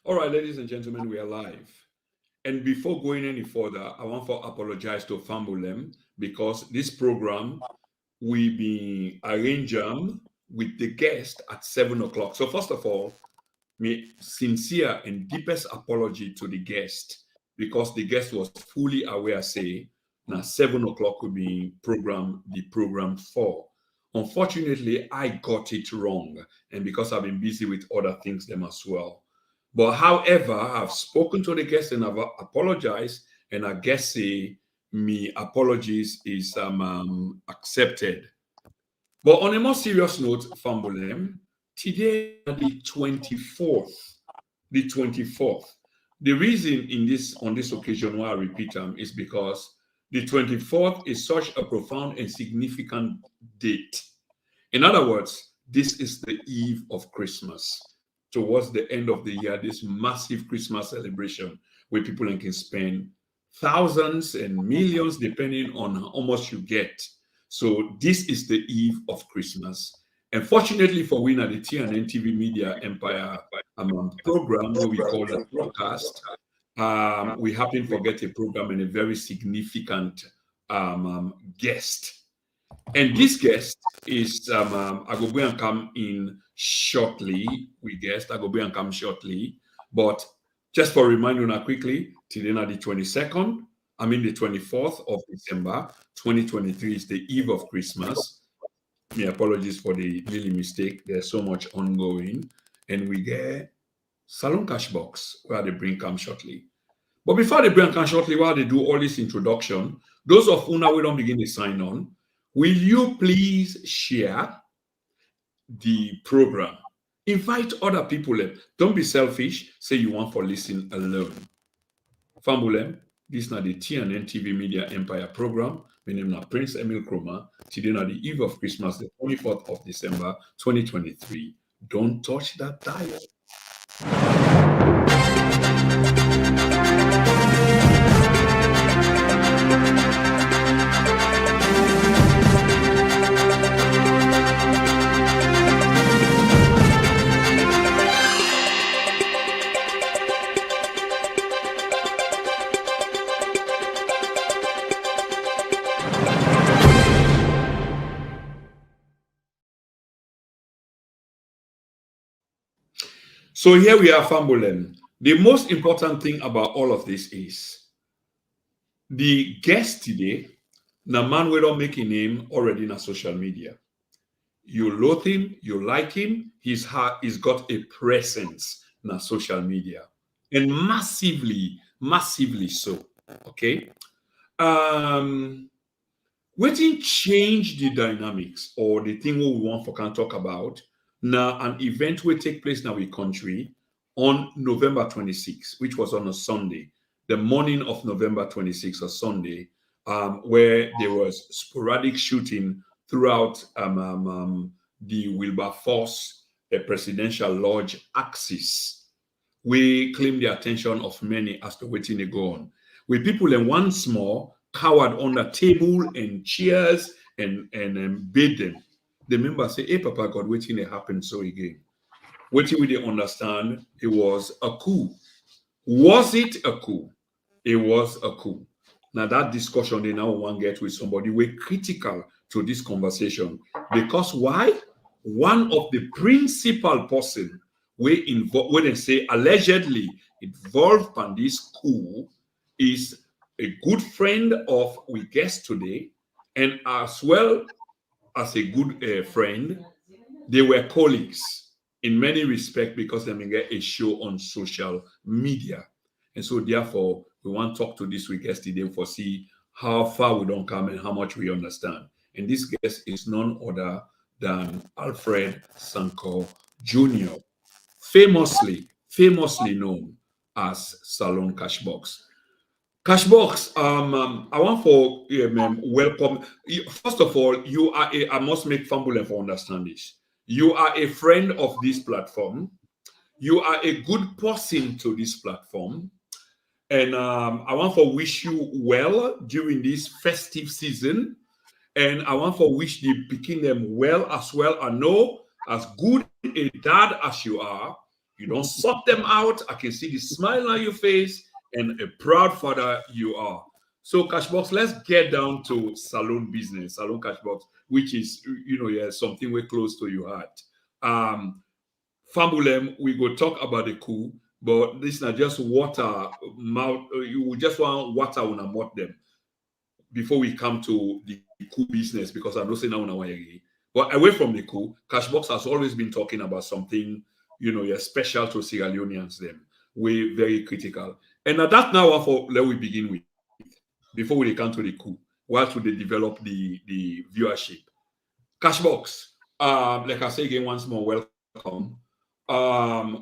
All right, ladies and gentlemen, we are live. And before going any further, I want to apologize to Fambulem because this program we be arranged with the guest at 7 o'clock. So first of all, my sincere and deepest apology to the guest because the guest was fully aware, say, now 7 o'clock will be the program for. Unfortunately, I got it wrong, and because I've been busy with other things them as well. But however, I've spoken to the guest and I've apologized, and I guess say me apologies is accepted. But on a more serious note, Fambulem, today the 24th, the 24th. The reason in this on this occasion why I repeat them is because the 24th is such a profound and significant date. In other words, this is the eve of Christmas. Towards the end of the year, this massive Christmas celebration where people can spend thousands and millions depending on how much you get. So this is the eve of Christmas. And fortunately for we at the TNN TV Media Empire program, what we call a broadcast, we happen to get a program and a very significant guest. And this guest is, I go go and come in shortly. We guessed, I go go and come shortly. But just for reminding you quickly, today the 22nd, the 24th of December, 2023 is the eve of Christmas. My apologies for the little mistake. There's so much ongoing. And we get SALONE CashBox, where they bring come shortly. But before they bring come shortly, while they do all this introduction, those of who now we don't begin to sign on, will you please share the program? Invite other people. Don't be selfish. Say you want for listen alone. Fambulem, this is not the TNN TV Media Empire program. My name is Prince Emil Kroma. Today na the eve of Christmas, the 24th of December, 2023. Don't touch that dial. So here we are, Fambulem. The most important thing about all of this is the guest today, the man we don't make a name already in social media. You loathe him, you like him, he's got a presence in social media. And massively so. Okay. What didn't change the dynamics or the thing we want for can talk about? Now, an event will take place now in country on November 26th, which was on a Sunday, the morning of November 26th, a Sunday, where there was sporadic shooting throughout the Wilberforce presidential lodge axis. We claim the attention of many as to waiting to go on. With people in one small cowered on the table and chairs and bid them. The members say, hey, Papa God, waiting to happen so again. Waiting we didn't understand, it was a coup. Was it a coup? It was a coup. Now that discussion they now want to get with somebody, we're critical to this conversation. Because why? One of the principal person we involved, when they say allegedly involved in this coup is a good friend of we guest today, and as well as a good friend, they were colleagues in many respects because they may get a show on social media. And so therefore, we want to talk to this week guest today for see how far we don't come and how much we understand. And this guest is none other than Alfred Sanko Jr., famously known as SALONE CashBox. CashBox, I want for welcome. First of all, you are I must make Fambulem for understand this. You are a friend of this platform. You are a good person to this platform. And I want to wish you well during this festive season. And I want to wish the picking them well as well. I know as good a dad as you are, You don't sort them out. I can see the smile on your face and a proud father you are. So Cashbox, let's get down to salon business, Salone Cashbox, which is, something we're close to your heart. Fambulem, we go talk about the coup, but this is not just water mouth. You just want water on a mouth them before we come to the coup business, because I'm not saying now again. But away from the coup, Cashbox has always been talking about something, special to Sierra Leoneans, them. We very critical. And at that now, let we begin with, before we come to the coup, while should they develop the viewership. Cashbox, like I say again once more, welcome.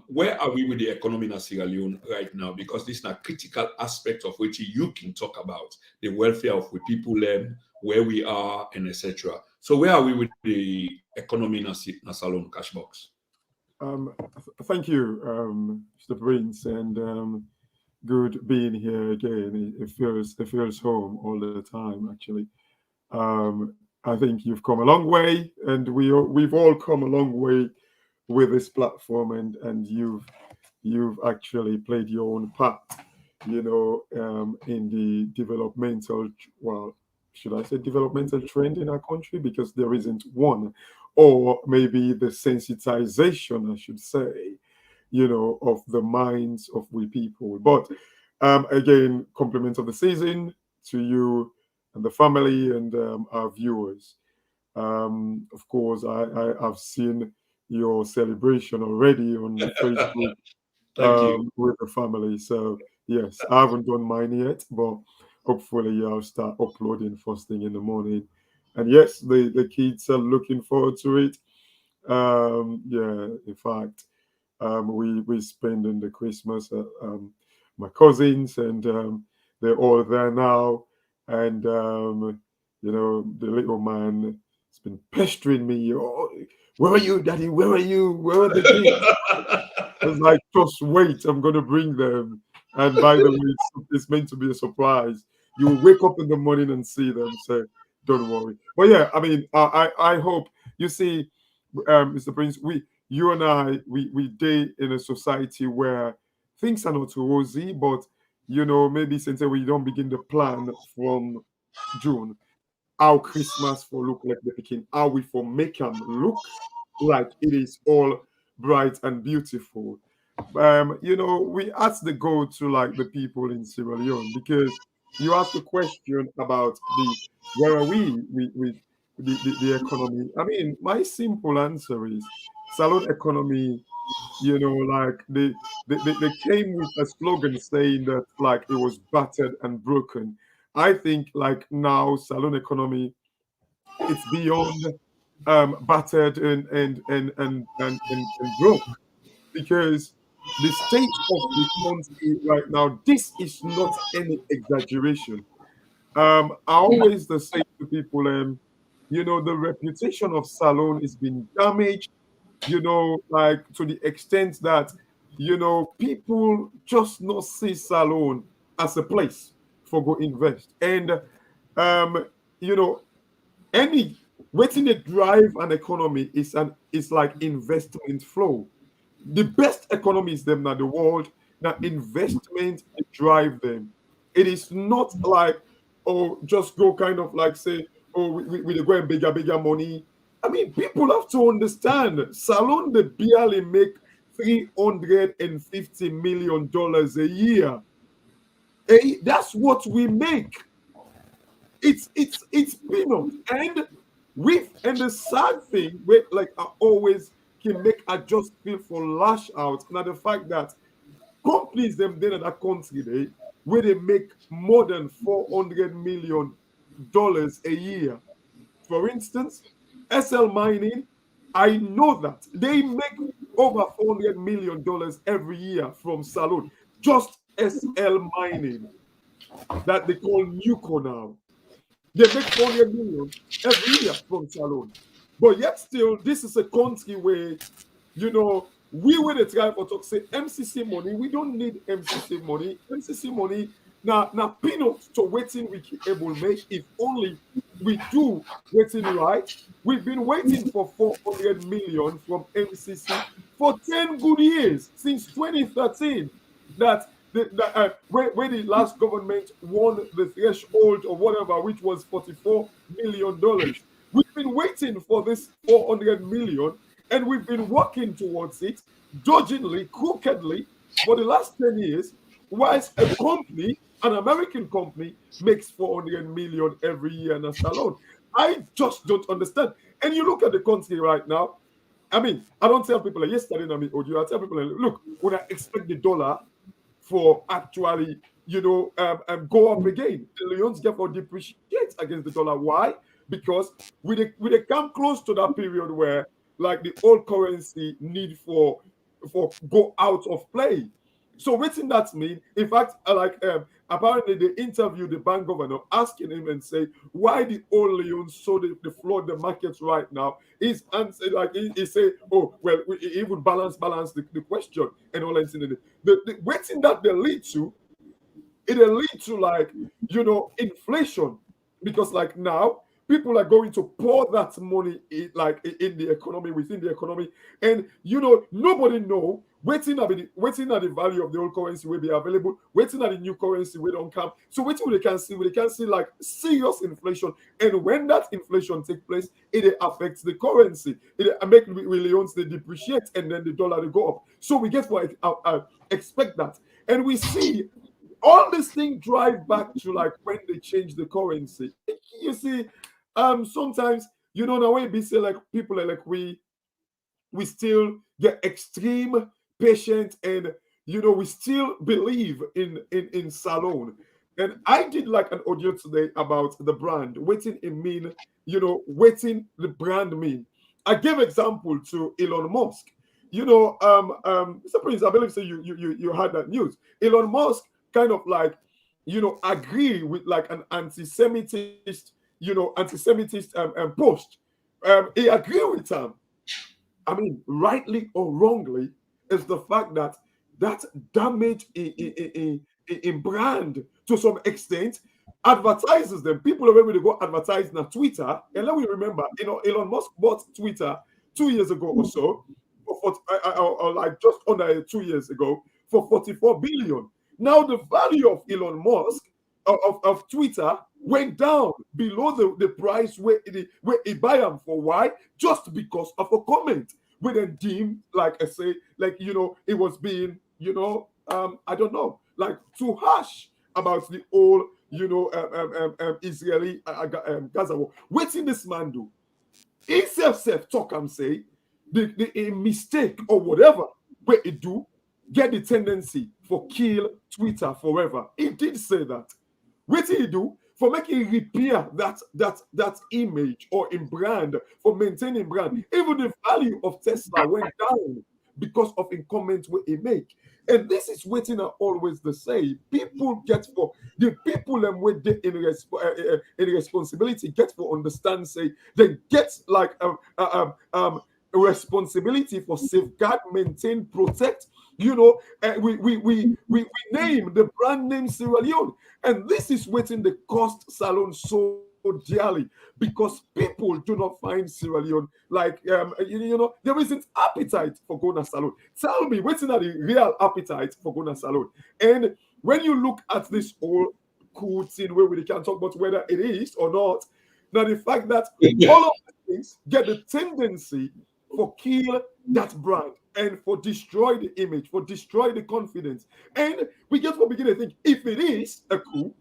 Where are we with the economy in Sierra Leone right now? Because this is a critical aspect of which you can talk about the welfare of the people, where we are, and etc. So where are we with the economy in Salone Cashbox? Thank you, Mr. Prince, and good being here again. It feels home all the time. Actually, I think you've come a long way, and we've all come a long way with this platform, and you've actually played your own part, in the developmental, well, should I say developmental trend in our country, because there isn't one, or maybe the sensitization, I should say, of the minds of we people. But again, compliment of the season to you and the family and our viewers. Of course, I've seen your celebration already on Facebook Thank you. with the family. So yes, I haven't done mine yet, but hopefully I'll start uploading first thing in the morning. And yes, the kids are looking forward to it. Yeah, in fact, we spending the Christmas at my cousins, and they're all there now. And the little man has been pestering me. Oh, where are you, Daddy? Where are you? Where are the kids? I was like, just wait, I'm gonna bring them. And by the way, it's meant to be a surprise. You will wake up in the morning and see them. So don't worry. But yeah, I mean, I hope you see, Mr. Prince, you and I, we date in a society where things are not rosy, but maybe since we don't begin the plan from June, how Christmas for look like the picking, how we for make them look like it is all bright and beautiful. We asked the go to like the people in Sierra Leone, because you asked a question about the where are we with the economy. I mean, my simple answer is salon economy. Like they came with a slogan saying that like it was battered and broken. I think like now salon economy, it's beyond battered and broke, because the state of the country right now, this is not any exaggeration. I always say to people, the reputation of salon is being damaged, like to the extent that, people just not see salon as a place for go invest. And, um, you know, any waiting to drive an economy is like investment flow. The best economies them now the world, now investment drive them. It is not like, oh, just go kind of like say, oh, we dey go and bigger money. I mean, people have to understand salon they barely make $350 million a year. That's what we make. It's peanut. And the sad thing, where like I always can make I just feel for lash out. Now the fact that companies them then in that country where they make more than $400 million a year. For instance, SL Mining, I know that they make over $400 million every year from salon. Just SL Mining, that they call Nuco now. They make 400 million every year from salon. But yet still, this is a country where, we were the try for talk say MCC money. We don't need MCC money. MCC money now peanuts to waiting we can able make if only we do waiting right. We've been waiting for 400 million from MCC for 10 good years since 2013. That when the last government won the threshold or whatever, which was $44 million. We've been waiting for this 400 million, and we've been working towards it dodgingly, crookedly for the last 10 years, whilst a company, an American company, makes 400 million every year in a salon. I just don't understand. And you look at the country right now. I mean, I don't tell people like yesterday, I mean, audio, I tell people, like, look, when I expect the dollar for actually, go up again, the leons get for depreciate against the dollar. Why? Because we come close to that period where like the old currency need for go out of play. So what in that mean? In fact, apparently they interviewed the bank governor, asking him and say why the old leons so they flood the markets right now. His answer, like he say, oh well, he would balance the question and all that. The waiting that they lead to, it'll lead to like inflation, because like now people are going to pour that money in the economy, within the economy, and nobody know waiting at the value of the old currency will be available, waiting at the new currency we don't come. So waiting we can see like serious inflation, and when that inflation take place, it affects the currency. It make millions they depreciate, and then the dollar they go up. So we get what expect that, and we see all this thing drive back to like when they change the currency. You see, sometimes the way we say like people are like we still get extreme patient, and we still believe in salon. And I did like an audio today about the brand waiting it mean, waiting the brand mean. I gave example to Elon Musk. Mr. Prince, I believe so you had that news. Elon Musk kind of like agree with like an anti-Semitist post. He agree with him. I mean, rightly or wrongly, is the fact that damage in brand to some extent advertises them. People are able to go advertise on Twitter. And let me remember, Elon Musk bought Twitter 2 years ago or so, or like just under 2 years ago, for 44 billion. Now the value of Elon Musk of Twitter went down below the price where he buy them for. Why? Just because of a comment where they deemed like I say like it was being I don't know, like too harsh about the whole Israeli Gaza war. Waiting this man do? He self talk and say a mistake or whatever where he do get the tendency for kill Twitter forever. He did say that. What did he do for making repair that image or in brand, for maintaining brand? Even the value of Tesla went down because of in comments what he make. And this is waiting are always the same. People get for the people and with the in responsibility get for understand say they get like responsibility for safeguard, maintain, protect. We name the brand name Sierra Leone, and this is waiting the cost salon so dearly because people do not find Sierra Leone like there isn't appetite for going to salon. Tell me, waiting at the real appetite for going to salon. And when you look at this whole cool thing where we can talk about whether it is or not, now the fact that all of the things get the tendency for kill that brand and for destroy the image, for destroy the confidence. And we get for begin to think if it is a coup,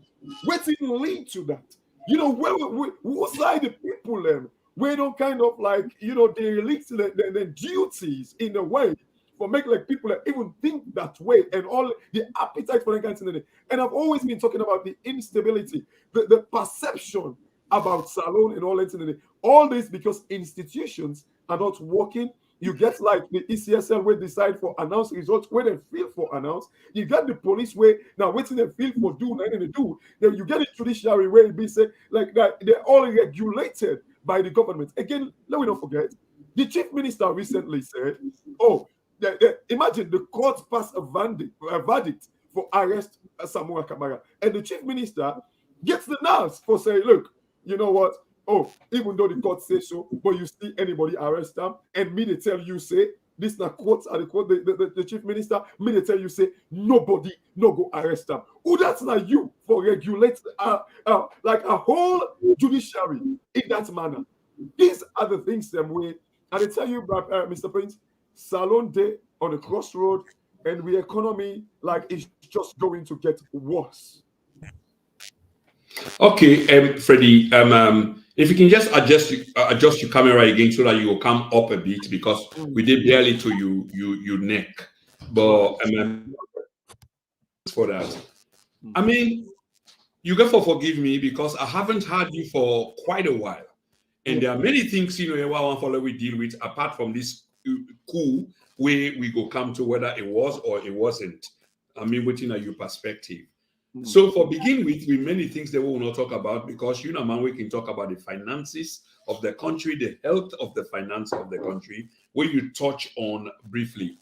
what's it lead to that? Who side the people we don't kind of like they release the duties in a way for make like people that even think that way and all the appetite for that kind of thing. And I've always been talking about the instability, the perception about salon and all that. All this because institutions are not working. You get like the ECSL where decide for announce results where they feel for announce. You get the police where now waiting they feel for do nothing to do. Then you get the judiciary where it be said like that they're all regulated by the government. Again, let me not forget the chief minister recently said, "Oh, imagine the court passed a verdict for arrest Samura Kamara, and the chief minister gets the nerves for saying, look, you know what? Oh, even though the court say so, but you see anybody arrest them, and me they tell you say this na quotes are the quote the chief minister. Me they tell you say nobody no go arrest them. Oh, that's not you for regulate like a whole judiciary in that manner. These are the things them way. And I tell you, Mr. Prince, Salon Day on the crossroad, and the economy like is just going to get worse. Okay, Freddie. If you can just adjust your camera again so that you will come up a bit because we did barely to you neck. But for that, I mean, you got to forgive me because I haven't had you for quite a while, and there are many things one follow we deal with apart from this coup where we go come to whether it was or it wasn't. I mean, waiting at your perspective. So for begin with many things that we will not talk about because man, we can talk about the finances of the country, the health of the finance of the country, where you touch on briefly.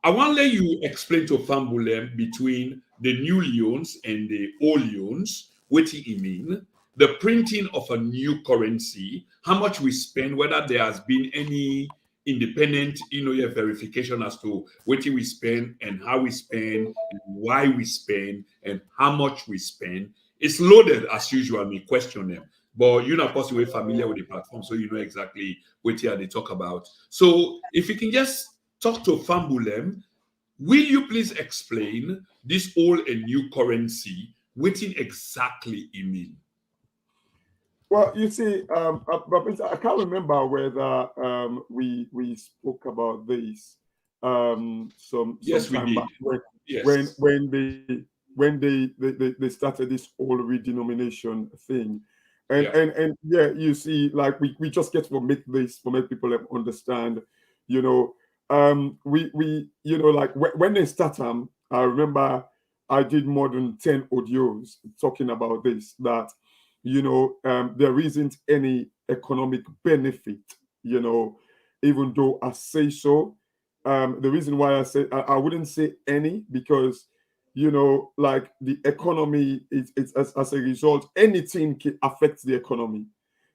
I want to let you explain to Fambulem between the new loans and the old loans, what it mean, the printing of a new currency, how much we spend, whether there has been any independent, your verification as to what we spend and how we spend, and why we spend, and how much we spend. It's loaded as usual. Me question them, but of course, you're familiar with the platform, so you know exactly what they talk about. So, if you can just talk to Fambulem, will you please explain this old and new currency? What exactly it mean? Well, you see, I can't remember whether we spoke about this some Yes, we time did. back Yes. they started this whole redenomination thing, and Yeah. yeah, you see, like we just get to make this for make people understand, you know, we like when they start I remember I did more than 10 audios talking about this that there isn't any economic benefit, even though I say so. The reason why I say I wouldn't say any because, like the economy it's as a result, anything can affect the economy.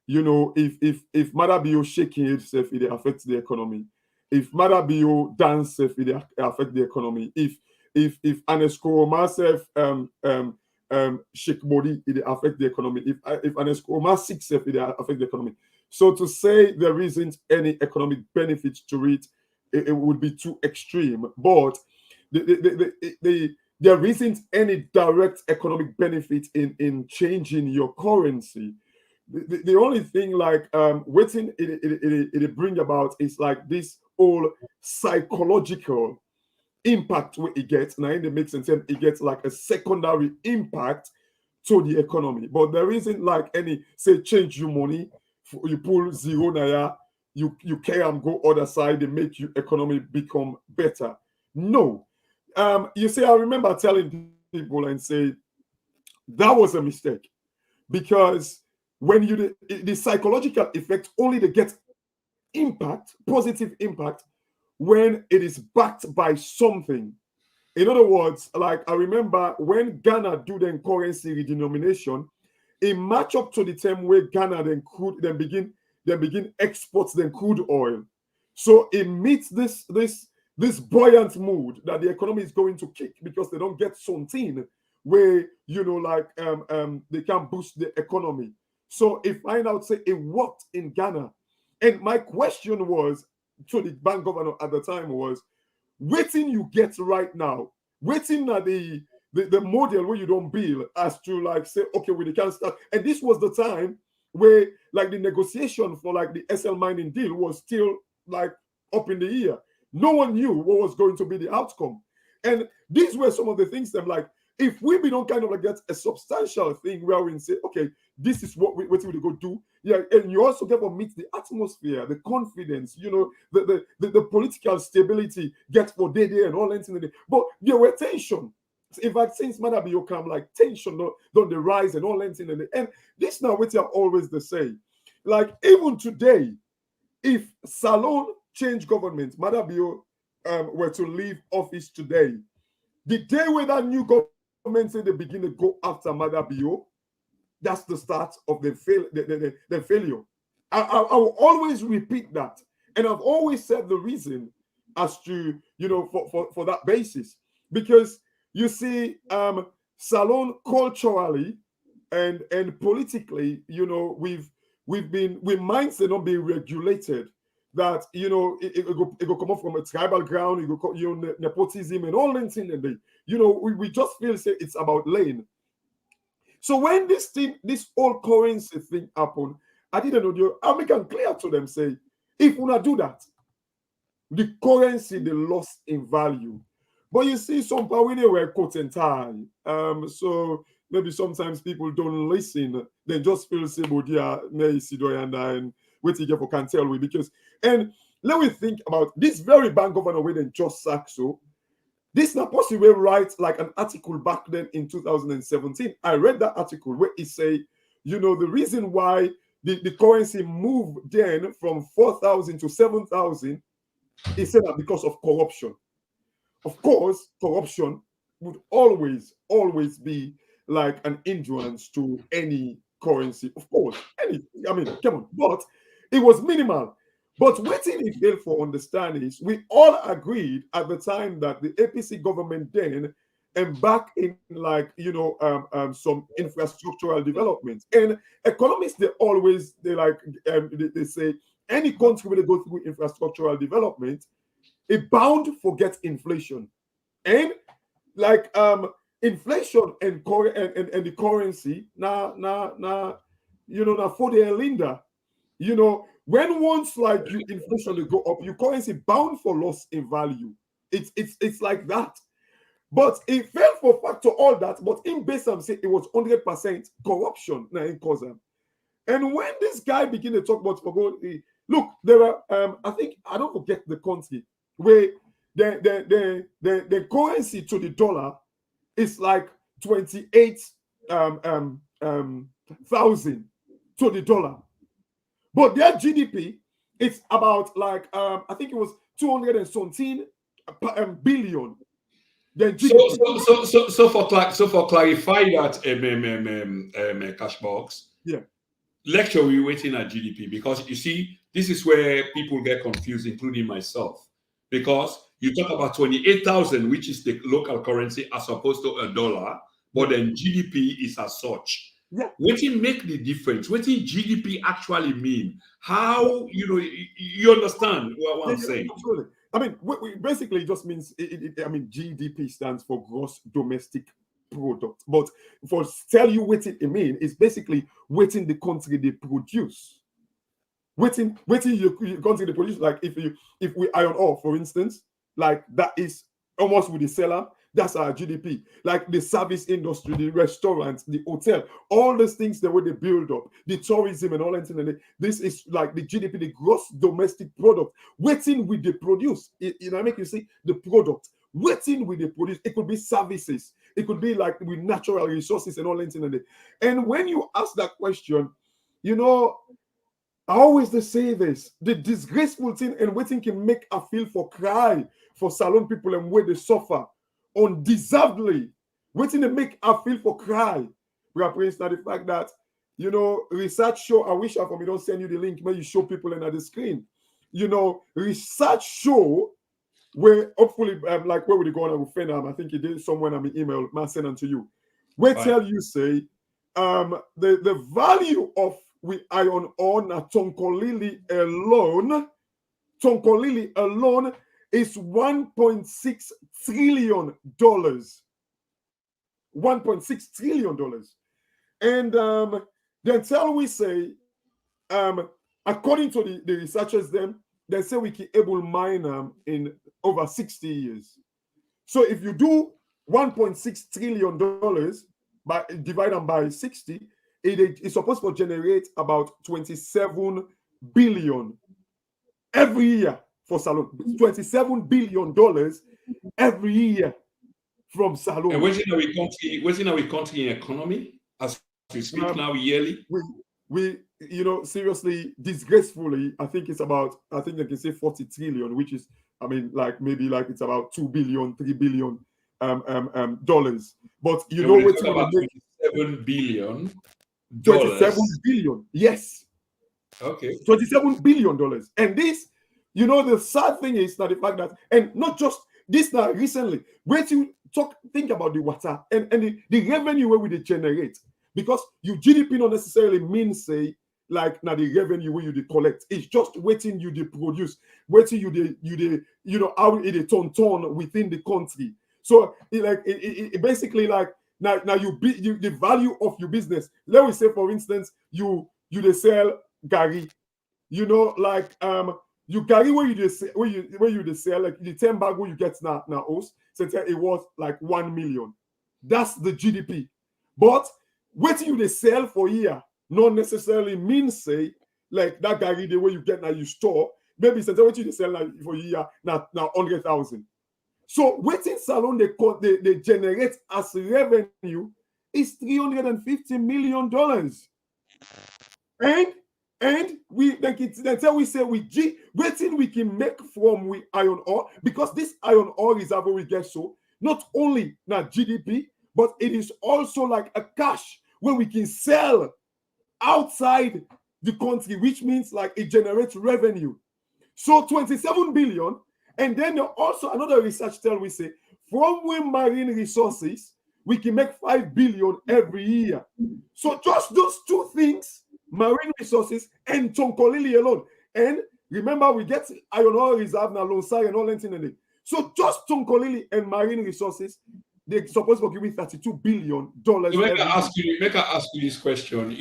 If Madabio shaking itself, it affects the economy. If Madabio dance, it affect the economy. If Anesco myself shake body, it affect the economy. If Anesco sick self, it affect the economy. So to say there isn't any economic benefit to it would be too extreme. But there isn't any direct economic benefit in changing your currency. The only thing like waiting it bring about is like this whole psychological impact what it gets. Now in the mix and sense, it gets like a secondary impact to the economy. But there isn't like any say change your money, you pull zero naira, you care and go other side, they make your economy become better. No. You see, I remember telling people and say that was a mistake because when the psychological effect only they get impact, positive impact, when it is backed by something. In other words, like I remember when Ghana do the currency redenomination, it match up to the time where Ghana then begin exports then crude oil. So it meets this buoyant mood that the economy is going to kick because they don't get something where they can boost the economy. So if I now say it worked in Ghana, and my question was to the bank governor at the time was, waiting you get right now, waiting at the model where you don't bill as to like say, okay, we can start. And this was the time where like the negotiation for like the SL mining deal was still like up in the air. No one knew what was going to be the outcome. And these were some of the things that like, if we don't kind of like get a substantial thing where we say, okay, this is what we go do. Yeah, and you also get to meet the atmosphere, the confidence, the political stability get for day and all that. But there were tension. In fact, since Madabio come like tension don't the rise and all that. And this now what you always the say. Like even today, if Salone change government, Madabio were to leave office today, the day when that new government say they begin to go after Madabio, that's the start of the failure. I will always repeat that. And I've always said the reason as to, for that basis. Because you see, Salone culturally and politically, we're mindset not being regulated. That it go come up from a tribal ground, it go nepotism and all that thing, and we just feel say it's about lane. So when this whole currency thing happened, I didn't know. I make it clear to them, say, if we not do that, the currency they lost in value. But you see, some people when they were coat and tie. So maybe sometimes people don't listen. They just feel say, "But yeah, me and what you get for can tell we," because and let me think about this very bank governor where they just sacked. So this not possible write like an article back then in 2017. I read that article where it say, the reason why the currency moved then from 4,000 to 7,000, he said that because of corruption. Of course, corruption would always be like an hindrance to any currency. Of course, come on, but it was minimal. But what it failed for understand is we all agreed at the time that the APC government then embarked in some infrastructural development. And economists they say any country when they go through infrastructural development, it bound forget inflation. And inflation and the currency now for the Linda, when once you inflation to go up, your currency bound for loss in value. It's like that. But it fell for factor all that. But in Besam say it was 100% corruption now in Kozam. And when this guy began to talk about look, there are I think I don't forget the country where the currency to the dollar is like 28,000 to the dollar. But their GDP, it's about I think it was 217 billion. Then GDP. So for clarify that CashBox, lecture we waiting at GDP, because you see this is where people get confused, including myself, because you talk about 28,000, which is the local currency as opposed to a dollar, but then GDP is as such. Yeah. What it make the difference? What did GDP actually mean? How you understand what I'm saying? Absolutely. I mean, we basically just means GDP stands for gross domestic product. But for tell you what it mean is basically waiting the country they produce. Waiting your country they produce. Like if we iron ore, for instance, like that is almost with the seller. That's our GDP. Like the service industry, the restaurants, the hotel, all those things the way they build up, the tourism and all that. This is like the GDP, the gross domestic product. Waiting with the produce. I make you see the product. Waiting with the produce. It could be services. It could be like with natural resources and all that. And when you ask that question, I always say this: the disgraceful thing and waiting can make a feel for cry for Salone people and where they suffer undeservedly. Waiting to make a feel for cry. We are praised the fact that research show. I wish I don't send you the link. Maybe you show people in the screen. Research show where hopefully like where would you go on with Fenam? I think it did somewhere on my email. I send them to you. Where tell you say the value of we iron ore na Tonkolili alone is $1.6 trillion. $1.6 trillion. And then tell we say, according to the researchers, they say we can able mine them in over 60 years. So if you do $1.6 trillion divide them by 60, it's supposed to generate about 27 billion every year for Salone. $27 billion every year from Salone. And what's in our country in economy as we speak now yearly? We seriously, disgracefully, I think it's about, I think they can say 40 trillion, which is, maybe it's about 2 billion, 3 billion, dollars. But what about 27 billion. 27 Dollars. billion. Yes. Okay. $27 billion. And this, the sad thing is that the fact that, and not just this now recently, wait to think about the water and the revenue where we they generate. Because your GDP not necessarily means, say, like now the revenue where you collect. It's just waiting you they produce, waiting how it turn within the country. So it basically like now you the value of your business. Let me say, for instance, you they sell Gary, like you carry where you they sell like the 10 bag where you get now host, so it was like 1 million. That's the GDP. But what you they sell for year not necessarily means, say, like that Gary the way you get now you store, maybe say what you they sell now for year now 100,000. So waiting salon they generate as revenue is $350 million. And we like that's how we say waiting we can make from we iron ore, because this iron ore is how we get so not only now GDP, but it is also like a cash where we can sell outside the country, which means like it generates revenue. So 27 billion. And then also another research tell we say from we marine resources, we can make 5 billion every year. So just those two things, marine resources and Tonkolili alone. And remember, we get iron ore reserve now, Lonsai and all that in it. So just Tonkolili and marine resources, they're supposed to give me $32 billion. So make I ask you this question.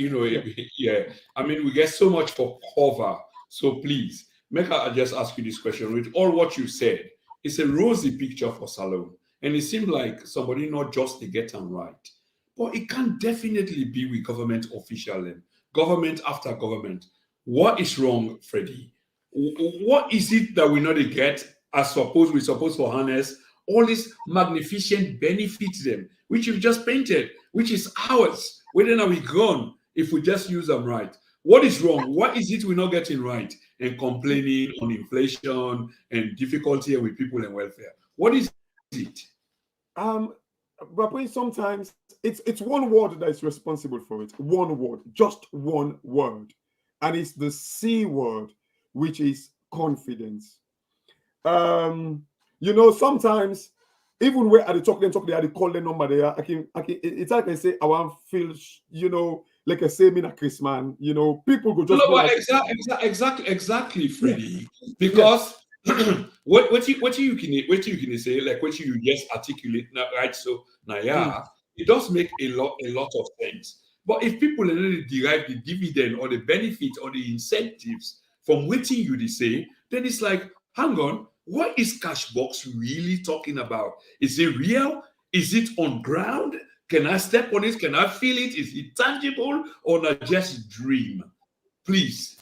Yeah. I mean, we get so much for cover. So please, make I just ask you this question. With all what you said, it's a rosy picture for Salone. And it seemed like somebody not just to get them right. But it can definitely be with government official and government after government. What is wrong, Freddie? What is it that we not get as we're supposed to harness all these magnificent benefits them, which you've just painted, which is ours, whether are we gone if we just use them right? What is wrong? What is it we're not getting right and complaining on inflation and difficulty with people and welfare? What is it? But sometimes it's one word that is responsible for it. One word, just one word, and it's the C word, which is confidence. Sometimes even where at the talk, they had to call the number there. It's like I say, I want to feel, like I say, me a Chris man, people go just exactly, Freddie. Because what you can say, like what you just articulate now, right? So now, it does make a lot of sense. But if people really derive the dividend or the benefit or the incentives from what you say, then it's like, hang on, what is CashBox really talking about? Is it real? Is it on ground? Can I step on it? Can I feel it? Is it tangible or not just dream? Please.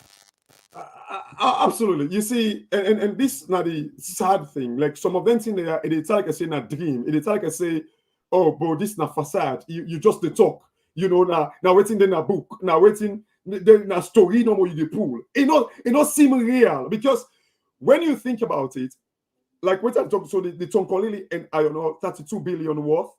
Absolutely. You see, and this is not the sad thing. Like some of them think it's like I say, not dream. It's like I say, oh, but this is not facade. You just the talk. Now waiting then a book. Now waiting then a story no more you the pool. It not seem real, because when you think about it, like what I talk, so the Tonkolili and I don't know 32 billion worth,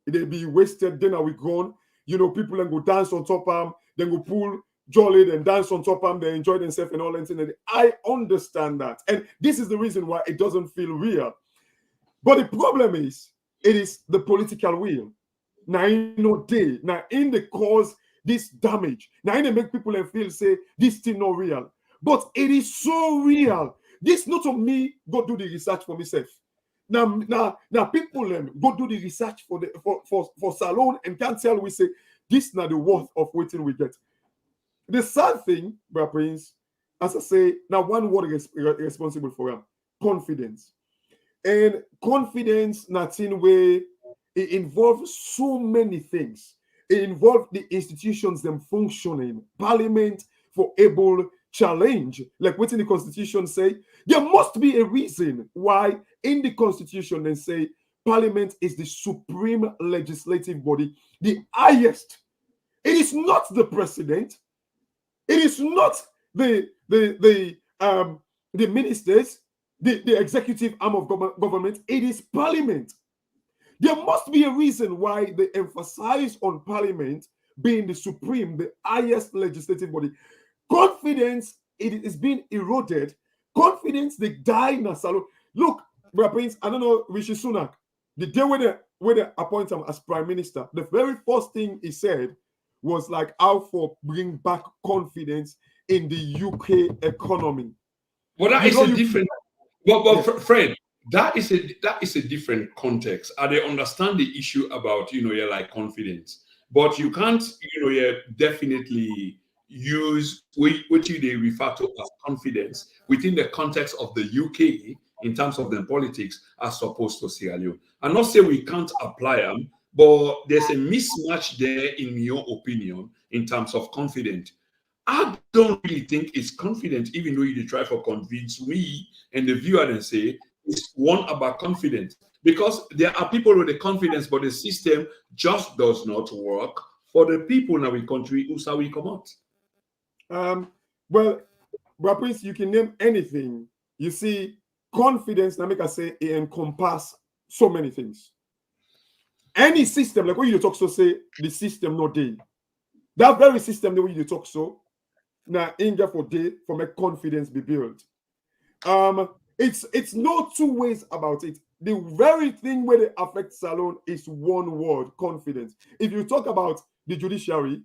they be wasted. Then are we gone? People then go dance on top of them, then go pull jolly and dance on top of them, they enjoy themselves and all that. And I understand that, and this is the reason why it doesn't feel real. But the problem is, it is the political will. Now in the cause this damage. Now in they make people feel say this thing not real, but it is so real. This not of me go do the research for myself. Now people go do the research for Salone and can't tell we say this not the worth of waiting we get. The sad thing, Brother Prince, as I say, now one word is responsible for him: confidence. And confidence, nothing way it involves so many things. It involves the institutions them functioning, parliament for able challenge, like what in the constitution say. There must be a reason why in the constitution they say parliament is the supreme legislative body, the highest. It is not the president. It is not the ministers, the executive arm of government. It is parliament. There must be a reason why they emphasize on parliament being the supreme, the highest legislative body. Confidence, it is being eroded. Confidence, they die in a salon. Look, Brother Prince, I don't know, Rishi Sunak, the day when they appoint him as prime minister, the very first thing he said was like, how for bring back confidence in the UK economy. Well, that You is know, a different. Yeah. Fred, that is a different context. I they understand the issue about you're like confidence, but you can't definitely use what they refer to as confidence within the context of the UK in terms of the politics as opposed to Sierra Leone. I'm not saying we can't apply them, but there's a mismatch there in your opinion in terms of confidence. I don't really think it's confident, even though you try for convince me and the viewer and say it's one about confidence. Because there are people with the confidence, but the system just does not work for the people in our country who shall we come out. Well, Brother Prince, you can name anything. You see, confidence, now make I say, it encompass so many things. Any system, like when you talk so say the system no day. That very system the way you talk so now India for day for make confidence be built. It's no two ways about it. The very thing where they affect Salone is one word: confidence. If you talk about the judiciary,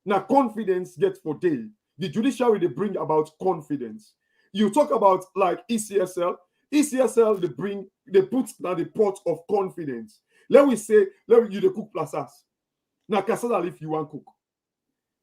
now confidence gets for day. The judiciary they bring about confidence. You talk about like ECSL they put now the pot of confidence. Let me you the cook plazas. Now Casada if you want cook.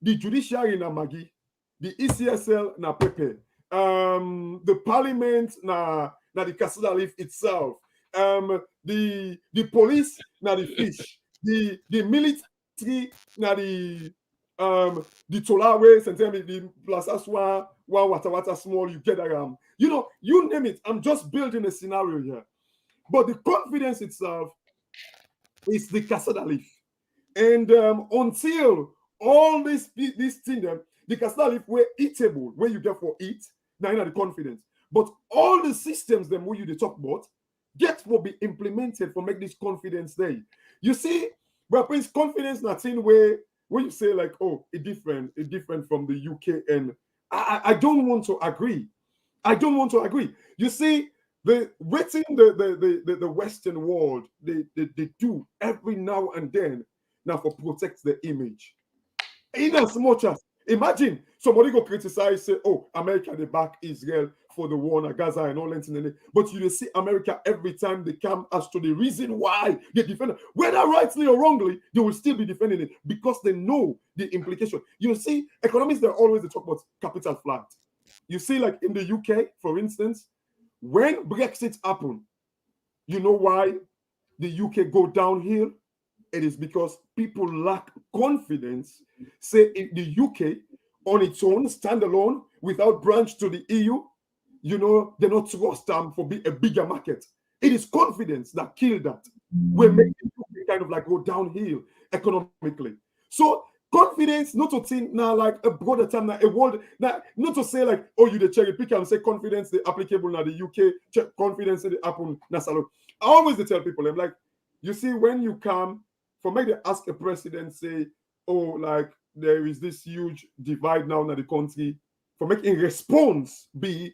The judiciary na Maggie, the ECSL na Pepe, the parliament na the Casada leaf itself, the police na the fish, the military na the Tolawe, and tell me the plazas one wata small you get around. You name it. I'm just building a scenario here. But the confidence itself is the Casada leaf. And until all this thing, the Casada leaf were eatable, where you get for eat, now you know the confidence. But all the systems them where you talk about, get will be implemented for make this confidence there. You see, but Prince, confidence nothing where when you say like, oh, it's different from the UK, and I don't want to agree. I don't want to agree. You see, the Western world, they do every now and then now for protect the image. In as much as imagine somebody go criticize, say, oh, America they back Israel for the war in Gaza and all that, but you see America every time they come as to the reason why they defend it, whether rightly or wrongly, they will still be defending it because they know the implication. You see, economists they always talk about capital flight. You see, like in the UK, for instance, when Brexit happened, you know why the UK go downhill? It is because people lack confidence. Say in the UK on its own, standalone, without branch to the EU, they're not trust them for be a bigger market. It is confidence that killed that. We're making it kind of like go downhill economically. So confidence, not to think now like a broader term, now a world, now not to say like, oh, you the cherry picker and say confidence the applicable now the UK, confidence in the happen na Salone. I always tell people, I'm like, you see, when you come for make they ask a president say, oh, like there is this huge divide now in the country, for making response be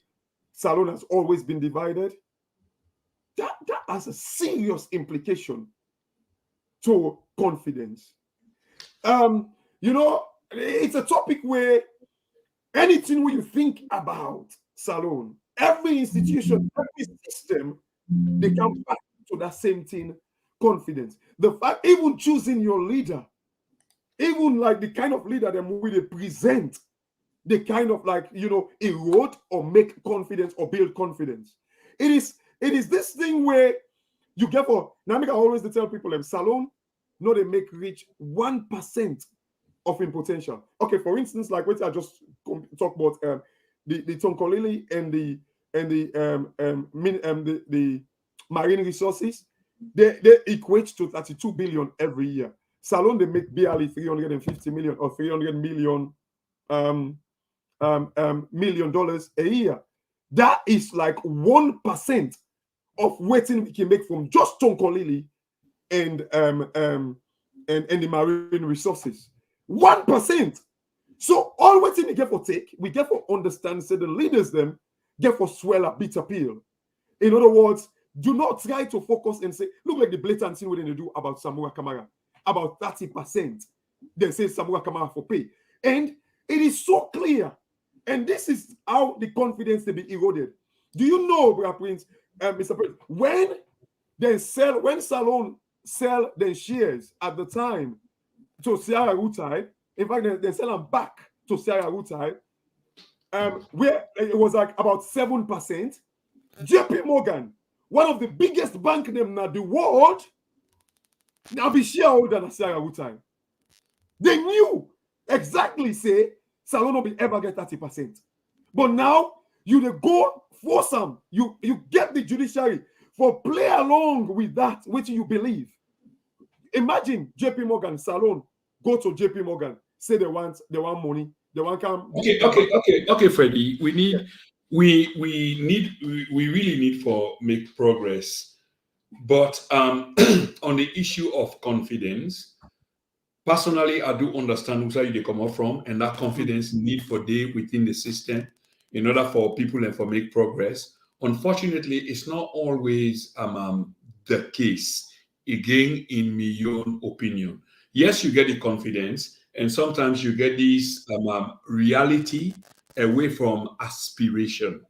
Salone has always been divided. That has a serious implication to confidence. It's a topic where anything where you think about Salone, every institution, every system, they come back to that same thing, confidence. The fact, even choosing your leader, even like the kind of leader them we they present, they kind of like erode or make confidence or build confidence. It is this thing where you get for now. I always tell people them Salone, they make reach 1% of in potential. Okay, for instance, like what I just talked about, the Tonkolili and the marine resources, they equate to 32 billion every year. Salone they make barely 350 million or 300 million $1 million a year. That is like 1% of what we can make from just Tonkolili and the marine resources. 1%. So all what we get for take, we get for understand, say the leaders them get for swell a bit appeal. In other words, do not try to focus and say, look like the blatant thing we're going to do about Samura Kamara. About 30%. They say Samura Kamara for pay. And it is so clear. And this is how the confidence they be eroded. Do you know, Brother Prince, Mr. Prince, when Salone sell their shares at the time to Sierra Rutai, in fact, they sell them back to Sierra Rutai, where it was like about 7%. JP Morgan, one of the biggest bank names in the world, now be shareholder than Sierra Rutai. They knew exactly, say, Salone will be ever get 30%. But now, you go force them. You get the judiciary for play along with that, which you believe. Imagine JP Morgan, Salone, go to JP Morgan, say they want money, they want come. Okay, Freddie. We really need for make progress. But on the issue of confidence, personally, I do understand where they come up from, and that confidence need for day within the system in order for people and for make progress. Unfortunately, it's not always the case. Again, in my own opinion, yes, you get the confidence, and sometimes you get this reality away from aspiration.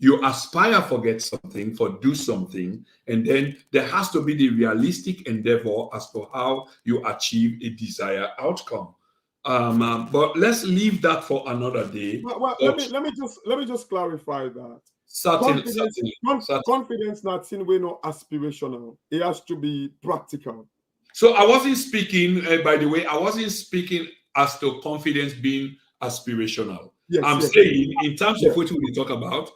You aspire for get something, for do something, and then there has to be the realistic endeavor as to how you achieve a desired outcome. But let's leave that for another day. Well, let me just clarify that. Certainly. Confidence not in way no aspirational. It has to be practical. So I wasn't speaking, by the way, I wasn't speaking as to confidence being aspirational. Yes, saying in terms of what we talk about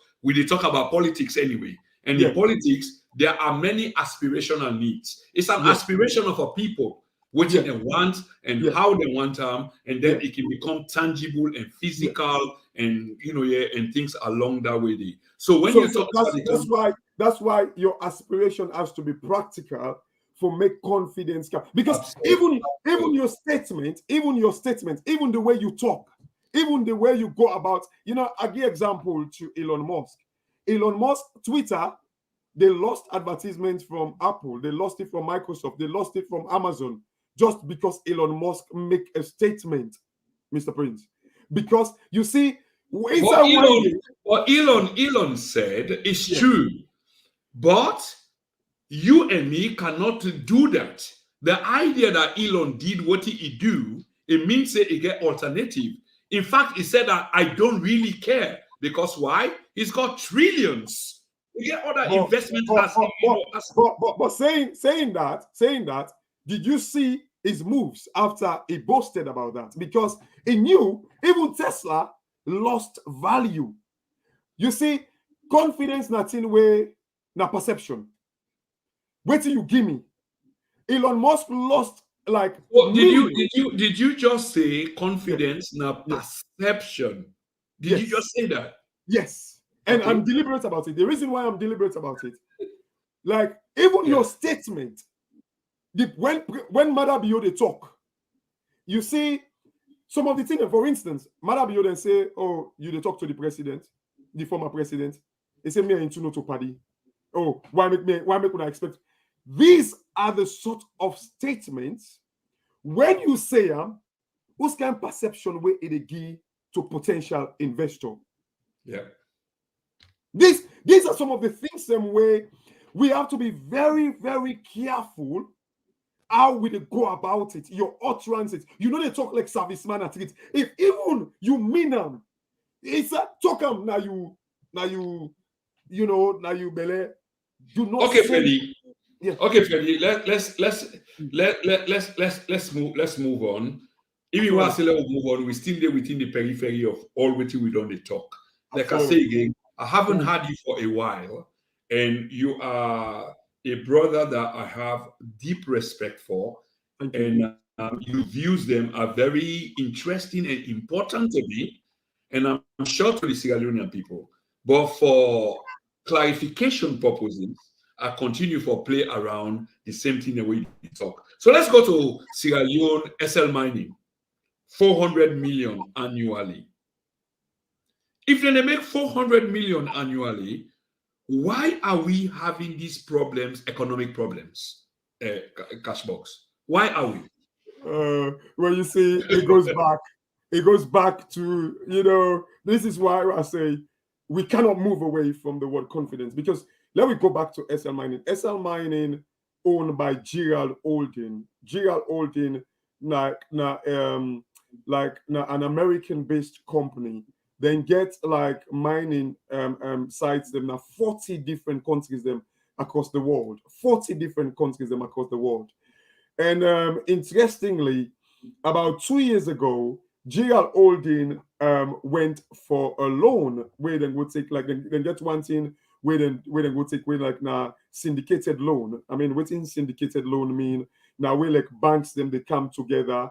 politics anyway. And in politics, there are many aspirational needs. It's an aspiration of a people, what they want and how they want them, and then it can become tangible and physical and and things along that way. So when you talk about that's why your aspiration has to be practical for make confidence come. Because even your statement, even the way you talk, even the way you go about, I give example to Elon Musk. Elon Musk, Twitter, they lost advertisements from Apple, they lost it from Microsoft, they lost it from Amazon, just because Elon Musk make a statement, Mr. Prince. Because you see, Elon said it's true, but you and me cannot do that. The idea that Elon did what he do, it means that he get alternative. In fact, he said that I don't really care. Because why? He's got trillions. He get other investment. But saying that, did you see his moves after he boasted about that? Because he knew even Tesla lost value. You see, confidence not in way, na perception. Wait till you give me. Elon Musk lost like. Did you just say confidence na perception? Did you just say that? Yes. And I'm deliberate about it. The reason why I'm deliberate about it, like even your statement, when Madabio they talk, you see some of the things. For instance, Madabio then say, "Oh, you they talk to the president, the former president." They say, "Me into no to party." Oh, why make I expect? These are the sort of statements when you say whose kind of perception way it give to potential investor. Yeah. These are some of the things same way we have to be very, very careful how we go about it, your utterances. They talk like serviceman at it. If even you mean them, it's a talk now you bele. Do not. Okay, Freddie. Yeah. Okay, Freddie. Let's move on. If you want to move on, we still there within the periphery of all what we don't talk. Like I say again, I haven't had you for a while, and you are a brother that I have deep respect for, and your views them are very interesting and important to me, and I'm sure to the Sierra Leonean people. But for clarification purposes, I continue for play around the same thing the way you talk. So let's go to Sierra Leone SL mining. 400 million annually. If they make 400 million annually, why are we having these problems, economic problems, Cashbox? Why are we? Well, you see, it goes back. It goes back to, this is why I say we cannot move away from the word confidence, because let me go back to SL Mining. SL Mining owned by Judicial Holding. Judicial Holding, like an American-based company, then get like mining sites them now 40 different countries them across the world. 40 different countries them across the world. And interestingly, about 2 years ago, Judicial Holding went for a loan where they would take like then get one thing where they would take where like now syndicated loan. I mean, what in syndicated loan mean now where like banks them they come together,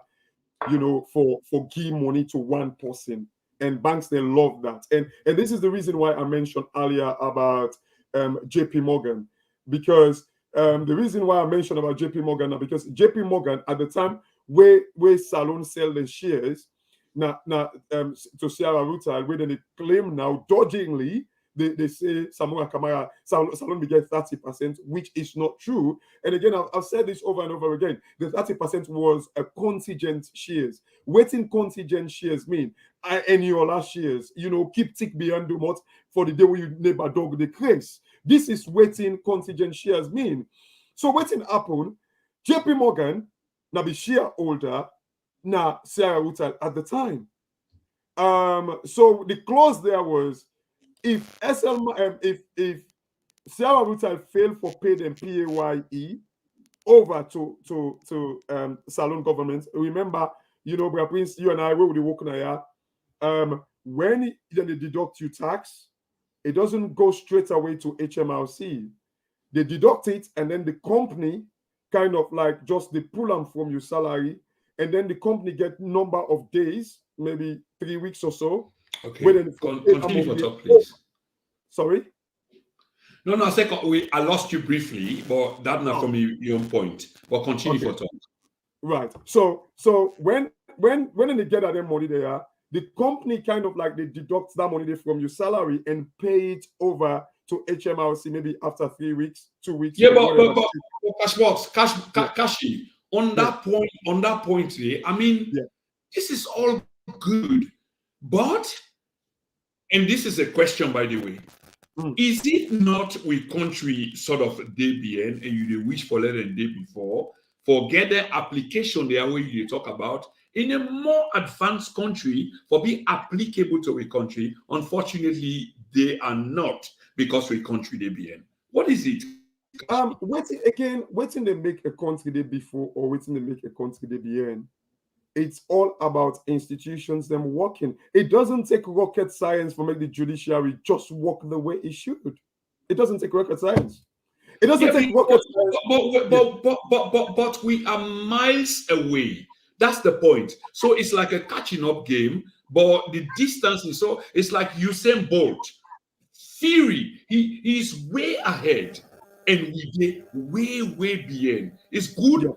for give money to one person, and banks they love that. And this is the reason why I mentioned earlier about JP Morgan, because the reason why I mentioned about JP Morgan now, because JP Morgan at the time where Salone sell the shares now to Sierra Ruta, where they claim now dodgingly they say Samura Kamara Salone will get 30%, which is not true. And again, I've said this over and over again. The 30% was a contingent shares. Waiting contingent shares mean annual shares, keep tick beyond the month for the day when you neighbor dog the craze. This is waiting contingent shares mean. So waiting happen, JP Morgan now be shareholder now Sierra Ruta at the time. So the clause there was if if Sierra Ruta fail for pay them PAYE over to Salone government. Remember, Brother Prince, you and I, where would you walk now? When they deduct you tax, it doesn't go straight away to HMRC. They deduct it, and then the company kind of like just they pull them from your salary, and then the company get number of days, maybe 3 weeks or so. Okay. Continue for talk, please. Sorry? No, I lost you briefly, but that's not from your point. But continue for talk. Right. So when they get that money there, the company kind of like they deduct that money from your salary and pay it over to HMRC maybe after 3 weeks, 2 weeks. Yeah, but Kashi, on that point, I mean, this is all good, but, and this is a question, by the way, is it not with country sort of day bien and you wish for let them day before for get the application there where you talk about in a more advanced country for be applicable to a country? Unfortunately, they are not, because we country day bien. What is it? Waiting they make a country day before or waiting they make a country day bien. It's all about institutions them working. It doesn't take rocket science for make the judiciary just work the way it should. It doesn't take rocket science. It doesn't take rocket science. But we are miles away. That's the point. So it's like a catching up game, but the distance is so it's like Usain Bolt. Theory, he's way ahead, and we get way behind. It's good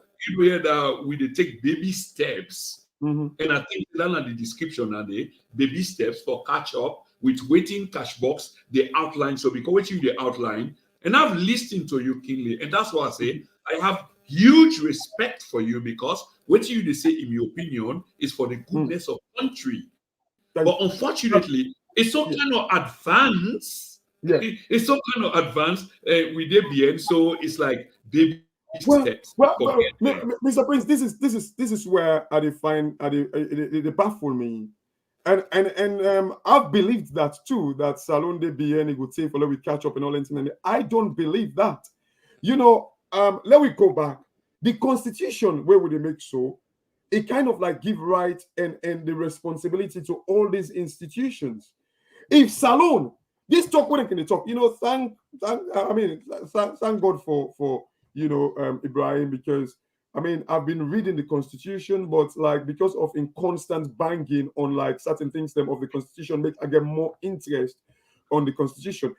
that we take baby steps, and I think that's the description are the baby steps for catch up with waiting cash box, the outline. So because waiting the outline, and I've listened to you keenly, and that's why I say I have huge respect for you, because what you say, in your opinion, is for the goodness of country. But unfortunately, it's so kind of advanced. It's so kind of advanced with ABN, so it's like baby steps. Mr. Prince, this is where I define they baffle me, and I've believed that too, that Salone de BN would say for we catch up and all that, and I don't believe that. Let me go back. The Constitution, where would they make so? It kind of like give right and the responsibility to all these institutions. If Salone, this talk when can they talk? Thank God for Ibrahim, because I've been reading the Constitution, but like because of inconstant banging on like certain things of the Constitution, I get more interest on the Constitution.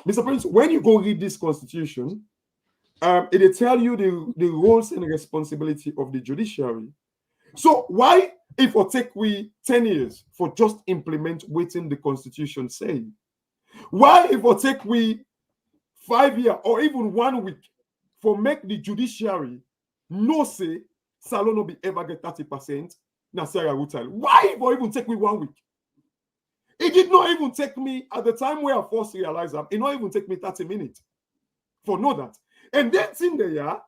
Mr. Prince, when you go read this Constitution, it tell you the roles and responsibility of the judiciary. So why if I take we 10 years for just implement within the constitution say? Why if I take we 5 years or even 1 week for make the judiciary no say salon no be ever get 30%? Now Sarah will tell. Why if I even take me 1 week? It did not even take me at the time where I first realized that. It not even take me 30 minutes for know that. And then in there,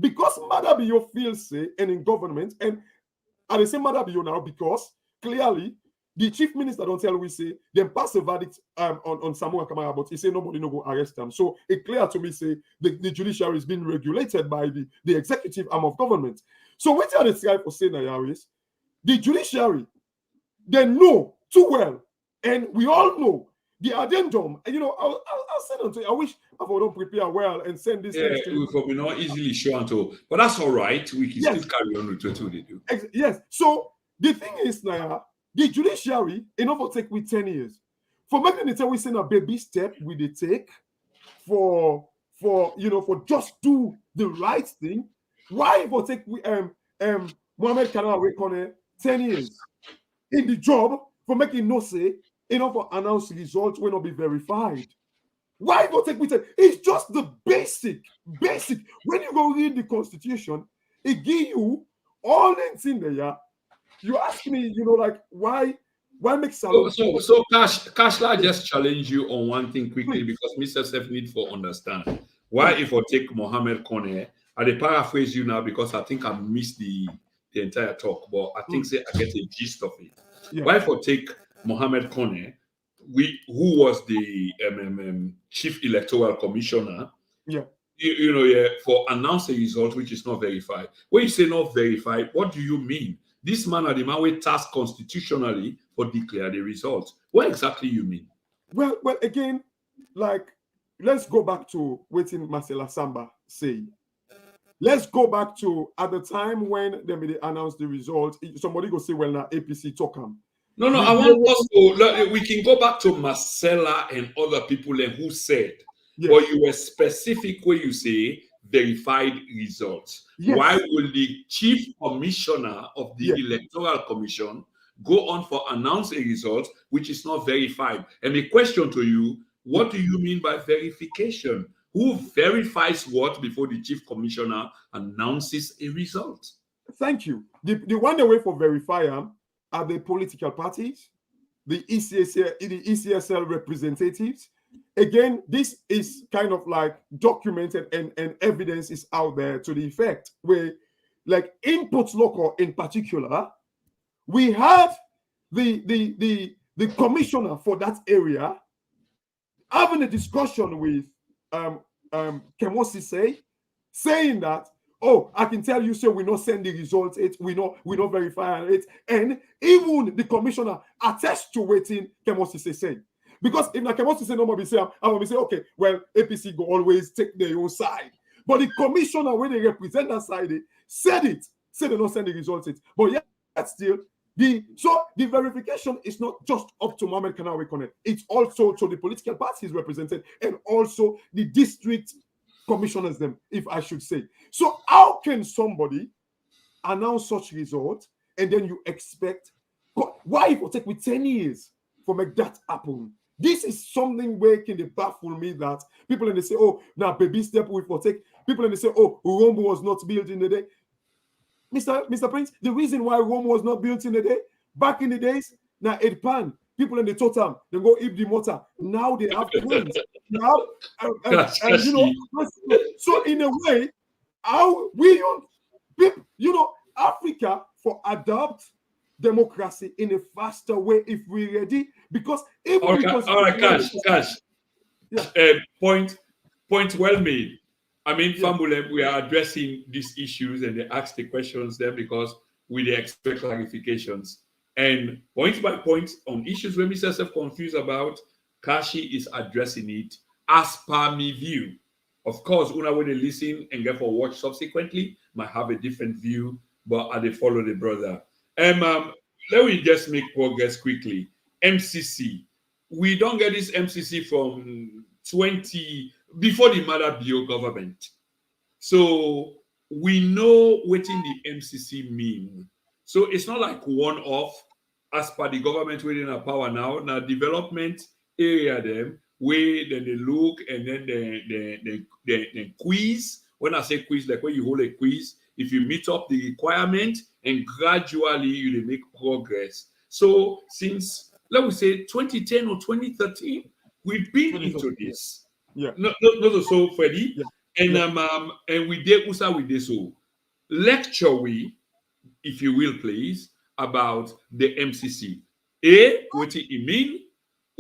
because matter be your field say and in government, and at the same matter be you now because clearly the chief minister don't tell we say them pass a verdict on Samura Kamara, but he say nobody no go arrest them. So it clear to me say the judiciary is being regulated by the executive arm of government. So what are the guy for saying now is the judiciary they know too well, and we all know the addendum. You know, I'll send them to you. I wish I would don't prepare well and send this. Yeah, we probably not easily sure until, but that's all right. We can still carry on with what they do. Yes. So the thing is now, the judiciary, enough will take with 10 years. For making it we send a baby step we they take for just do the right thing. Why for take we Mohamed Kanawekone 10 years in the job for making no say enough for announce results will not be verified? Why go take with it? It's just the basic. When you go read the constitution, it give you all things in there. You ask me, like why make salon? So Kashla just challenge you on one thing quickly because Mr. Sef need for understand. Why if I take Mohamed Kone, I dey paraphrase you now because I think I missed the entire talk, but I think say I get a gist of it. Yeah. Why if I take Mohamed Kone, who was the chief electoral commissioner, for announce a result which is not verified. When you say not verified, what do you mean? This man are the man we tasked constitutionally for declare the results. What exactly you mean? Well, again, like let's go back to what Marcela Samba say. Let's go back to at the time when they announced the result. Somebody go say, well, now APC talk them. No, I want us to. We can go back to Marcella and other people who said, but you were specific where you say verified results. Yes. Why will the chief commissioner of the electoral commission go on for announce a result which is not verified? And the question to you, what do you mean by verification? Who verifies what before the chief commissioner announces a result? Thank you. The one way for verifier are the political parties, the ECSL representatives. Again, this is kind of like documented and evidence is out there to the effect where, like input local in particular, we have the commissioner for that area having a discussion with Kemosi saying that, oh, I can tell you, sir, we not send the results, we not verify it. And even the commissioner attests to waiting Kemosi say. Because if na Kemosi say no more, I will say, okay, well, APC go always take their own side. But the commissioner, when they represent that side, said they don't send the results. But yeah, that's still the verification is not just up to Mohamed Kanawi Connect. It's also to the political parties represented and also the district commissioners them, if I should say. So how can somebody announce such results and then you expect why it will take me 10 years for make that happen? This is something where can they baffle me that people and they say, oh, now baby step we for take. People and they say, oh, Rome was not built in the day. Mr. Prince, the reason why Rome was not built in the day, back in the days, now Edpan, people in the totem, they go eat the mortar. Now they have twins. Now, so in a way, how we Africa for adopt democracy in a faster way if we're ready, because if all right, Cash. Yeah. Point well made. I mean, Fambule, we are addressing these issues and they ask the questions there because we expect clarifications. And point by point on issues where Mr. Self confused about, Kashi is addressing it as per me view. Of course, when they listen and get for watch subsequently, might have a different view, but they follow the brother. Let me just make progress quickly. MCC. We don't get this MCC from before the Mother Bio government. So we know what in the MCC mean. So it's not like one-off as per the government within our power now. Now development area them where then they look and then they quiz. When I say quiz, like when you hold a quiz, if you meet up the requirement and gradually you make progress. So since let me say 2010 or 2013, we've been into this. Yeah. Not so Freddie. Yeah. And we did also with this so lecture we, if you will please, about the MCC. What it mean,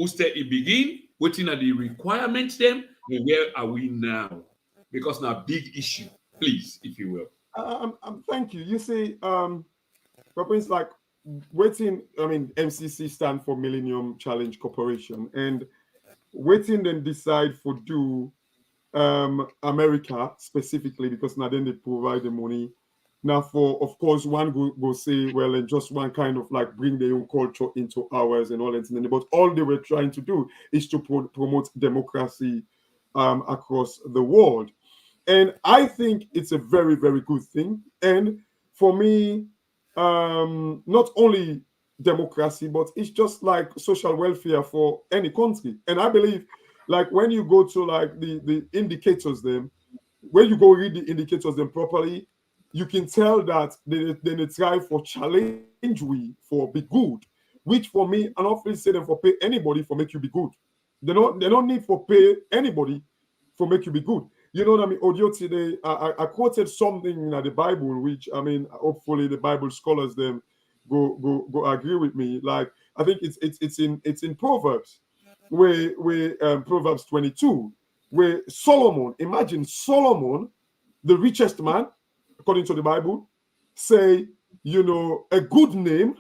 uste it begin, what are the requirements them, and where are we now? Because now big issue, please, if you will. Thank you. You see, it's like waiting. I mean, MCC stand for Millennium Challenge Corporation, and waiting then decide for do America specifically because now then they provide the money. Now for of course one go say well and just one kind of like bring their own culture into ours and all that, but all they were trying to do is to promote democracy across the world. And I think it's a very, very good thing. And for me, not only democracy, but it's just like social welfare for any country. And I believe, like when you go to like the indicators, then when you go read the indicators them properly, you can tell that they try for challenge we for be good, which for me, and often say them for pay anybody for make you be good. They don't need for pay anybody for make you be good. You know what I mean? Audio today, I quoted something in the Bible, which I mean, hopefully the Bible scholars them go agree with me. Like I think it's in Proverbs, where Proverbs 22, where Solomon, imagine Solomon, the richest man, according to the Bible, say, you know, a good name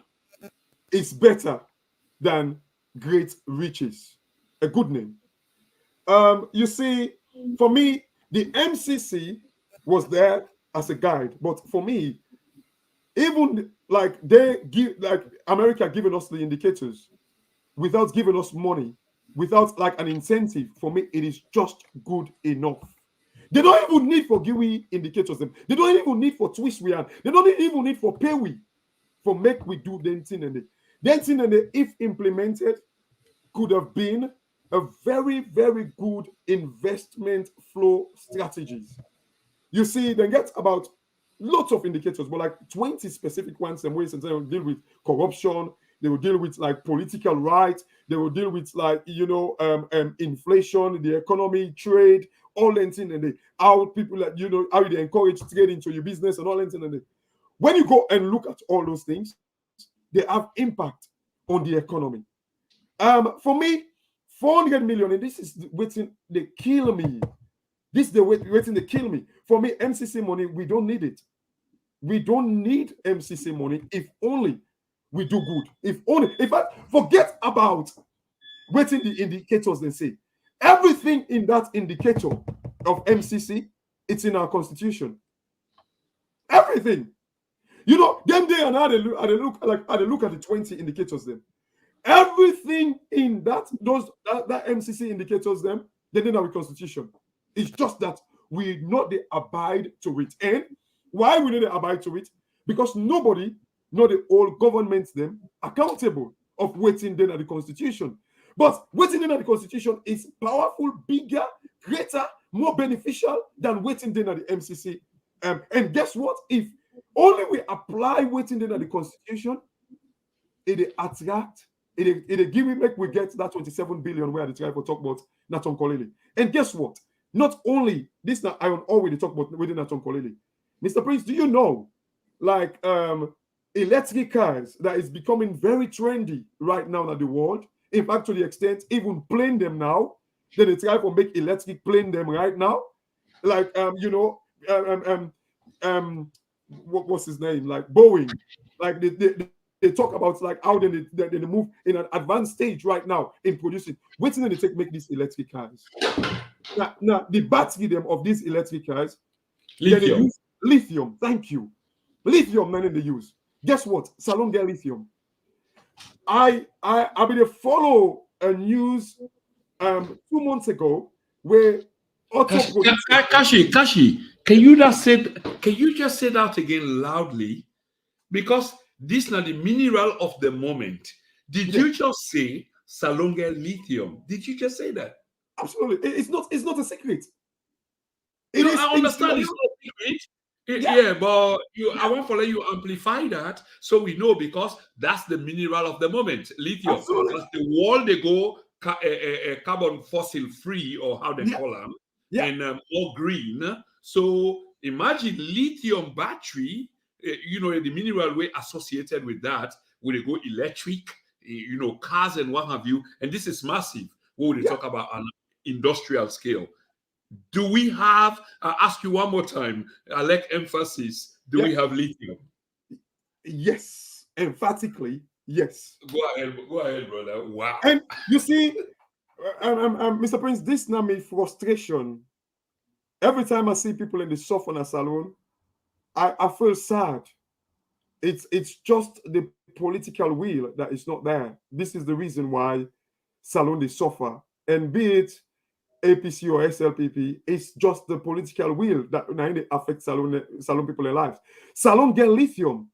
is better than great riches. A good name. You see, for me, the MCC was there as a guide, but for me, even like they give, like America giving us the indicators without giving us money, without like an incentive, for me, it is just good enough. They don't even need for GUI indicators them. They don't even need for twist we are. They don't even need for pay we for make we do denting and denting and if implemented could have been a very, very good investment flow strategies. You see, they get about lots of indicators, but like 20 specific ones and ways, and they will deal with corruption, they will deal with like political rights, they will deal with like, you know, inflation, the economy, trade, all that thing, and how people like, you know, how they encourage trade into your business and all that thing. And when you go and look at all those things, they have impact on the economy. For me, 400 million, and this is waiting, they kill me. This is the waiting, they kill me. For me, MCC money, we don't need it. We don't need MCC money if only we do good. If only, if I forget about waiting the indicators, they say everything in that indicator of MCC, it's in our constitution. Everything. You know, them day and how they look at the 20 indicators then. Everything in that MCC indicators them, they're in our constitution. It's just that we not they abide to it. And why we need to abide to it? Because nobody, not the old governments them, accountable of waiting then at the constitution. But waiting then at the constitution is powerful, bigger, greater, more beneficial than waiting then at the MCC. And guess what? If only we apply waiting then at the constitution, it attract, it give me make we get that 27 billion where the tribe will talk about Naton Kolele. And guess what? Not only this now, I already talk about within Naton Kolele. Mr. Prince, do you know, like electric cars that is becoming very trendy right now in the world? In fact, to the extent even plane them now, then they try to make electric plane them right now. Like you know, what's his name? Like Boeing. Like they talk about like how they move in an advanced stage right now in producing. Waiting they take make these electric cars. Now the battery them of these electric cars, lithium. They use lithium. Thank you. Lithium, man, they use. Guess what? Salone get lithium. I been follow a news 2 months ago where Kashi, can you just say that again loudly? Because This now the mineral of the moment. Did you just say Salone lithium? Did you just say that? Absolutely. It's not a secret. It is. I understand it's not secret. Yeah, but I want to let you amplify that so we know, because that's the mineral of the moment, lithium. Absolutely. As the world they go carbon fossil free, or how they call them, and more green. So imagine lithium battery, the mineral way associated with that, will they go electric, cars and what have you. And this is massive. When we talk about an industrial scale. Do we have, I'll ask you one more time, I like emphasis, do we have lithium? Yes, emphatically, yes. Go ahead, brother. Wow. And you see, Mr. Prince, this now my frustration. Every time I see people in the Sofana salon, I feel sad. It's just the political will that is not there. This is the reason why salon they suffer. And be it APC or SLPP, it's just the political will that affects salon people in lives. Salon get lithium.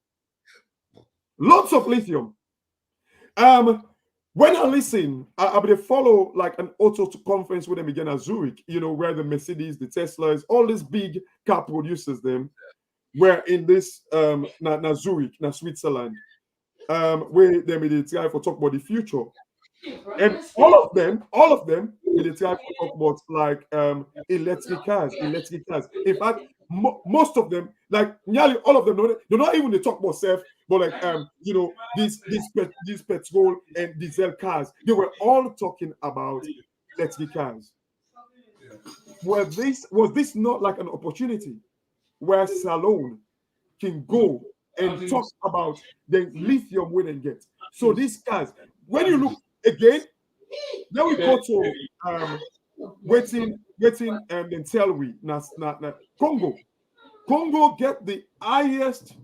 Lots of lithium. When I listen, I would follow like an auto conference with them again at Zurich, where the Mercedes, the Teslas, all these big car producers, them were in this na Zurich, na Switzerland, where they try for talk about the future. And all of them, they try to talk about like electric cars. In fact, most of them, like nearly all of them, they're not even they talk about self, but like these petrol and diesel cars. They were all talking about electric cars. Was this not like an opportunity where Salone can go and talk about the lithium we didn't get? So these cars, when you look again, then we go to waiting and then tell we na Congo. Congo get the highest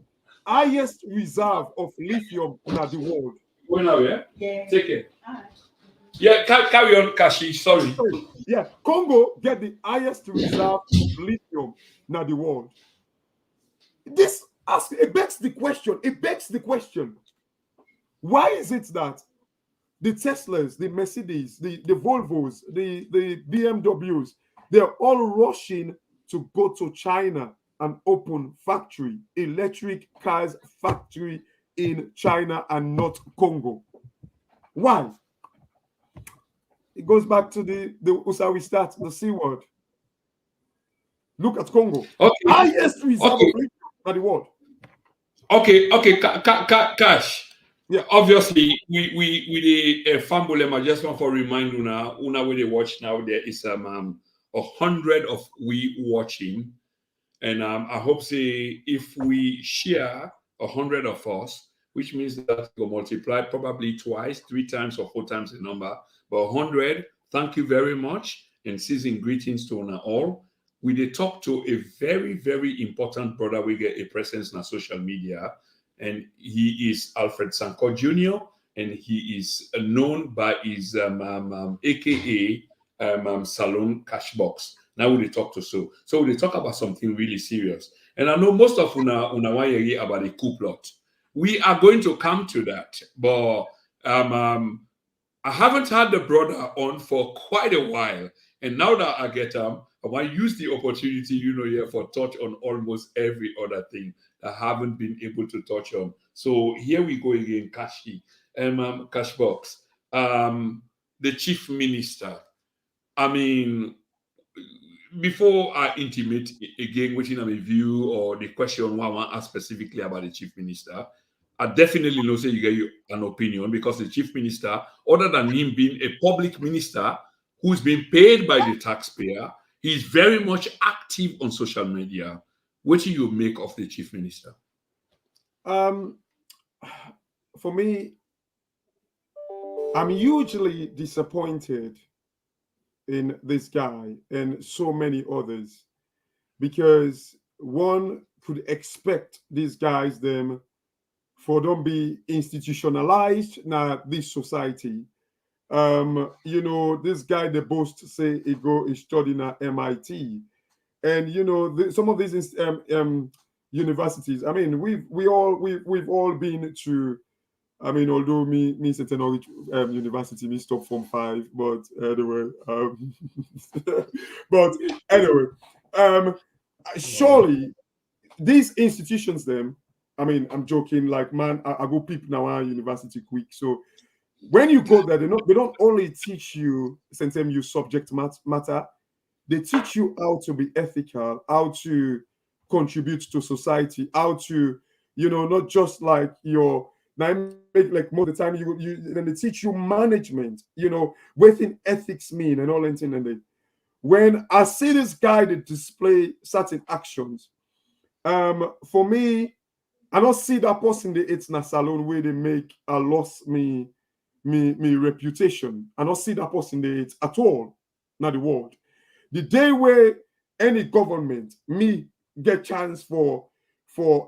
reserve of lithium in the world. Well, now, yeah? Take it. Yeah, carry on, Kashi. Sorry. Yeah, Congo get the highest reserve of lithium in the world. It begs the question. Why is it that the Teslas, the Mercedes, the Volvos, the BMWs, they're all rushing to go to China and open factory, electric cars factory in China and not Congo? Why? It goes back to the Usawi start, the C word. Look at Congo. Okay. Highest reserve of lithium in the world. Okay, Cash. Yeah. Obviously, we the Fambulem, I just want to remind una when they watch now, there is 100 of we watching. And I hope say if we share 100 of us, which means that we multiply probably twice, 3 times or 4 times the number, but 100, thank you very much. And season greetings to una all. We did talk to a very, very important brother. We get a presence on social media, and he is Alfred Sanko Jr., and he is known by his AKA Salone CashBox. Now we talk to so we talk about something really serious. And I know most of una want to hear about the Coup plot. We are going to come to that, but I haven't had the brother on for quite a while, and now that I get I want to use the opportunity, here for touch on almost every other thing that I haven't been able to touch on. So here we go again, CashBox. The chief minister. I mean, before I intimate again, waiting on a view or the question what I want to ask specifically about the chief minister, I definitely know say you get an opinion, because the chief minister, other than him being a public minister who's been paid by the taxpayer, he's very much active on social media. What do you make of the chief minister? For me, I'm hugely disappointed in this guy and so many others, because one could expect these guys them for them be institutionalized now this society. This guy they boast say he studying at MIT, and some of these universities. I mean, we've all been to. I mean, although me certain Norwich university, me stop from 5, but anyway, but anyway, um, surely these institutions, them. I mean, I'm joking. Like, man, I go peep now at university quick. So when you go there, they don't only teach you you subject matter. They teach you how to be ethical, how to contribute to society, how to, not just like your now make like most of the time you then they teach you management, what in ethics mean and all that thing. And when I see this guy that display certain actions, for me, I don't see that person that it's in a salon where they make a loss me reputation. I don't see that person that it's at all, not the world. The day where any government me get chance for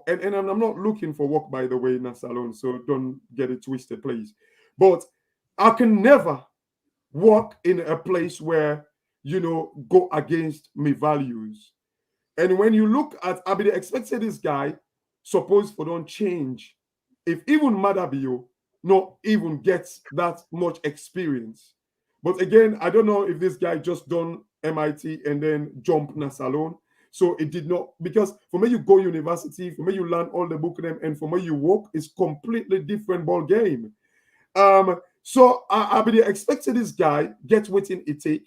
and I'm not looking for work, by the way, in a salon, so don't get it twisted, please. But I can never work in a place where go against my values. And when you look at, I be expected this guy, suppose for don't change. If even Madabio not even gets that much experience. But again, I don't know if this guy just done MIT and then jump in a salon. So it did not, because for me you go university, for me you learn all the book them, and for me you work is completely different ball game. So I be expected this guy get waiting it take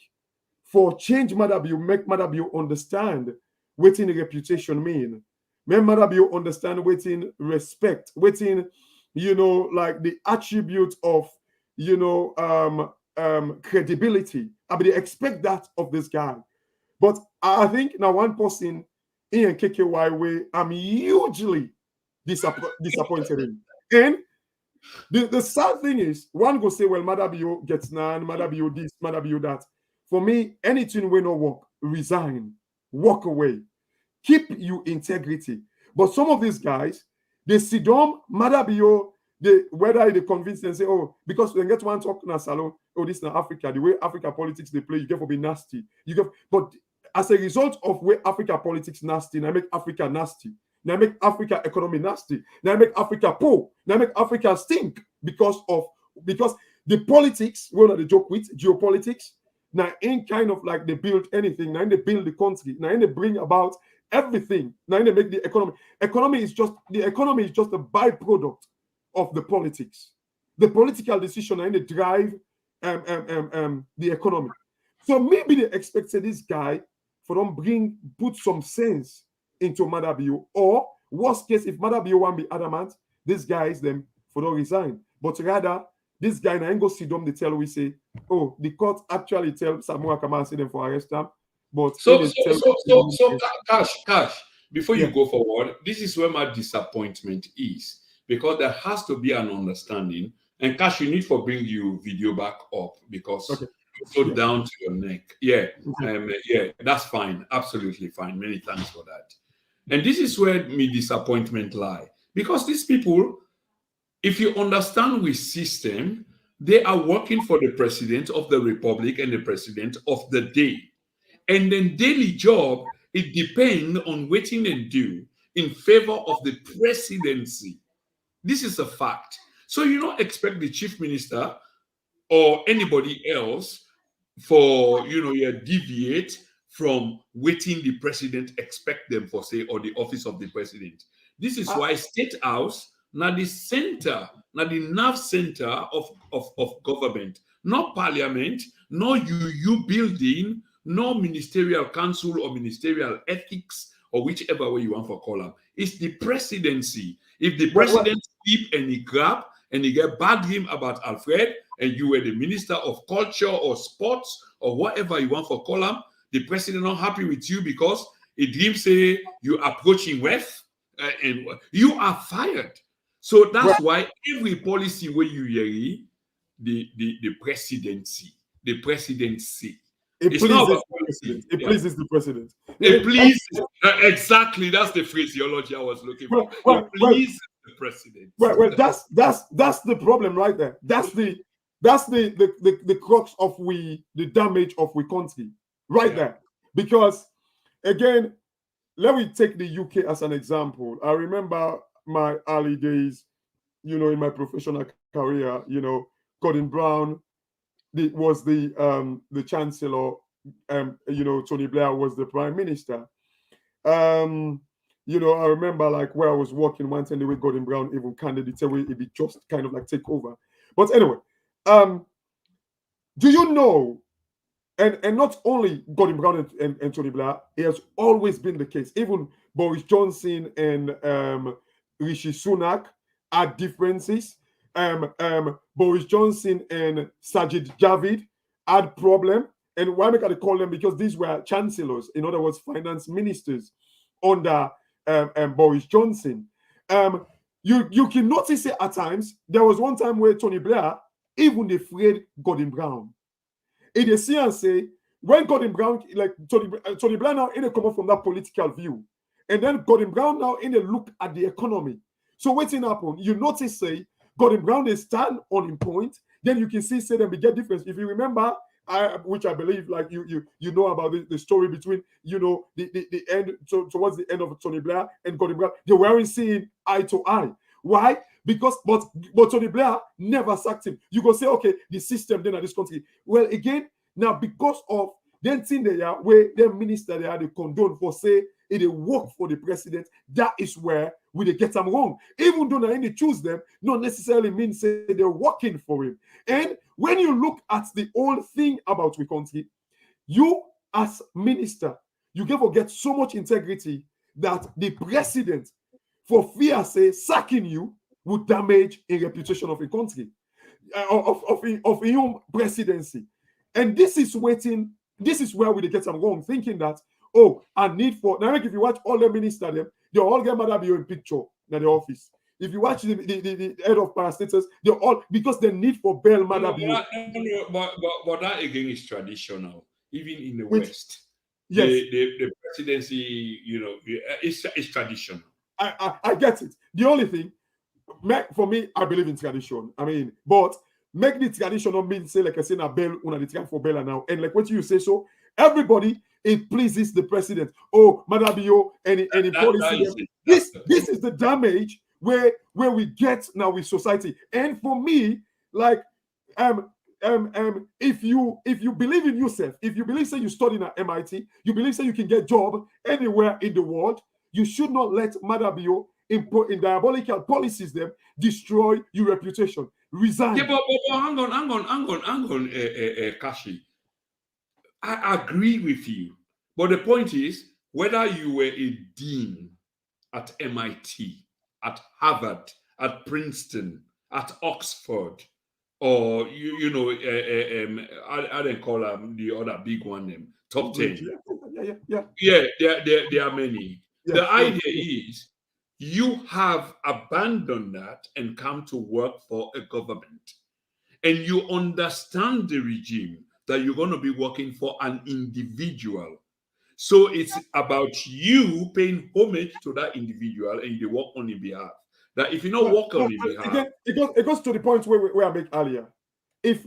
for change Madabio, make Madabio understand waiting reputation mean. Make Madabio understand waiting respect, waiting, like the attribute of credibility. I be expect that of this guy. But I think now one person in KKY way, I'm hugely disappointed in. And the sad thing is, one go say, well, Madabio gets none, Madabio this, Madabio that. For me, anything will not work, resign, walk away, keep your integrity. But some of these guys, they sit down, Madabio, whether they convince and say, oh, because when get one talk in a salon, oh, this is not Africa, the way Africa politics they play, you get to be nasty. But as a result of where Africa politics nasty, now make Africa nasty. Now make Africa economy nasty. Now make Africa poor. Now make Africa stink because the politics, we're not the joke with geopolitics. Now ain't kind of like they build anything. Now they build the country. Now they bring about everything. Now they make the economy. The economy is just a byproduct of the politics. The political decision and they drive the economy. So maybe they expected this guy for them put some sense into Madabio, or worst case, if Madabio want to be adamant, this guys them for don't resign. But rather, this guy now ain't go see them. They tell we say, oh, the court actually tell Samura Kamara say them for arrest them. But Cash. Before you go forward, this is where my disappointment is, because there has to be an understanding. And Cash, you need to bring your video back up because it's so down to your neck. Yeah, that's fine, absolutely fine. Many thanks for that. And this is where my disappointment lie, because these people, if you understand with system, they are working for the president of the republic and the president of the day. And then daily job, it depends on waiting and do in favor of the presidency. This is a fact. So you don't expect the chief minister or anybody else for, deviate from waiting the president expect them for, say, or the office of the president. This is why State House, now the center, now the nerve center of government, not parliament, no you building, no ministerial council or ministerial ethics or whichever way you want to call them. It's the presidency. If the president sleep and he grab and he get bad dream about Alfred and you were the minister of culture or sports or whatever you want to call them, the president not happy with you because a dream say you're approaching wealth and you are fired. So that's why every policy where you hear the presidency. It pleases the president. It pleases the president. It pleases, exactly. That's the phraseology I was looking for. It pleases the president. Well, that's the problem right there. That's the crux of the damage of we country right there. Because again, let me take the UK as an example. I remember my early days, in my professional career, Gordon Brown was the chancellor, Tony Blair was the prime minister. I remember like where I was working once and the way Gordon Brown even candidate away, it be just kind of like take over. But anyway, do you know? And not only Gordon Brown and Tony Blair, it has always been the case. Even Boris Johnson and Rishi Sunak had differences. Boris Johnson and Sajid Javid had problem. And why make I call them? Because these were chancellors, in other words, finance ministers under Boris Johnson. You can notice it at times. There was one time where Tony Blair even afraid Gordon Brown. It is see and say when Gordon Brown, like Tony Blair now in a come up from that political view, and then Gordon Brown now in a look at the economy. So what's in happen? You notice say Gordon Brown is stand on in point, then you can see say them we get difference. If you remember, which I believe like you know about the story between the end towards the end of Tony Blair and Gordon Brown, they weren't seeing eye to eye. Why? Because but Tony Blair never sacked him. You go say, okay, the system then at this country. Well, again, now because of then thing they are where their minister they are the condone for say it work for the president, that is where we get them wrong. Even though they choose them, not necessarily means say they're working for him. And when you look at the whole thing about the country, you as minister, you can forget so much integrity that the president, for fear say sacking you, would damage a reputation of a country, of a own presidency. And this is where we get them wrong, thinking that, I need for, now if you watch all the ministers, they all get mad at you in picture in the office. If you watch the head of parastatals, they're all, because the need for bail matter. But that again is traditional, even in the Which, West. Yes. The presidency, it's traditional. I get it. The only thing, for me, I believe in tradition. I mean, but make the tradition not mean say like I say na bail una the time for bail now. And like what you say, so everybody it pleases the president. Oh, Madabio, any policy. This is the damage where we get now with society. And for me, like if you believe in yourself, if you believe say you study at MIT, you believe say you can get job anywhere in the world, you should not let Madabio in diabolical policies them destroy your reputation. Resign. Yeah, but hang on, Kashi. I agree with you. But the point is, whether you were a dean at MIT, at Harvard, at Princeton, at Oxford, or I didn't call them the other big one, top 10. Yeah, there are many. Yeah, the idea is you have abandoned that and come to work for a government. And you understand the regime that you're going to be working for an individual. So it's about you paying homage to that individual and you work on his behalf. That if you don't work on his behalf. Again, it goes to the point where I make earlier. If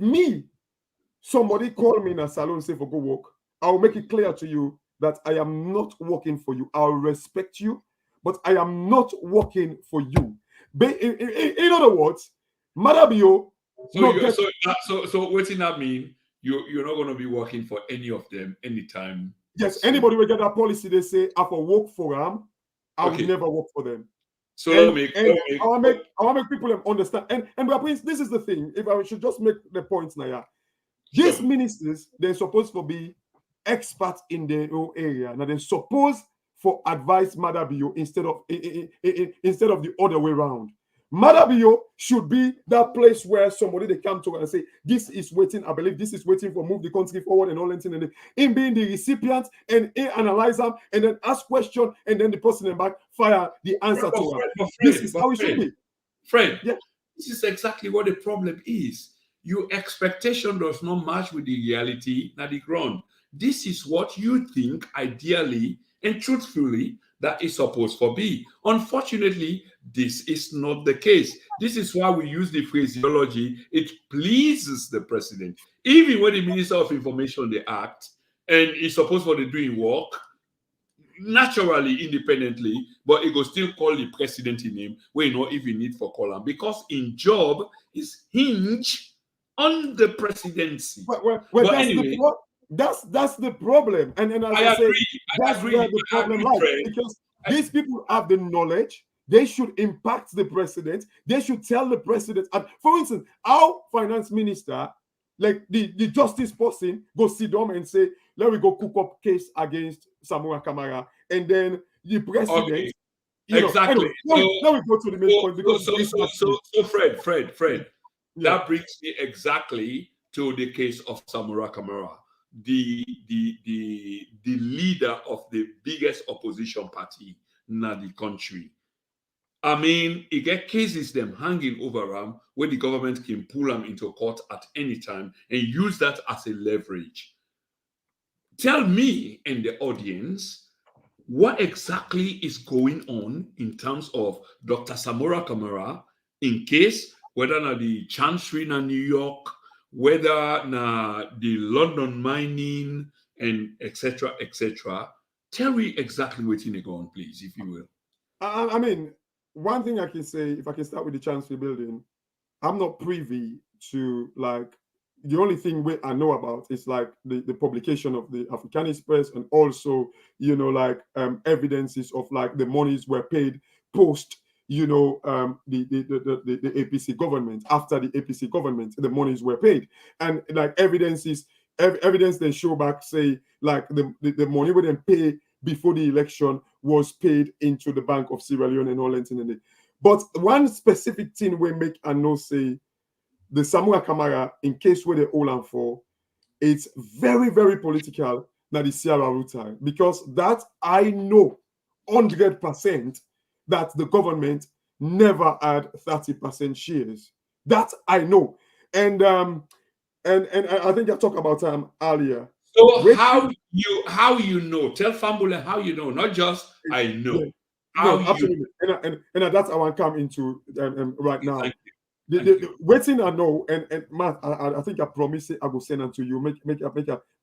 somebody call me in a salon, say for go work, I will make it clear to you that I am not working for you. I'll respect you, but I am not working for you. In other words, Madabio. So what does that mean? You're not going to be working for any of them anytime. Yes, anybody will get that policy. They say I will work for them. I will never work for them. So I want to make people understand. And this is the thing. If I should just make the points now, yeah. These ministers they're supposed to be experts in their own area. Now they're supposed for advice Madabio instead of the other way around. Madabio should be that place where somebody they come to and say, this is waiting, I believe this is waiting for move the country forward and all that thing. And in being the recipient and analyze them and then ask question and then the person in back fire the answer to them. This is how it should be. Friend, yeah. This is exactly what the problem is. Your expectation does not match with the reality at the ground. This is what you think ideally and truthfully that is supposed to be. Unfortunately, this is not the case. This is why we use the phraseology, it pleases the president. Even when the Minister of Information, they act, and it's supposed to be doing work, naturally independently, but it go still call the president in him where you not even need for call him because in job is hinge on the presidency. Well, But that's anyway, that's the problem, and as I I say, agree. I that's where agree. the I problem agree, lies, Fred. because these people have the knowledge. They should impact the president. They should tell the president. And for instance, our finance minister, like the justice person, go sit down and say, "Let me go cook up case against Samura Kamara," and then the president. Okay, Anyway, exactly. now we go to the main point because So, Fred, yeah. that brings me exactly to the case of Samura Kamara, the leader of the biggest opposition party in the country. I mean, it get cases them hanging over him where the government can pull them into court at any time and use that as a leverage. Tell me and the audience what exactly is going on in terms of Dr. Samura Kamara in case whether na the Chancery in New York, whether na the London mining and etc. etc. Tell me exactly what's in go on, please, if you will. I mean, one thing I can say, if I can start with the Chancery building, I'm not privy to like the only thing I know about is like the publication of the Africanist press and also like evidences of like the monies were paid post the APC government. After the APC government, the monies were paid, and like evidence they show back say like the money we didn't pay before the election was paid into the Bank of Sierra Leone and all that in it. But one specific thing we make and know say the Samura Kamara, in case where they all and for, it's very, very political that the Sierra Route, because that I know 100% that the government never had 30% shares. That I know. And I think I talked about earlier. So how you know? Tell Fambule how you know, not just I know. Yeah, How no, absolutely. And that's how I come into right now. Thank you. The waiting I know, and Matt, I think I promised I will send them to you. Make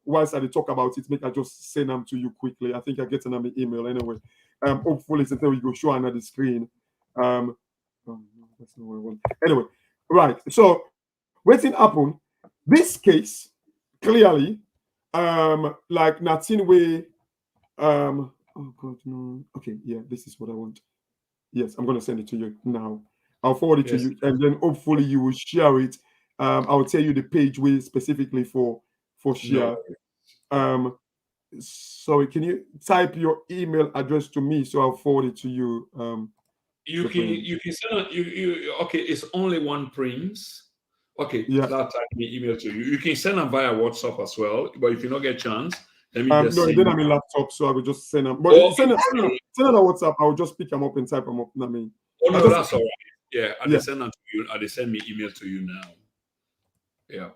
whilst I talk about it, make I just send them to you quickly. I think I get an email anyway. Hopefully until we go show on the screen. That's not what I want. Anyway, right. So waiting happen. This case clearly, like nothing way. Oh God, no. Okay, yeah, this is what I want. Yes, I'm gonna send it to you now. I'll forward it to you, and then hopefully you will share it. I'll tell you the page we specifically for share. No. Sorry, can you type your email address to me so I'll forward it to you? You can send okay, it's only one prince. Okay, yeah. that type me email to you. You can send them via WhatsApp as well, but if you don't get a chance, let me just no, send then I'm in laptop, so I will just send them. But send them on WhatsApp. I'll just pick them up and type them up. I mean, no, that's all right. Yeah, I send them to you. I send me email to you now. Yeah.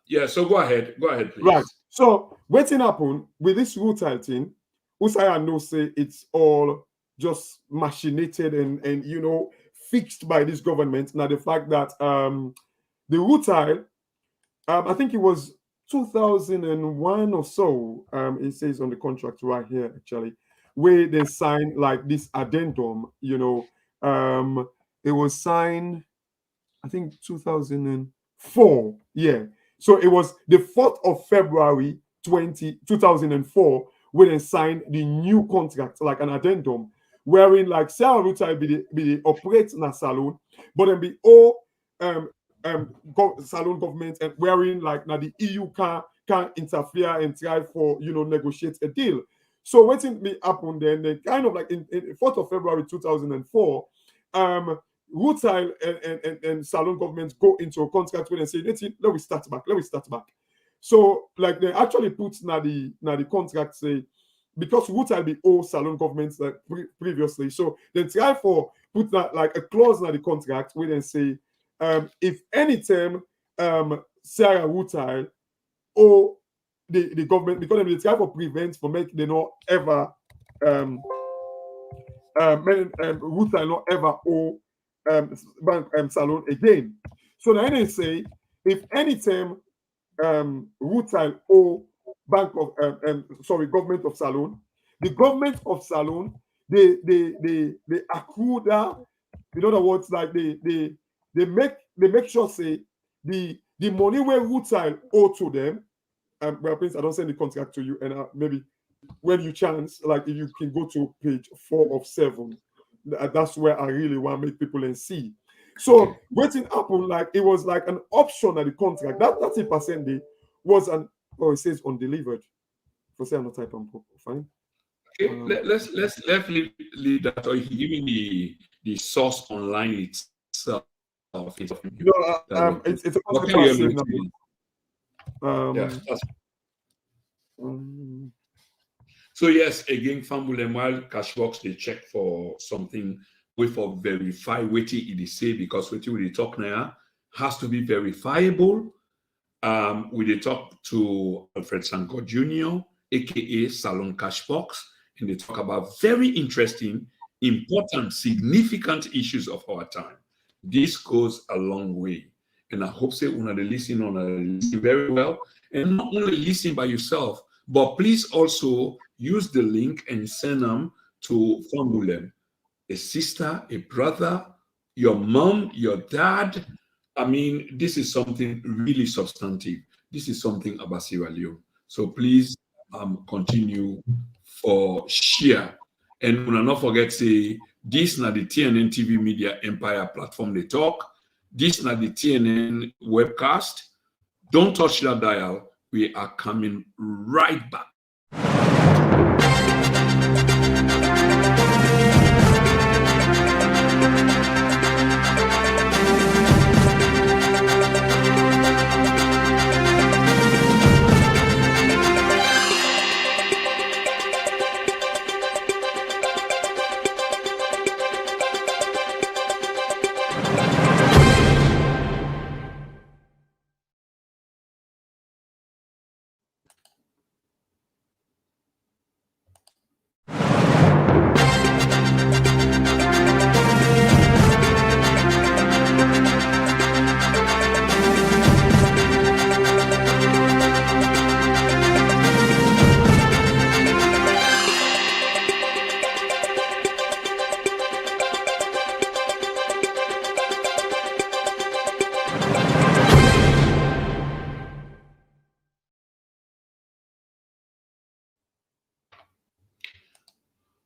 Yeah. So go ahead, please. Right. So waiting happen with this rutile thing, Usaya no say it's all just machinated and fixed by this government. Now the fact that the rutile, I think it was 2001 or so. It says on the contract right here actually, where they signed like this addendum. It was signed, I think 2004. Yeah. So it was the 4th of February 2004 when they signed the new contract, like an addendum, wherein like Sarah Ruta be the operate na salon, but then be all salon government, and wherein like now the EU can interfere and try for negotiate a deal. So what may happen then? They kind of like in 4th of February 2004, Rutile and Salon governments go into a contract where they say, let me start back. So like they actually put now the contract say, because Rutile be all Salon governments like previously. So they try for put that like a clause in the contract where they say, if any time Sarah Rutile or the government, because they try for prevent for make they not ever Rutile not ever owe bank Salon again. So now they say if anytime Rutile or bank of government of Salon, the government of Salone, they accrue that. In other words, like they make sure say the money where Woodtile owe to them. Well, please, I don't send the contract to you, and maybe when you chance, like if you can go to page 4 of 7, that's where I really want to make people and see. So waiting happen like it was like an option at the contract. That 30% day was an it says undelivered. For say I'm not typing fine. Okay, let's leave that, or you can give me the source online itself. It's a okay, so yes, again, Fambulem, while CashBox they check for something, we for verify what it say, because what we talk now has to be verifiable. We talk to Alfred Sanko Jr., aka Salone CashBox, and they talk about very interesting, important, significant issues of our time. This goes a long way, and I hope say una listen very well, and not only listen by yourself, but please also use the link and send them to Fambulem, a sister, a brother, your mom, your dad. I mean, this is something really substantive. This is something about Sierra Leone. So please continue for share. And we'll not forget say this na the TNN TV Media Empire platform they talk. This na the TNN webcast. Don't touch that dial. We are coming right back.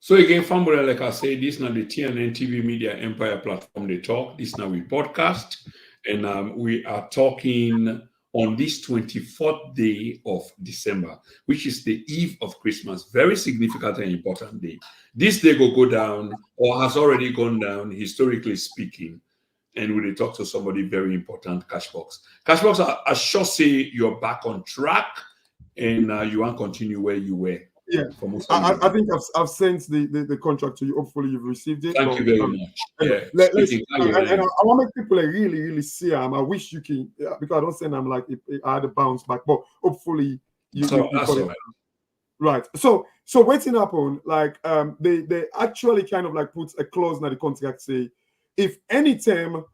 So again, Fambula, like I say, this is now the TNN TV Media Empire platform they talk. This now we podcast. And we are talking on this 24th day of December, which is the eve of Christmas. Very significant and important day. This day will go down, or has already gone down, historically speaking. And we will talk to somebody very important, CashBox. CashBox, I sure say you're back on track, and you want to continue where you were. Yeah, I think I've sent the contract to you. Hopefully, you've received it. Thank you very much. Yeah, and I want to make people really see them. I wish you can, because I don't send them like I had a bounce back, but hopefully you got it. Right. So waiting upon like they actually kind of like put a clause in the contract say if any time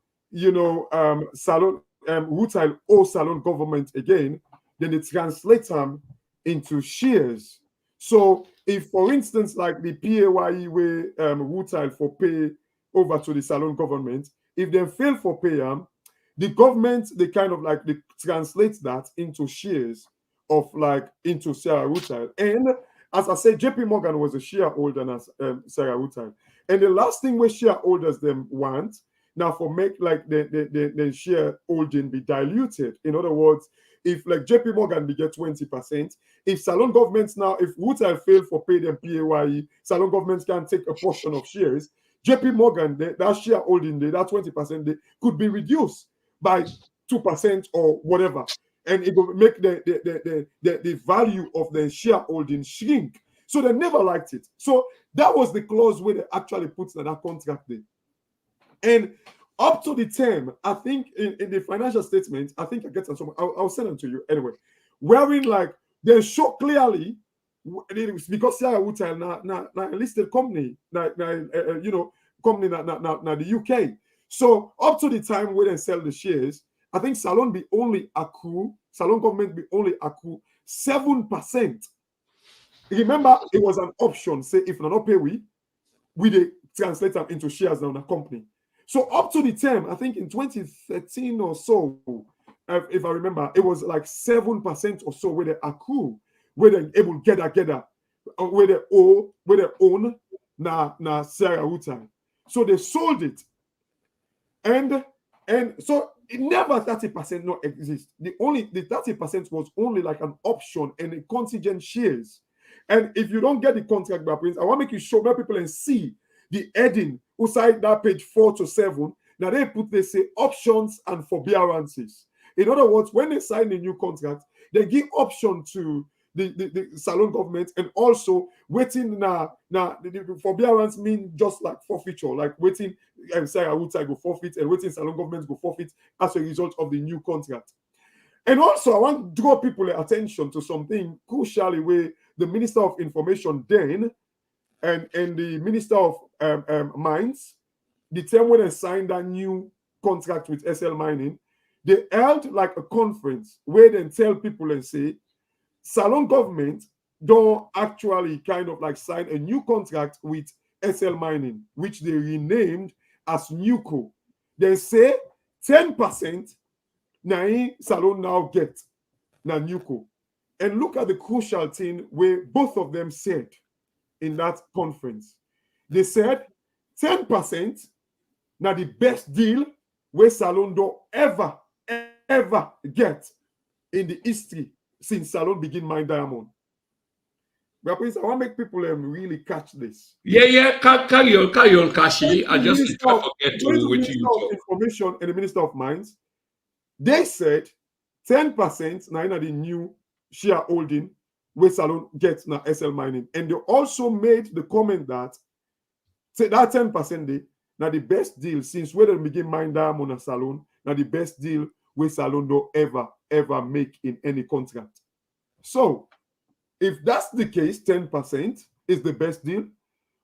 Salone Woodtile or Salone government again, then they translate them into shares. So if, for instance, like the PAYE way Woodtile for pay over to the Salone government, if they fail for pay the government they kind of like they translate that into shares of like into Sarah Woodtile. And as I said, JP Morgan was a shareholder as Sarah Woodtile. And the last thing where shareholders them want now for make like the shareholding be diluted. In other words, if like JP Morgan be get 20%, if Salone governments now, if Woodtile fail for pay them PAYE, Salone governments can take a portion of shares. JP Morgan, that shareholding, that 20%, they could be reduced by 2% or whatever. And it will make the value of the shareholding shrink. So they never liked it. So that was the clause where they actually put that contract there. And up to the term, I think in the financial statement, I think I get some. I'll send them to you anyway. Wherein like they show clearly because Sarah Woodtile now a listed company, company now the UK. So up to the time where they sell the shares, I think Salone government be only accrue 7%. Remember, it was an option. Say if not pay we they translate them into shares now in the company. So up to the term, I think in 2013 or so, if I remember, it was like 7% or so where they accrue, where they're able to get where they own na Sarah Utai. So they sold it. And so it never 30% not exist. The 30% was only like an option and a contingent shares. And if you don't get the contract by Prince, I want to make you show more people and see the heading inside that page 4 to 7. Now they say options and forbearances. In other words, when they sign a new contract, they give option to the Salone government, and also waiting the forbearance mean just like forfeiture, like waiting Sarah Utai go forfeit and waiting Salone government go forfeit as a result of the new contract. And also, I want to draw people's attention to something crucially where the Minister of Information then and the Minister of Mines, the time when they signed that new contract with SL Mining, they held like a conference where they tell people and say, Salone government don't actually kind of like sign a new contract with SL Mining, which they renamed as Coup. They say 10% na Salone now get na Coup. And look at the crucial thing where both of them said in that conference. They said 10% na the best deal where Salone don't ever get in the history since Salone begin mine diamond. But please, I want to make people really catch this. Yeah. Carry on, Kashi. I just try to forget to which you talk. Information and the Minister of Mines, they said 10% now in the new shareholding where Salone gets now SL Mining. And they also made the comment that that 10% now the best deal since where they begin mine diamond and Salone, now the best deal where Salone don't ever make in any contract. So, if that's the case, 10% is the best deal,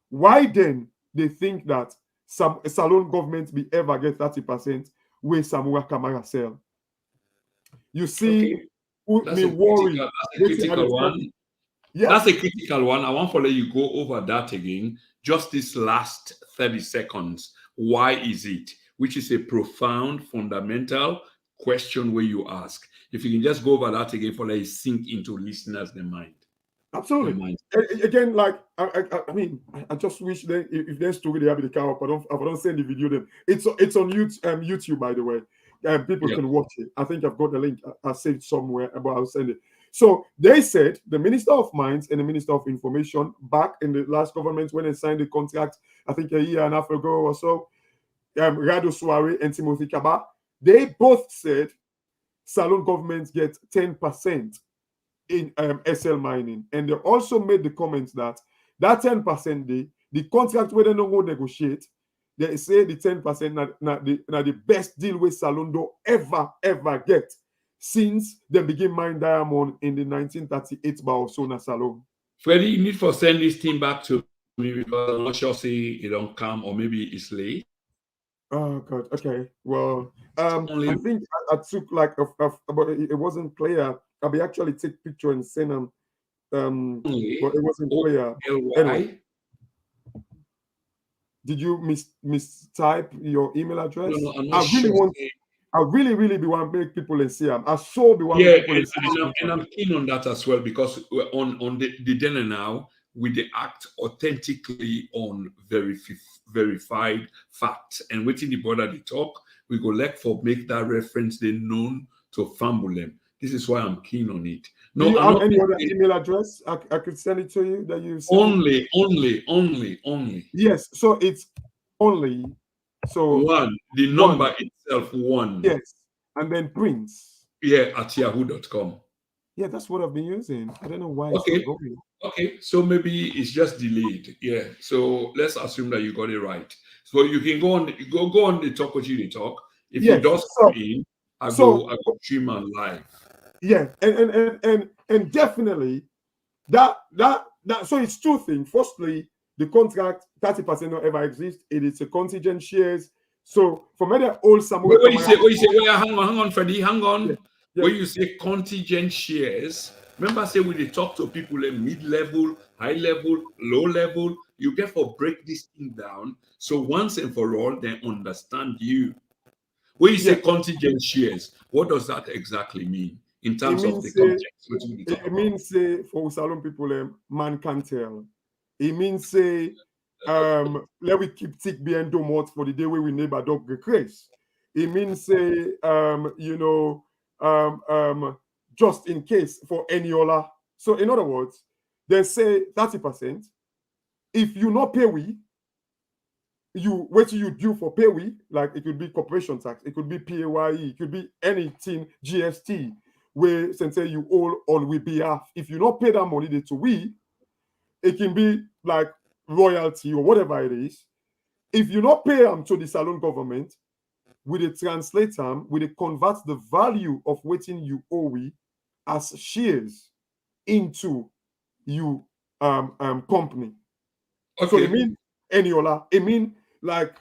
why then they think that some Salone government be ever get 30% where Samura Kamara sell? You see, that's a critical one. Yes. That's a critical one. I want to let you go over that again. Just this last 30 seconds. Why is it? Which is a profound, fundamental question where you ask. If you can just go over that again for let it sink into listeners' mind. Absolutely. Again, like I mean, I just wish that if there's story they have the car up, I don't send the video then. It's on YouTube, by the way. People can watch it. I think I've got the link. I saved somewhere, but I'll send it. So they said the Minister of Mines and the Minister of Information back in the last government when they signed the contract, I think a year and a half ago or so, Rado Soare and Timothy Kaba, they both said Salone government get 10% in SL Mining. And they also made the comment that 10% the contract where they don't go negotiate, they say the 10% not the best deal with Salone don't ever get since they begin mine diamond in the 1938 by Osona Salone. Freddie, you need to send this thing back to me because I'm not sure say it don't come or maybe it's late. Oh God. Okay. Well, I think I took like but it wasn't clear. I'll actually take picture and send them. But it wasn't clear. Anyway, did you mistype your email address? No, I'm not sure. I really want to make people see them. I sure be one people and I'm keen on that as well because on the dinner now we act authentically on verified facts and waiting the border they talk we go like for make that reference they known to Fambulem. This is why I'm keen on it. No, do you have any other email address I could send it to you that you only. Yes, so it's only so one. The number itself 1. Yes, and then Prince. Yeah, at yahoo.com. Yeah, that's what I've been using. I don't know why. Okay, so maybe it's just delayed. Yeah, so let's assume that you got it right. So you can go on the talk what you talk. If you don't in, I go stream on live. Yeah, and definitely that so it's two things. Firstly, the contract 30% don't ever exist. It is a contingent shares. So for many old Samura Wait, hang on, Freddie, hang on. Yeah. When you say contingent shares, Remember, say when they talk to people at mid-level, high level, low level, you get for break this thing down. So once and for all, they understand you. When you say Yeah, contingent shares, what does that exactly mean in it terms of the means say context? What do we talk it about? means say for salon people man can tell. It means say let we keep tick behind domot for the day where we neighbor dog the craze. It means say just in case for any other. So in other words, they say 30%. If you not pay we, you what you due for pay we, like it could be corporation tax, it could be PAYE, it could be anything GST, where since say you owe on we behalf. If you not pay that money to we, it can be like royalty or whatever it is. If you not pay them to the salon government, we they translate them, we they convert the value of waiting you owe we as shares into you company. So it Okay. mean Eniola, it mean like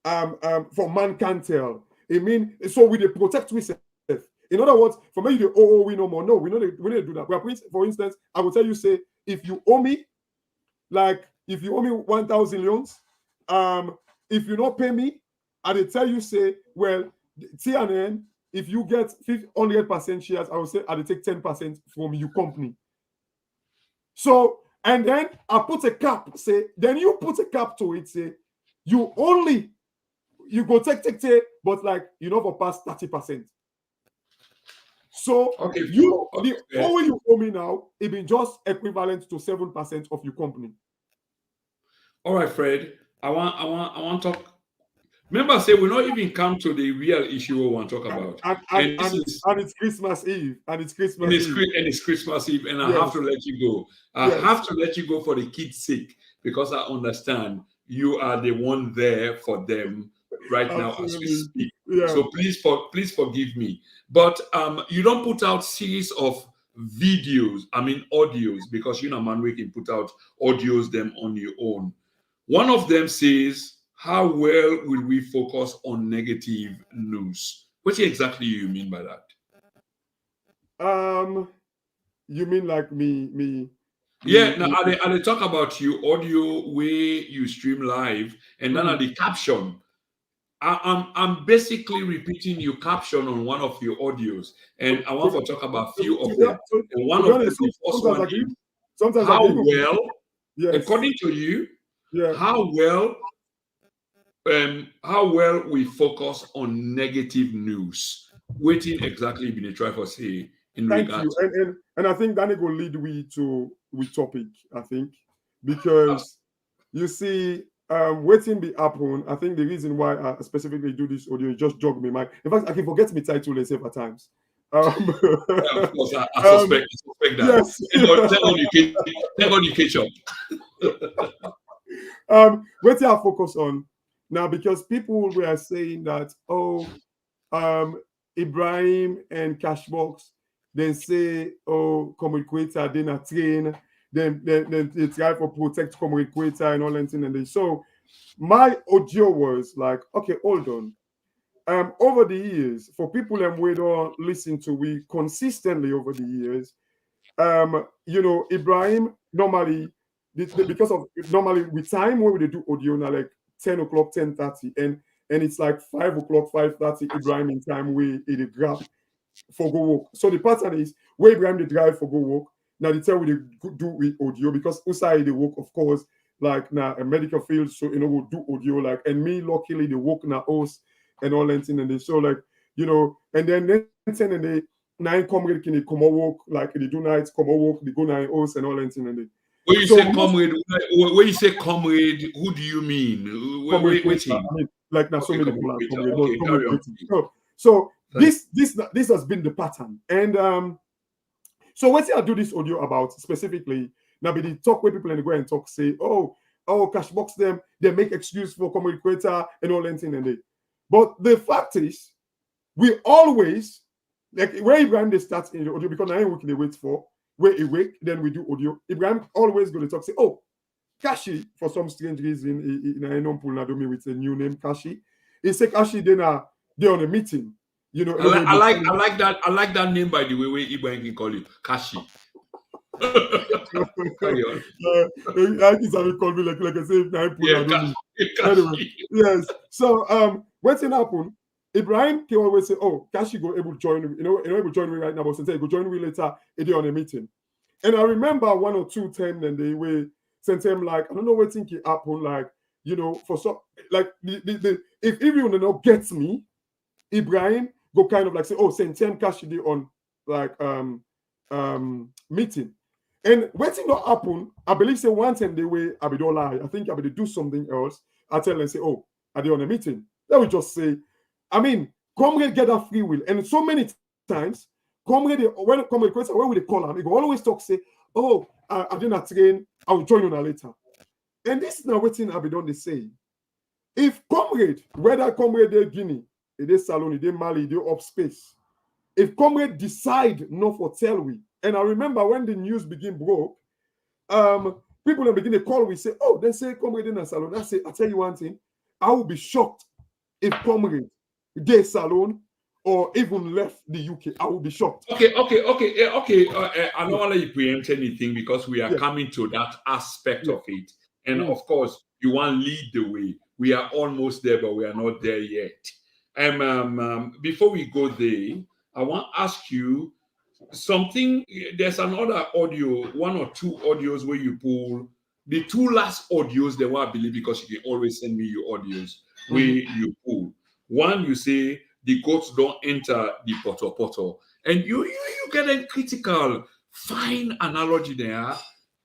for man can't tell. It mean so we they protect we self. In other words, for me, you owe we no more. No, we know we don't do that. For instance, I will tell you, say, if you owe me, like if you owe me 1,000 loans, if you not pay me, I will tell you, say, well, TNN, if you get 100% shares, I will say I will take 10% from your company. So, and then I put a cap, say, then you put a cap to it, say, you go take, but like, you know, for past 30%. So, Okay. the Okay. only you owe me now, it be just equivalent to 7% of your company. All right, Fred. I want to talk. Remember, say we not even come to the real issue we want to talk about, and this is And it's Christmas Eve. And it's Christmas Eve. and it's Christmas Eve, and I have Yes. to let you go. I Yes. have to let you go for the kids' sake because I understand you are the one there for them right now as we Absolutely. speak. Yeah. So please forgive me. But you don't put out series of videos, I mean audios, because you know man we can put out audios them on your own. One of them says, how well will we focus on negative news? What exactly you mean by that? You mean like me, Yeah, now they talk about you audio way you stream live, and then at the caption. I'm basically repeating your caption on one of your audios, and I want to talk about a few of them. And to one be of them, honest, the first sometimes one I can is sometimes I how can even well, yes. according to you, Yeah. how well we focus on negative news. Waiting exactly been a try for say in Thank regard you. to And I think that will lead we to topic, I think. Because you see, waiting be happen. I think the reason why I specifically do this audio is just jog me mind. In fact, I can forget my title several times. of course, I um, suspect that. yes. Thank God you catch up. What I focus on now, because people were saying that, oh, Ibrahim and Cashbox, then say, oh, Comrade Queta, then a train, then they try for protect Comrade Queta and all that thing. And they, so my audio was like, okay, hold on. Over the years, for people that we don't listen to, we consistently over the years, Ibrahim normally because of normally with time when we do audio now like 10 o'clock, 10:30, and it's like 5 o'clock, 5:30 Ibrahim in time we it grab for go work. So the pattern is where Ibrahim they drive for go work. Now the time we do with audio because outside they work, of course, like now a medical field, so we'll do audio like and me luckily they work now house and all that thing and they so like and then and they nine comrade can they come work like they do nights come work they go nine house and all that thing and they When you so say comrade, who do you mean? comrade Waiting. I mean like now so Okay, many comrade, people are wait. comrade Okay, but comrade carry on. waiting. So Thank this has been the pattern and so what I do this audio about specifically now be the talk where people in the go and talk say oh cashbox them they make excuse for comrade creator and all that thing and they but the fact is we always like where Ibrahim they start in the audio because now we can wait for where he wake then we do audio Ibrahim always going to talk say oh Kashi for some strange reason in a non pull with a new name Kashi he say Kashi then they on a meeting you know, I like that name, by the way, where Ibrahim can call you Kashi. Carry on. I think somebody called me like I said, I put Yeah, I don't know. Anyway, Kashi. yes. So what's in happen? Ibrahim can always say, "Oh, Kashi go able to join me. Able to join me right now, but since I go join me later, it on a meeting." And I remember 1 or 2 times then they way sent him like I don't know what think it happen like for some like if everyone not gets me, Ibrahim go kind of like say, "Oh, send him Kashi on like meeting." And waiting not happen, I believe say one time they way I be don't lie. I think I be do something else. I tell them say, "Oh, are they on a meeting?" They will just say, I mean, comrade get that free will. And so many times, comrade when comrade question, when will they call him? He go always talk, say, "Oh, I didn't train, I will join you later." And this is now waiting I be done the say. If comrade, whether comrade they Guinea, they Salone, they Mali, they up space, if comrade decide not for tell we, and I remember when the news begin broke, people begin to call we say, "Oh, they say comrade in a Salone." I say, I tell you one thing, I will be shocked if comrade they Salone or even left the UK. I will be shocked. Okay. I don't want to let you preempt anything because we are Yeah, coming to that aspect yeah. of it. And of course, you want to lead the way. We are almost there, but we are not there yet. Before we go there, I want to ask you something. There's another audio, 1 or 2 audios where you pull the 2 last audios. They were, I believe, because you can always send me your audios where you pull. One, you say the goats don't enter the poto, and you get a critical, fine analogy there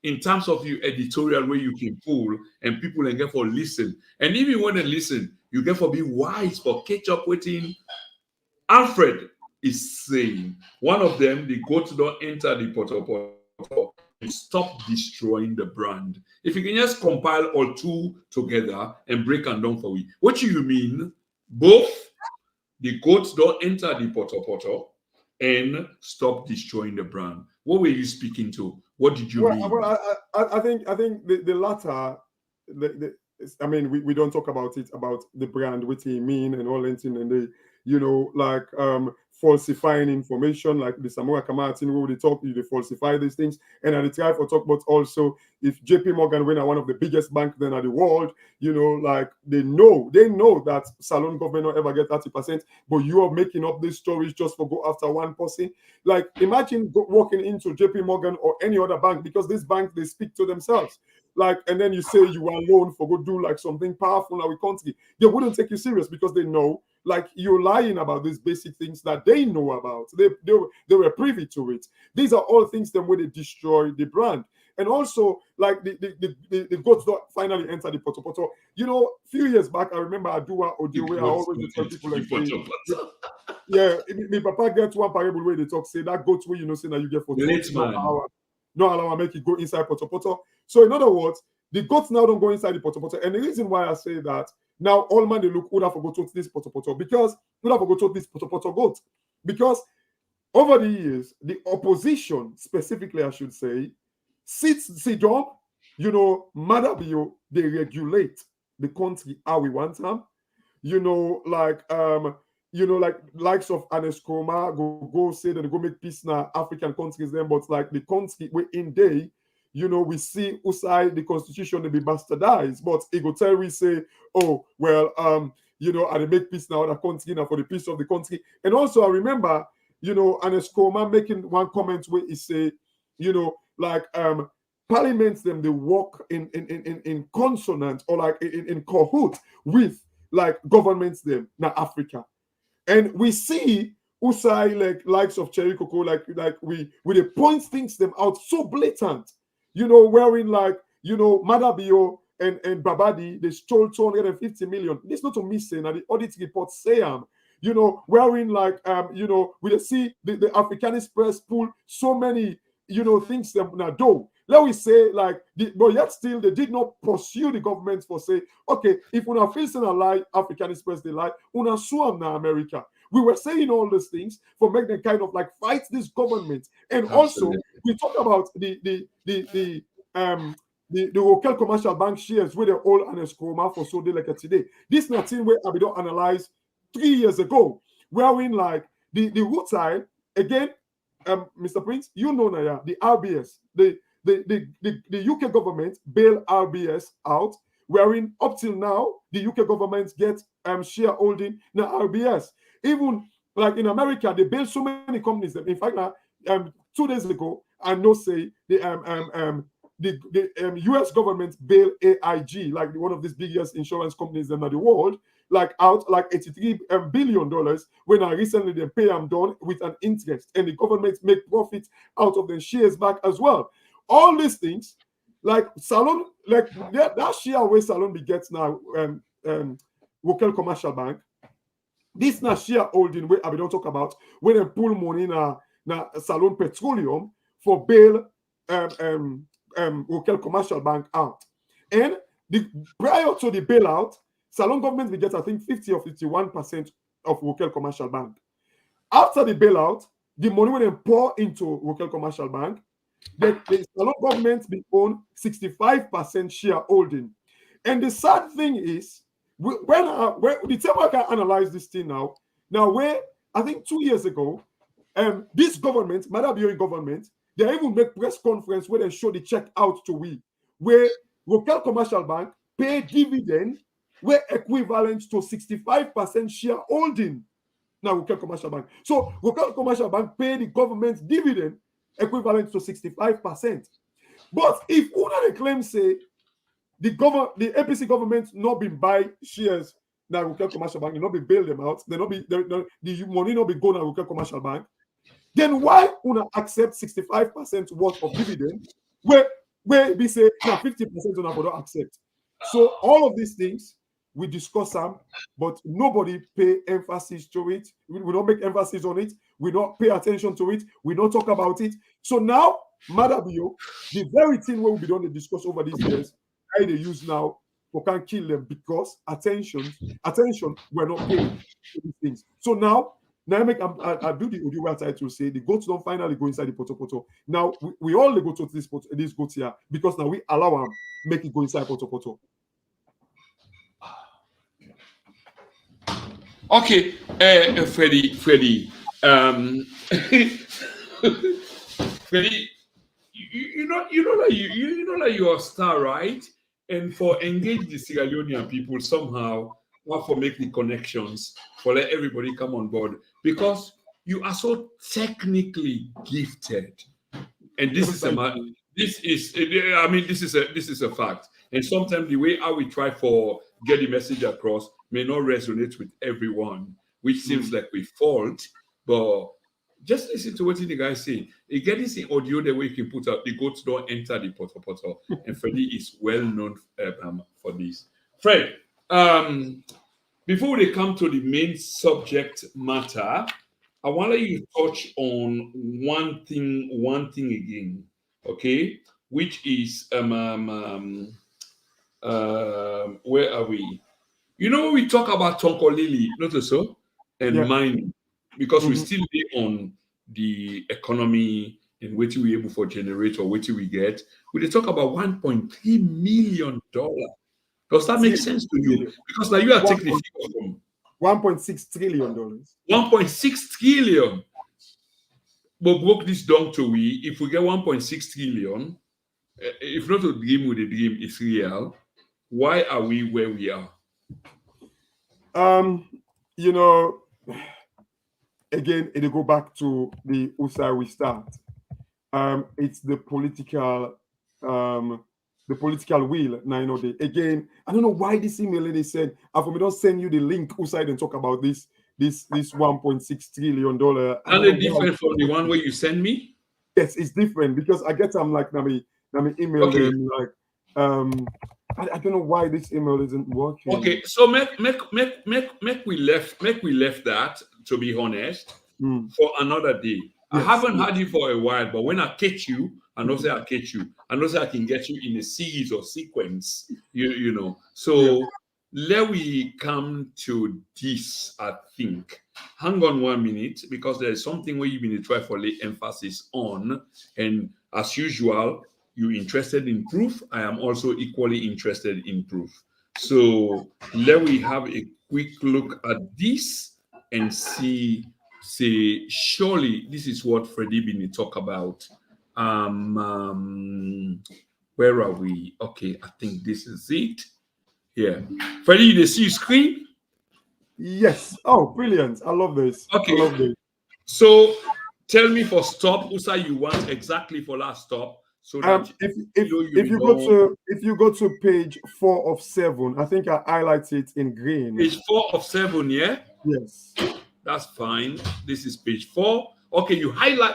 in terms of your editorial where you can pull and people can get for listen. And even when they listen, you get for be wise for catch up waiting. Alfred is saying one of them, the goats don't enter the poto, and stop destroying the brand. If you can just compile all 2 together and break them down for me, what do you mean? Both the goats don't enter the poto and stop destroying the brand. What were you speaking to? What did you mean? I think the latter. I mean, we don't talk about it about the brand, what he mean and all that, and they like falsifying information, like the Samura Kamara thing where they talk, they falsify these things, and I try for talk, but also if JP Morgan when are one of the biggest banks then in the world, like they know that Salone government not ever get 30%, but you are making up these stories just for go after one person. Like imagine walking into JP Morgan or any other bank, because this bank they speak to themselves. Like, and then you say you are loan for go do like something powerful in our country, they wouldn't take you serious because they know like you're lying about these basic things that they know about. They were privy to it. These are all things that when they destroy the brand. And also, like the goats don't finally enter the poto. A few years back, I remember I do audio where I always tell people like, yeah, my papa gets one parable where they talk, say that goat where say that you get for 20 hour. No allow make it go inside poto. So in other words, the goats now don't go inside the poto. And the reason why I say that now all man they look would have forgot to this poto because would have forgot to this poto goat. Because over the years, the opposition, specifically, I should say, sit down, Madabio, they regulate the country how we want them. Like likes of Aneskoma go say that they go make peace now African countries then, but like the country we in day, we see outside the constitution to be bastardized, but it go tell we say, oh well, and they make peace now the country now for the peace of the country. And also I remember, Aneskoma making one comment where he say, like parliaments them they work in consonant or like in cahoot with like governments them now Africa. And we see Usai like likes of Cherry Coco, like we they point things them out so blatant, wearing like Madabio and Babadi, they stole 250 million. This not to me saying that the audit report say wearing like we see the Africanist press pull so many things them now do. Let we say like but yet still they did not pursue the government for say, okay, if we are facing a lie, Africanist press they lie, una sue now America. We were saying all these things for make them kind of like fight this government. And also we talk about the local commercial bank shares where they're all on a scroma for so they like today. This nothing where I don't analyze 3 years ago. wherein like the root side again, Mr. Prince, you know now, the RBS, the UK government bail RBS out, wherein up till now the UK government gets shareholding in RBS. Even like in America, they bail so many companies. In fact, 2 days ago, I know say the US government bail AIG, like one of these biggest insurance companies in the world, like out like $83 billion when I recently they pay them down with an interest, and the government make profit out of the shares back as well. All these things, like Salone, like that share where Salone begets now, local commercial bank. This na share holding where I don't talk about when they pull money na Salone Petroleum for bail local commercial bank out. And prior to the bailout, Salone government will get, I think, 50 or 51% of local commercial bank. After the bailout, the money will then pour into local commercial bank. The Salone government will own 65% shareholding. And the sad thing is, when the time I can analyze this thing now where I think 2 years ago, this government, Madabioing government, they even make press conference where they show the check out to we, where local commercial bank pay dividend were equivalent to 65% shareholding now local commercial bank. So local commercial bank pay the government dividend equivalent to 65%. But if una claim say the APC government not been buy shares now local commercial bank, not be bail them out, the money not be going to local commercial bank, then why una accept 65% worth of dividend where we say now 50% una for don't accept? So all of these things we discuss them, but nobody pay emphasis to it. We don't make emphasis on it. We don't pay attention to it. We don't talk about it. So now, Madabio, the very thing where we don't discuss over these years, how they use now for can kill them because attention, we're not paying to these things. So now I do the audio where I to say the goats don't finally go inside the poto. Now we all go to this goats here because now we allow them make it go inside poto. Okay, Freddie, Freddie, you know that you're a star, right? And for engage the Sierra Leonean people somehow, not for make the connections, for let everybody come on board because you are so technically gifted, and this is a fact. And sometimes the way how we try for get the message across may not resonate with everyone, which seems like we fault, but just listen to what the guy say. You get this in audio the way you can put out the goats don't enter the poto, and Freddie is well known for this. Fred, before they come to the main subject matter, I want you to touch on one thing again, okay? Which is where are we? You know, we talk about Tonko Lily, not so, and mining, because we still be on the economy and what we able for generate or what we get. We talk about $1.3 million. Does that make sense to you? Because now you are taking the figure from $1.6 trillion. 1.6 trillion. But broke this down to we, if we get 1.6 trillion, if not a dream with a dream is real, why are we where we are? You know, again, it'll go back to the USA we start. It's the political will. Now, you know, again, I don't know why this email lady said, for me, don't send you the link inside and talk about this $1.6 trillion. And it's different from the one where you send me? Yes, it's different because I get them like, let me email them like, I don't know why this email isn't working. Okay, so make we left that, to be honest, for another day. Yes. I haven't had you for a while, but when I catch you, I know say I catch you. I know say I can get you in a series or sequence, you know. So let we come to this, I think. Hang on 1 minute, because there's something where you've been trying to lay emphasis on, and as usual, you're interested in proof. I am also equally interested in proof. So let we have a quick look at this. and see, say, surely this is what Freddie Bini talk about. Where are we? Okay, I think this is it. Yeah. Freddie, you see your screen? Yes. Oh, brilliant. I love this. I Okay. love this. So tell me for stop, Usa, you want exactly for last stop, so that If you know. if you go to page 4 of 7, I think I highlight it in green. Page 4 of 7, yeah? Yes. That's fine. This is page 4. Okay, you highlight.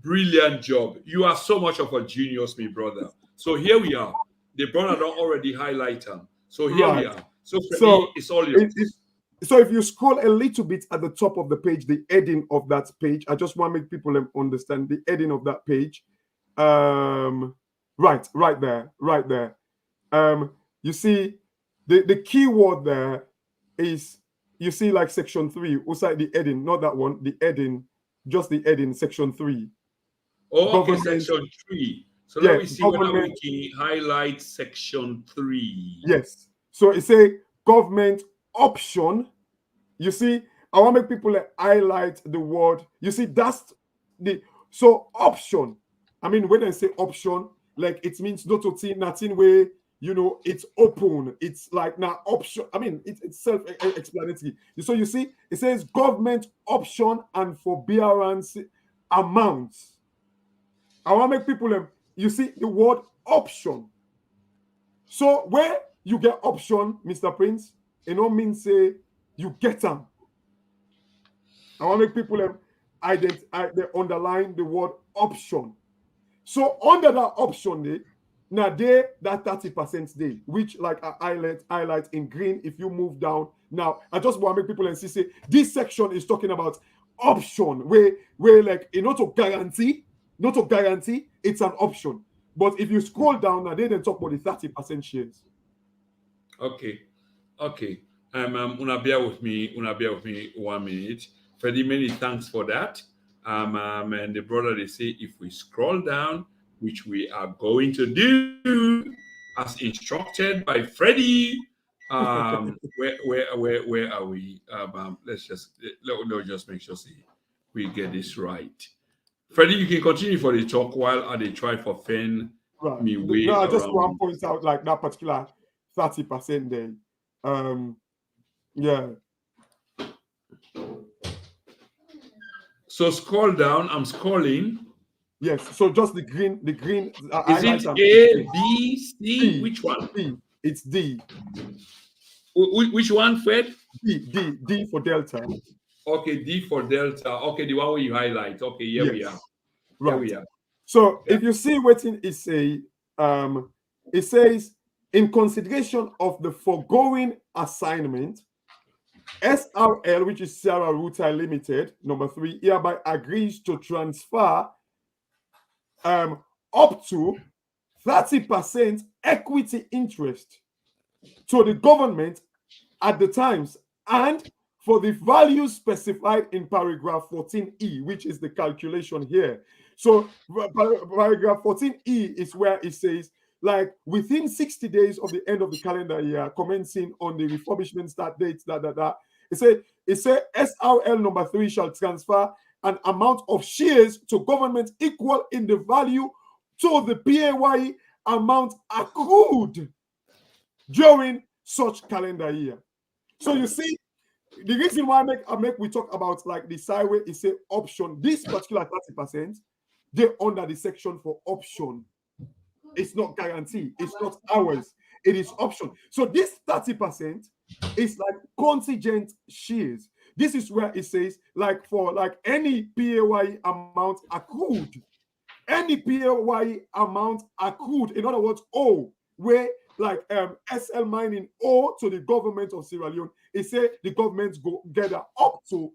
Brilliant job. You are so much of a genius, my brother. So here we are. The brother don't already highlight them. So here we Right. are. So Freddie, So it's all if, yours. so if you scroll a little bit at the top of the page, the heading of that page, I just want to make people understand the heading of that page. Right there. You see the key word there is, you see, like section 3, also the heading, not that one, the heading, just the heading, section 3. Oh, okay, Government, section 3. So let yeah, me see whether we government, can highlight section 3. yes. So it say government option. You see, I want to make people highlight the word. You see, that's the option. I mean, when I say option, like it means not to see nothing where it's open. It's like now option. I mean, it's self-explanatory. So you see, it says government option and forbearance amounts. I want to make people you see the word option. So where you get option, Mr. Prince, it don't mean say you get them. I want to make people they underline the word option. So under that option, now there that 30% day, which like I highlight in green. If you move down, now I just want to make people say this section is talking about option, where like not to guarantee, it's an option. But if you scroll down now, they then talk about the 30% shares. Okay. Una bear with me 1 minute. Freddie, many thanks for that. And the brother, they say if we scroll down, which we are going to do as instructed by Freddie. Where are we? Let's just make sure we get this right. Freddie, you can continue for the talk while I try for Fen Right. me way No, I just around. want to point out like that particular 30% there. Yeah. So scroll down. I'm scrolling. Yes. So just the green. Is it A, B, C? D. Which one? D. It's D. Which one, Fred? D for Delta. Okay, D for Delta. Okay, the one where you highlight. Okay, here we are. Right. Here we are. So if you see what it say, it says in consideration of the foregoing assignment, SRL, which is Sierra Ruta Limited, number 3, hereby agrees to transfer up to 30% equity interest to the government at the times and for the value specified in paragraph 14E, which is the calculation here. So paragraph 14E is where it says, like, within 60 days of the end of the calendar year, commencing on the refurbishment start date, It said SRL number 3 shall transfer an amount of shares to government equal in the value to the PAYE amount accrued during such calendar year. So you see, the reason why I make we talk about like the sideway is a option. This particular 30%, they're under the section for option. It's not guarantee. It's not ours. It is option. So this 30% is like contingent shares. This is where it says like for like any PAYE amount accrued. Any PAYE amount accrued. In other words, where like SL Mining owe to the government of Sierra Leone, it say the government go gather up to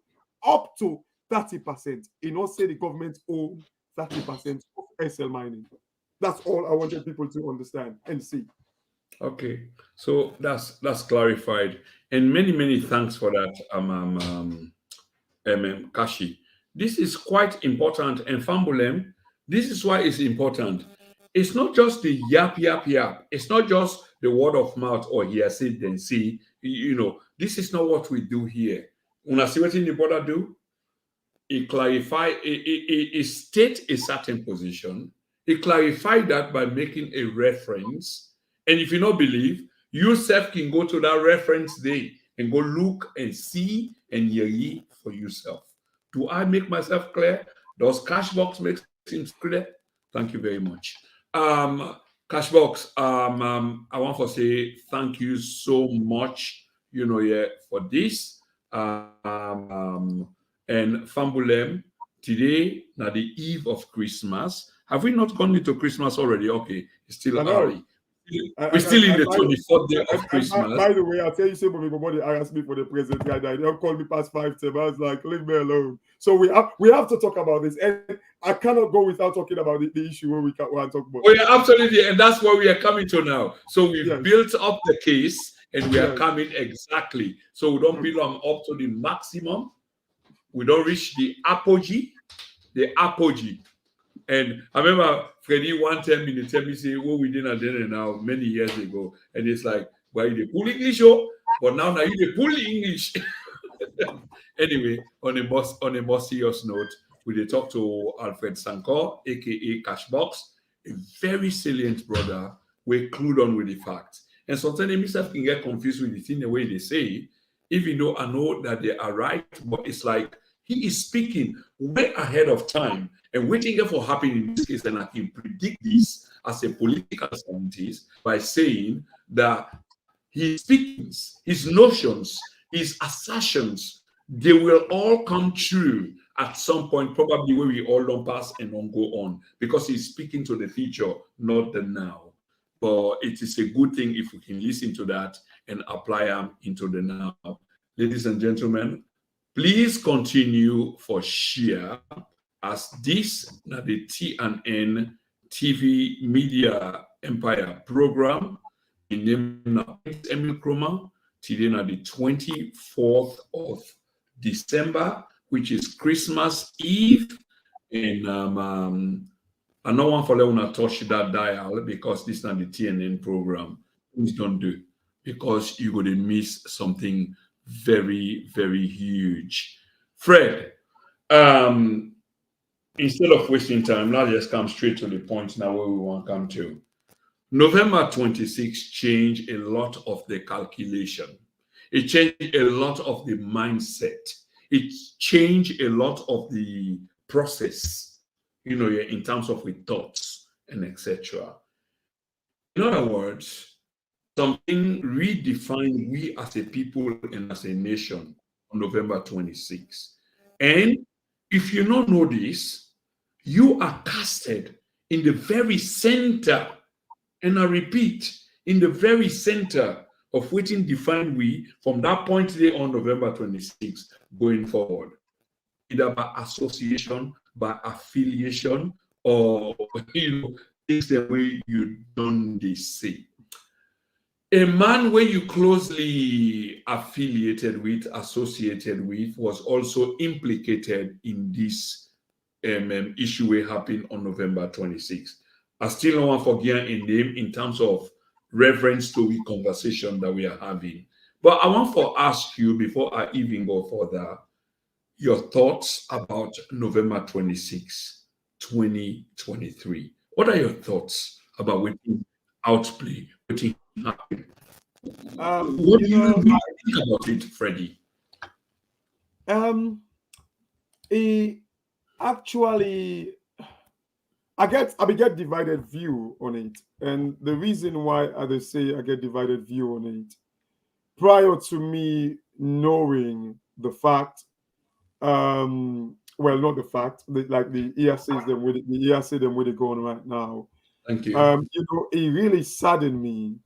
30%. It not say the government owe 30% of SL Mining. That's all I wanted people to understand and see. Okay, so that's clarified, and many thanks for that, Kashi. This is quite important, and Fambulem, this is why it's important. It's not just the yap. It's not just the word of mouth or hearsay then see. This is not what we do here. Una see what the brother do? He clarify, he state a certain position. He clarified that by making a reference. And if you don't believe, you self can go to that reference there and go look and see and hear for yourself. Do I make myself clear? Does Cashbox make things clear? Thank you very much. Cashbox, I want to say thank you so much, for this. And Fambulem, today, now the eve of Christmas. Have we not gone into Christmas already? Okay, it's still early. We're still in the 24th day of Christmas. By the way, I'll tell you something. Nobody asked me for the present right now. They don't call me past 5 10. I was like, leave me alone. So we have to talk about this, and I cannot go without talking about the issue where we can talk about. Oh yeah, absolutely, and that's where we are coming to now. So we've built up the case, and we are coming exactly. So we don't build them up to the maximum. We don't reach the apogee. And I remember Freddie one time in the tell me say, what we did at dinner now many years ago. And it's like, why you pull English? Oh? But now you pull English. Anyway, on a more serious note, we did talk to Alfred Sankor, aka Cashbox, a very salient brother. We're clued on with the facts. And sometimes myself can get confused with it in the way they say, even though I know that they are right, but it's like he is speaking way ahead of time and waiting for happening in this case. And I can predict this as a political scientist by saying that his speakings, his notions, his assertions, they will all come true at some point, probably where we all don't pass and don't go on, because he's speaking to the future, not the now. But it is a good thing if we can listen to that and apply them into the now. Ladies and gentlemen, please continue for share as this na the T&N TV Media Empire program in name na Emil Chroma today na the 24th of December, which is Christmas Eve. And I don't want for them to touch that dial because this is not the TNN program. Please don't do, because you're going to miss something very, very huge. Fred, instead of wasting time, let's just come straight to the point now where we want to come to. November 26 changed a lot of the calculation. It changed a lot of the mindset. It changed a lot of the process, in terms of with thoughts and etc. In other words, something redefined we as a people and as a nation on November 26. And if you don't know this, you are casted in the very center, and I repeat, in the very center of waiting define we from that point there on November 26 going forward, either by association, by affiliation, or things the way you don't say. A man where you closely affiliated with, associated with, was also implicated in this issue that happened on November 26. I still don't want to forget a name in terms of reference to the conversation that we are having. But I want to ask you, before I even go further, your thoughts about November 26, 2023. What are your thoughts about waiting outplay, waiting happen? What do you think about it, Freddie? Actually, I get divided view on it, and the reason why I say I get divided view on it, prior to me knowing the fact, well, not the fact, like the ESAs them with the ESA them where they going right now. Thank you. It really saddened me.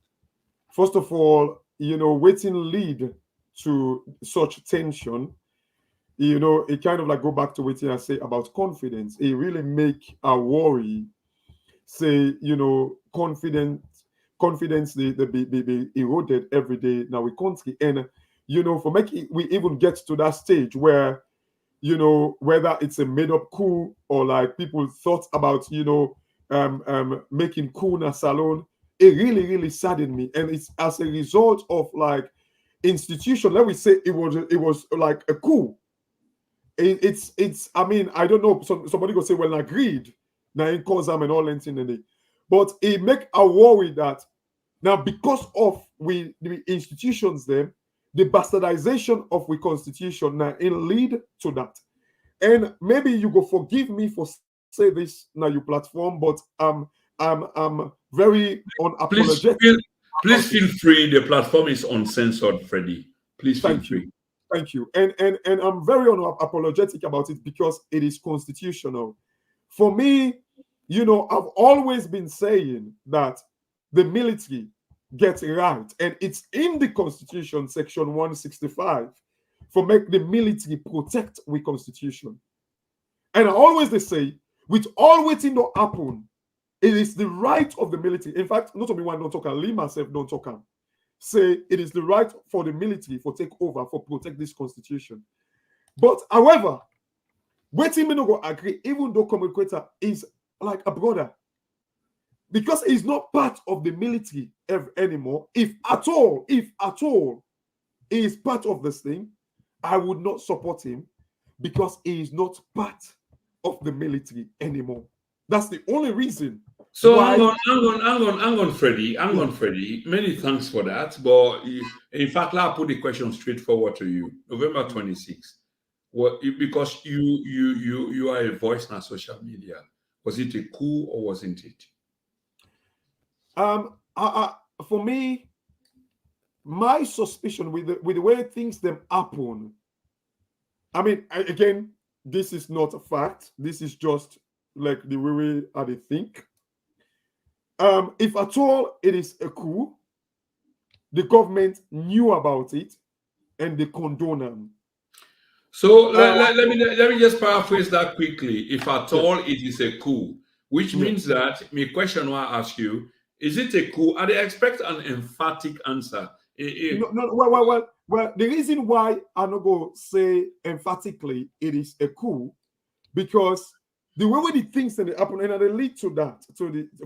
First of all, waiting lead to such tension. It kind of like go back to what I say about confidence. It really make a worry. Say, confidence they be eroded every day now we can't see. And for making we even get to that stage where whether it's a made-up coup or like people thought about making coup na salon, it really saddened me. And it's as a result of like institution, let me say it was like a coup. It's I mean, I don't know, somebody go say, well, agreed now in cause and all anything in it, but it make a worry that now because of the institutions them, the bastardization of we constitution now it lead to that. And maybe you go forgive me for say this now your platform, but I'm very unapologetic. Please feel free. The platform is uncensored, Freddie. Please feel Thank you. free. Thank you. And I'm very unapologetic about it because it is constitutional. For me, you know, I've always been saying that the military gets it right. And it's in the Constitution, section 165, for make the military protect the Constitution. And I always they say, with all waiting to happen, it is the right of the military. In fact, not only one don't talk, Lee myself don't talk. Say it is the right for the military for take over, for protect this constitution. But however, waiting me no go agree, even though Communicator is like a brother, because he's not part of the military anymore. If at all, he is part of this thing, I would not support him because he is not part of the military anymore. That's the only reason. So hang on, Freddie. Hang on, Freddie. Many thanks for that. But in fact, I'll put the question straightforward to you. November 26th. Well, because you are a voice on social media. Was it a coup or wasn't it? For me, my suspicion with the way things them happen. I mean, again, this is not a fact. This is just like the way I think. If at all it is a coup, the government knew about it and they condone them. So let me just paraphrase that quickly. If at all it is a coup, which means that my question I ask you, is it a coup? And I expect an emphatic answer. Well, the reason why I not go say emphatically it is a coup, because the way the things that happen, and they lead to that,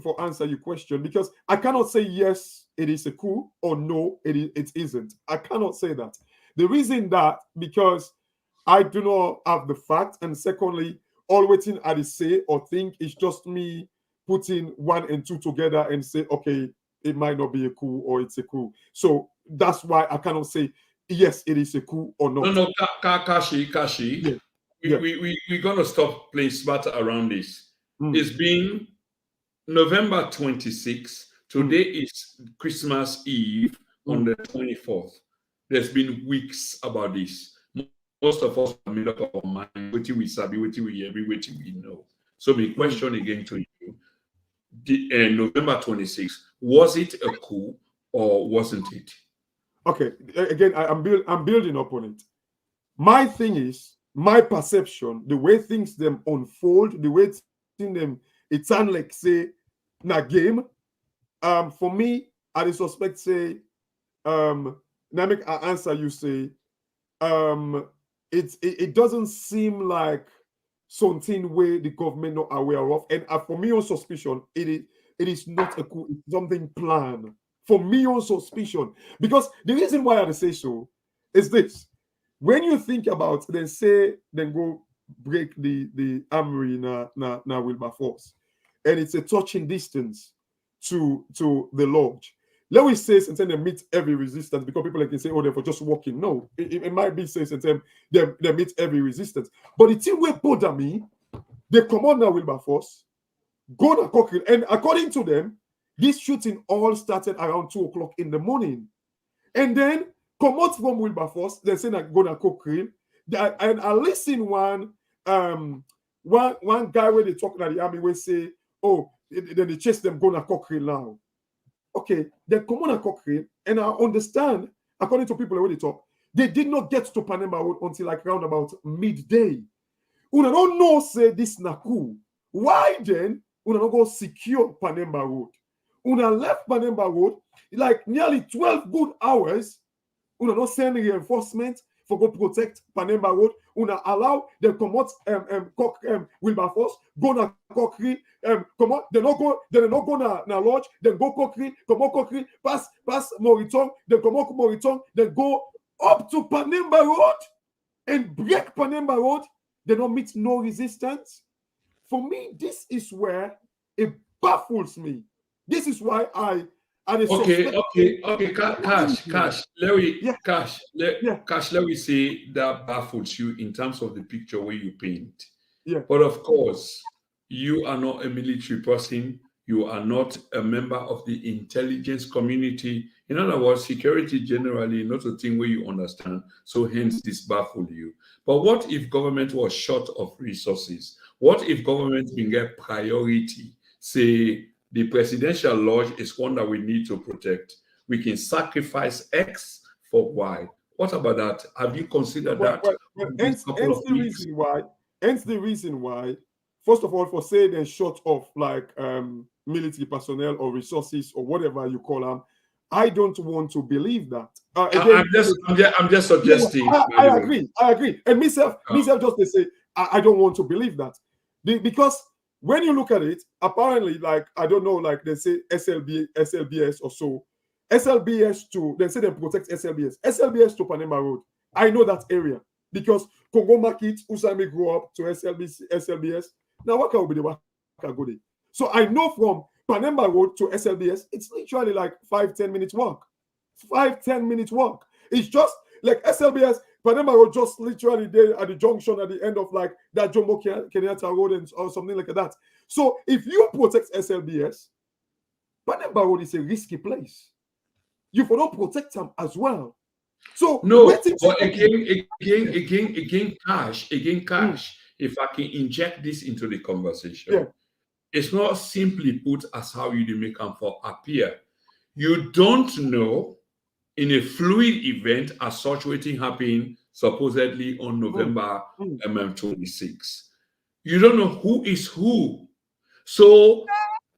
for answer your question, because I cannot say yes, it is a coup, or no, it isn't. I cannot say that. The reason that, because I do not have the fact, and secondly, all waiting I say or think is just me putting 1 and 2 together and say, okay, it might not be a coup or it's a coup. So that's why I cannot say yes, it is a coup or not. No, Kashi. Yeah. We're gonna stop playing smart around this. It's been November 26th. Today is Christmas Eve on the 24th. There's been weeks about this. Most of us have made up our mind, what we sabi, what we hear, what we know. So my question again to you, November 26th, was it a coup or wasn't it? Okay, again, I'm building up on it. My thing is, my perception, the way things them unfold, the way them it sound like say na game. For me, I suspect say now make an answer you say it doesn't seem like something where the government not aware of, and for me on suspicion it is not a coup, it's something planned. For me on suspicion, because the reason why I say so is this. When you think about, then go break the armory na Wilberforce, and it's a touching distance to the lodge. Let me say sometimes they meet every resistance, because people can say, oh, they're for just walking. No, it might be say sometimes they meet every resistance. But the thing will bother me, they come on now Wilberforce, go to Cochrane, and according to them, this shooting all started around 2 o'clock in the morning, and then come out from Wilberforce, they say that go to Cochrane. And I listen one guy where they talking at the army will say, oh, then they chase them go to Cochrane now. Okay, they come on Cochrane, and I understand, according to people where they talk, they did not get to Panama Road until like around about midday. Una don't know say this na coup. Why then una don't go secure Panama Road? Una left Panama Road like nearly 12 good hours. Una not send reinforcement. for go protect Panemba Road. Una allow them come out Wilberforce, go na Cochrane, come out, they not go na Lodge, then go Cochrane, come out Cochrane, pass Moriton, then come out Moriton, then go up to Panemba Road and break Panemba Road. They don't meet no resistance. For me, this is where it baffles me. This is why I Okay. Cash. Let me say that baffles you in terms of the picture where you paint. Yeah. But of course, you are not a military person. You are not a member of the intelligence community. In other words, security generally not a thing where you understand. So hence this baffles you. But what if government was short of resources? What if government can get priority? Say the presidential lodge is one that we need to protect. We can sacrifice X for Y. What about that? Have you considered that? Hence the reason why, first of all, for say they're short of like military personnel or resources or whatever you call them, I don't want to believe that. Again, I'm just suggesting. I agree. And myself just they say I don't want to believe that because when you look at it, apparently, like I don't know, like they say SLBS or so, SLBS to they say they protect SLBS to Panama Road. I know that area because Congo Market, Usami grew up to SLBS. Now what can be the go there? So I know from Panama Road to SLBS, it's literally like 5-10 minutes walk. 5-10 minutes walk. It's just like SLBS, Panama Road, just literally there at the junction at the end of like that Jomo Kenyatta Road or something like that. So if you protect SLBS, Panama Road is a risky place. You cannot protect them as well. So no, but again, cash. If I can inject this into the conversation, it's not simply put as how you make them for appear. You don't know in a fluid event as such waiting happening supposedly on November 26. You don't know who is who. So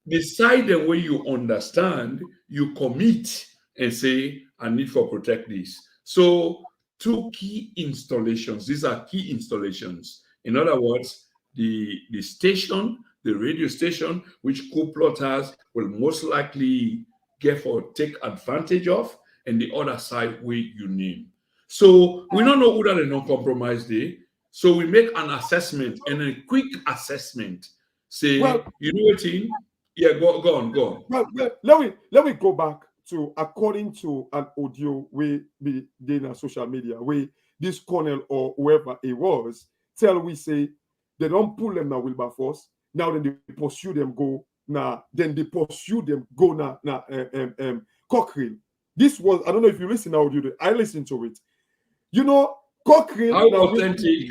beside the way you understand, you commit and say, I need for protect this. So 2 key installations. These are key installations. In other words, the station, the radio station, which Coup plotters will most likely get or take advantage of, and the other side where you name. So we don't know who that is non-compromised day. So we make an assessment and a quick assessment. Say, you know what? Yeah, go on. Well, let me go back to according to an audio where be in social media where this colonel or whoever it was we say they don't pull them now Wilberforce. Now then they pursue them go now. Then they pursue them go now Cochrane. This was I don't know if you listen now. I listened to it. You know Cochrane. How authentic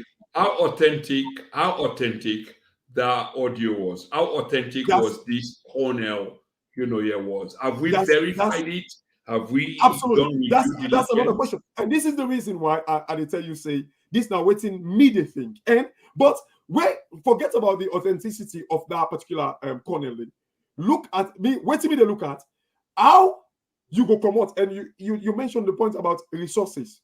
that audio was? How authentic was this colonel? Was. Have we verified it? Have we absolutely? That's another question. And this is the reason why I tell you say this now waiting me they think. But forget about the authenticity of that particular colonel. Look at me. Wait me to look at how you go come out. And you mentioned the point about resources.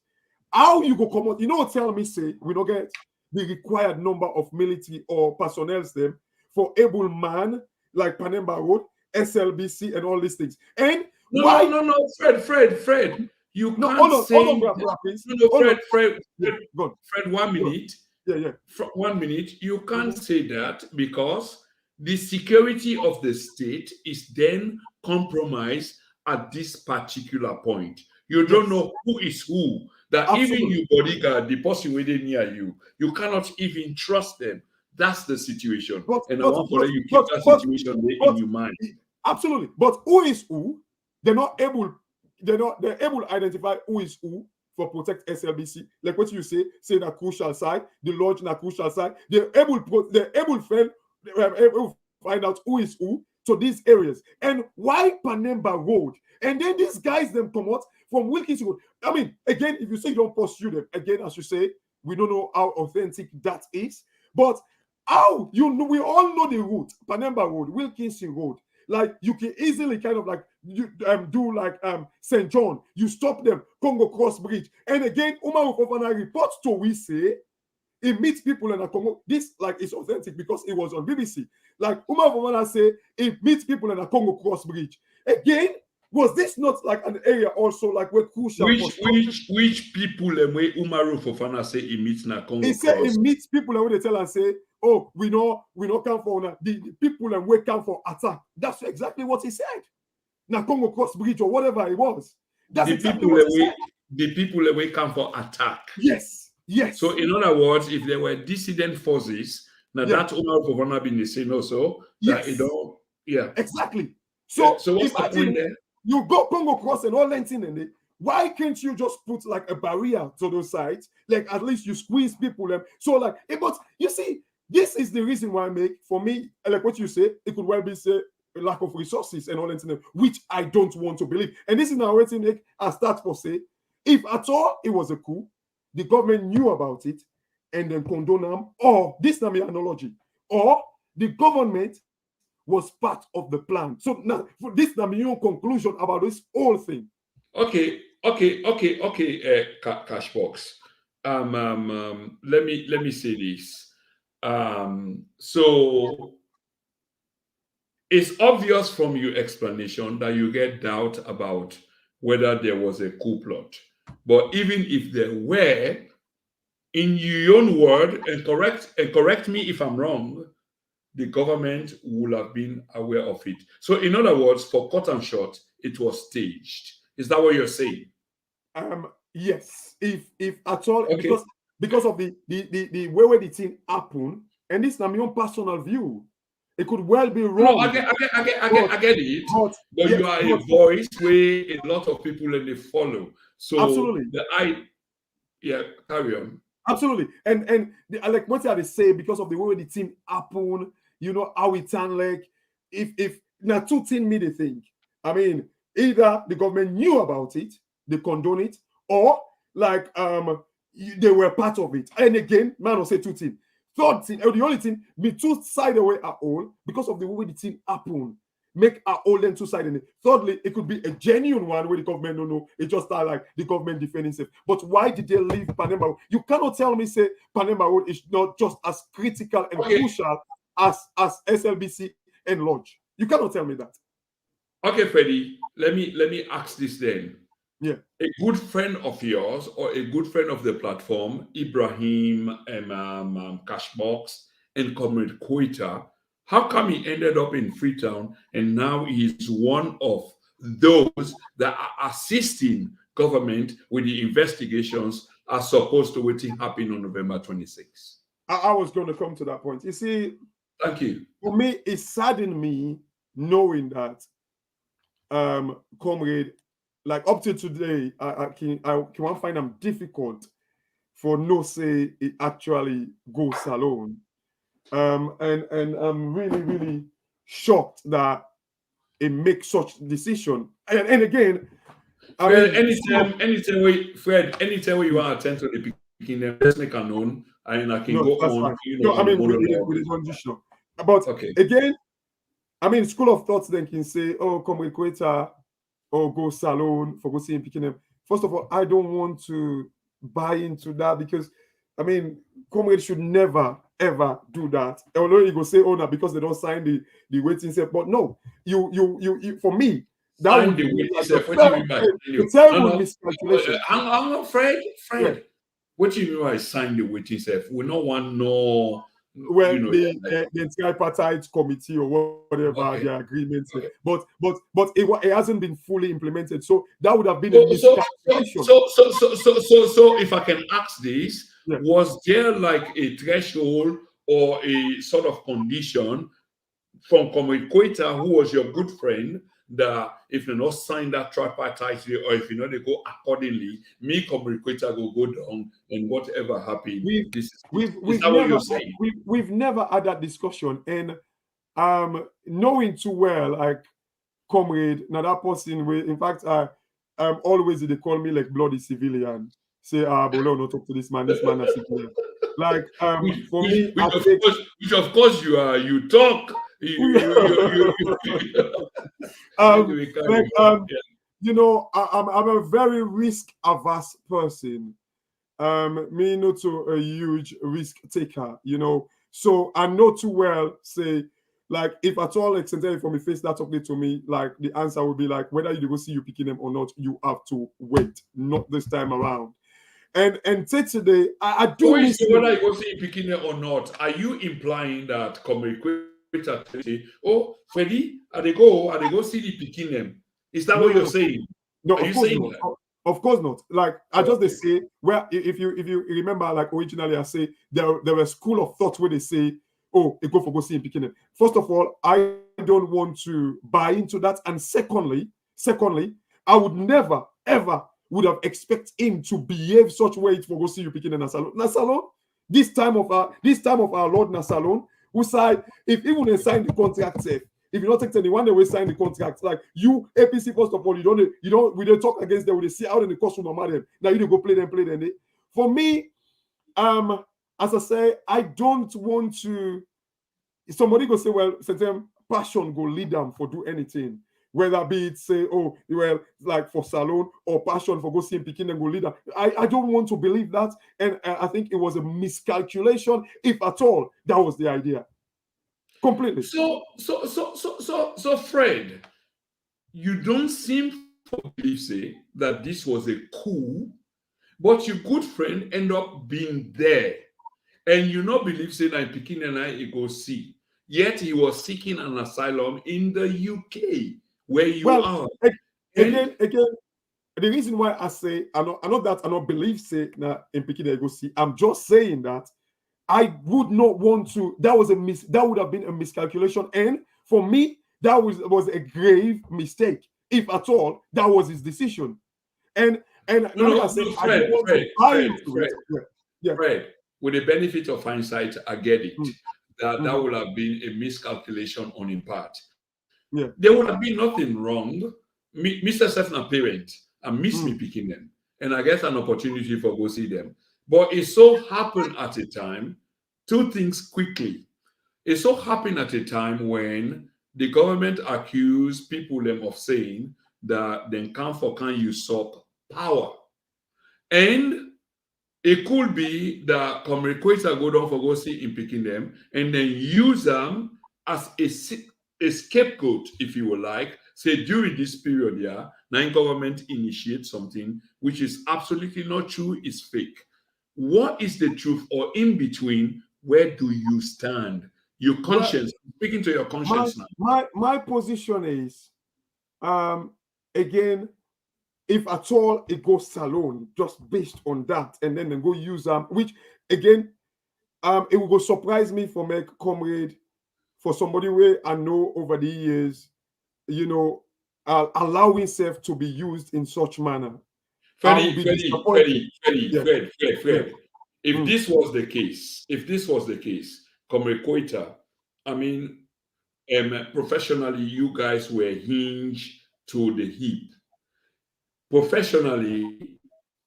How you go come out? You know what? Tell me say we don't get the required number of military or personnel them for able man like Panemba Road, SLBC, and all these things. And no, Fred. You can't say Fred, 1 minute. Yeah. 1 minute. You can't say that because the security of the state is then compromised at this particular point. You don't know who is who. That absolutely. Even your bodyguard, the person within near you, you cannot even trust them. That's the situation. I want to let you keep that situation in your mind. Absolutely. But who is who? They're able to identify who is who for protect SLBC. Like what you say that crucial side, the lodge na crucial side. They're able to find out who is who to these areas. And why Panemba Road? And then these guys them come out from Wilkinson Road. I mean, again, if you say you don't pursue them, again, as you say, we don't know how authentic that is. But how we all know the route, Panemba Road, Wilkinson Road. like you can easily kind of like you do like St. John, you stop them, Congo Cross Bridge. And again, Umaru Fofana reports to we say he meets people in a Congo. This like is authentic because it was on BBC. Like Umaru Fofana say he meets people in a Congo Cross Bridge. Again, was this not like an area also like where crucial? Which people and where Umaru Fofana say he meets na Congo he said Cross? he meets people and when they tell and say, oh, we know come for the people and we come for attack. That's exactly what he said. Na Congo Cross Bridge or whatever it was. That's the exactly people what he said. The people that will come for attack. Yes. So in other words, if there were dissident forces, now that Umaru Fofana been the same also. That it don't, exactly. So what's the point there? You go Congo Cross and all Lentin in it. Why can't you just put like a barrier to those sides? Like at least you squeeze people. So like, but you see, this is the reason why I make, for me, like what you say, it could well be say a lack of resources and all that, which I don't want to believe. And this is now what I start for say, if at all it was a coup, the government knew about it and then condone them, or this is my analogy, or the government was part of the plan. So now this is my own conclusion about this whole thing. Okay, Cashbox. Let me say this. So it's obvious from your explanation that you get doubt about whether there was a coup plot. But even if there were, in your own word, and correct me if I'm wrong, the government would have been aware of it. So in other words, for cut and short, it was staged. Is that what you're saying? Yes. If at all, okay. because of the way the thing happened, and this is my own personal view. It could well be wrong. No, I get it. But you are a voice where a lot of people and they follow. So absolutely. Carry on. Absolutely. And like what I say, because of the way the thing happened, you know, how it turned like if now two things me they think. I mean, either the government knew about it, they condone it, or like they were part of it. And again, man will say two things. Third thing, or the only thing, be two-sided away at all because of the way the thing happened. Make our all them two-sided. Thirdly, it could be a genuine one where the government don't know. It just start like the government defending itself. But why did they leave Panama Road? You cannot tell me say Panama Road is not just as critical and crucial as SLBC and Lodge. You cannot tell me that. Okay, Freddie. Let me ask this then. Yeah. A good friend of yours or a good friend of the platform, Ibrahim, Cashbox, and Comrade Koita, how come he ended up in Freetown and now he's one of those that are assisting government with the investigations as opposed to what happened on November 26th? I was going to come to that point. You see, thank you. For me, it saddened me knowing that Comrade, like up to today, I can find them difficult for no say it actually goes salone. And I'm really shocked that it makes such decision. And again, Fred, anytime you want to attend to the picking them, let's make a known and I can go on. Fine. With one issue. But again, school of thoughts then can say, oh, come Equator or go salone for go see him picking them. First of all, I don't want to buy into that because comrade should never ever do that. Although you go say, oh, now because they don't sign the waiting set, but no, you for me, that would be like terrible miscalculation. I'm afraid, Fred. What do you mean by sign the waiting set? We don't want no. Well, the tripartite committee or whatever the agreement, but it hasn't been fully implemented. So that would have been a miscalculation. So if I can ask this, was there like a threshold or a sort of condition from Comrade Koita, who was your good friend, that if you not sign that tripartite or if you know they go accordingly, me Comrade Koita will go down and whatever happened. We've never had that discussion, and knowing too well, like Comrade, now that person will, in fact, always they call me like bloody civilian. Say, Bolo, not talk to this man is civilian. Like for me, which of course you are. You talk um, we carry like, on. Yeah. you know, I'm a very risk averse person. Me not to a huge risk taker, you know. So I know too well, say, like, if at all extended from me face that talking to me, like the answer would be like whether you go see you picking them or not, you have to wait, not this time around. And say today, I do When you miss say it. whether you go see picking it or not, are you implying that communicator say, "Oh, Freddie, I they go see the picking them"? Is that No, what no, you're no. saying? No, Are of you course saying not. that? Of course not. Like I just they Okay. say, well, if you remember, like originally I say there were school of thought where they say, oh, it go for go see him picking him. First of all, I don't want to buy into that. And secondly, I would never ever would have expect him to behave such way for go see you picking in a salon. Na salon, this time of our Lord na salon, who side if even they sign the contract safe. If you don't take anyone, they will sign the contract. Like you, APC, first of all, we don't talk against them. We see out in the courtroom and them. Now you go play them. For me, as I say, I don't want to. Somebody go say, well, certain passion go lead them for do anything. Whether be it say, oh, well, like for salon or passion for go see him picking and go lead them. I don't want to believe that, and I think it was a miscalculation, if at all, that was the idea. Completely. So, Fred, you don't seem to believe, say, that this was a coup, but your good friend end up being there, and you not believe, say, that picking and I go see. Yet he was seeking an asylum in the UK, where you Well, are, and again, the reason why I say I know that I don't believe say now in picking go see. I'm just saying that I would not want to. That would have been a miscalculation, and for me, that was a grave mistake. If at all, that was his decision. And no, now like I no, say, no, I don't want to buy into it. Yeah, yeah. Fred, with the benefit of hindsight, I get it. Mm, That mhm, would have been a miscalculation on his part. yeah. There would have been nothing wrong. Mr. Sefna parent, I miss me Mm, picking them, and I get an opportunity for go see them. But it so happened at a time, two things quickly. It so happened at a time when the government accused people them of saying that they can usurp power. And it could be that communicator go down for go see in picking them and then use them as a scapegoat, if you would like. Say during this period, yeah, now government initiate something which is absolutely not true, is fake. What is the truth, or in between, where do you stand? Your well, conscience, speaking to your my conscience now. my position is um again, if at all it goes salon just based on that, and then they go use which again it will go surprise me for make comrade for somebody where I know over the years, you know, allow himself to be used in such manner. I will be disappointed. Yeah, yeah. Fred. If Mm, this was the case, Comrade Koita, I mean, professionally, you guys were hinged to the hip. Professionally,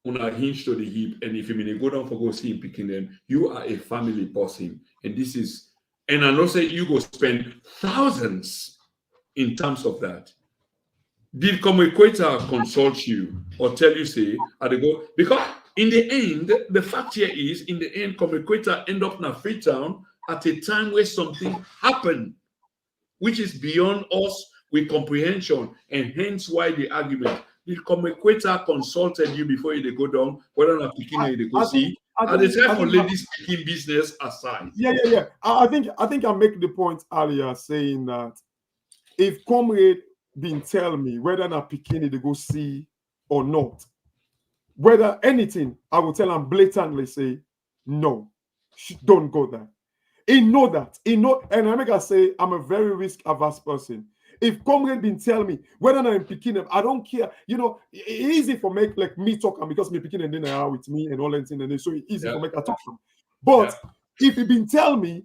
on a hinge to the hip, and if you mean go down for go see him picking them, you are a family person, and this is, and I know say you go spend thousands in terms of that. Did Communicator consult you or tell you say at the go? Because in the end, the fact here is in the end, Communicator end up in a Freetown at a time where something happened, which is beyond us with comprehension, and hence why the argument. Did Communicator consulted you before you go down, whether or not picking I, you go I think see? At the time I for think ladies speaking business aside. yeah. I think I make the point earlier saying that if comrade been tell me whether na bikini they go see or not, whether anything, I will tell him blatantly say no, don't go there. He know that. He know, and I make I say I'm a very risk averse person. If comrade been tell me whether I'm picking them, I don't care. You know, easy for make like me talk and because me picking and then are with me and all that thing and then so easy Yeah, for make I talk them. But yeah. if he been tell me,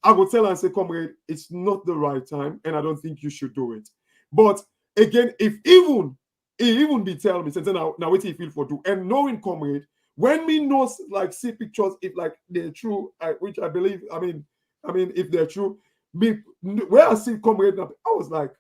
I will tell and say, comrade, it's not the right time, and I don't think you should do it. But again, if even he even be tell me, since now what he feel for do, and knowing comrade, when me knows like see pictures if like they're true, which I believe, I mean, if they're true, where I see comrade, I was like,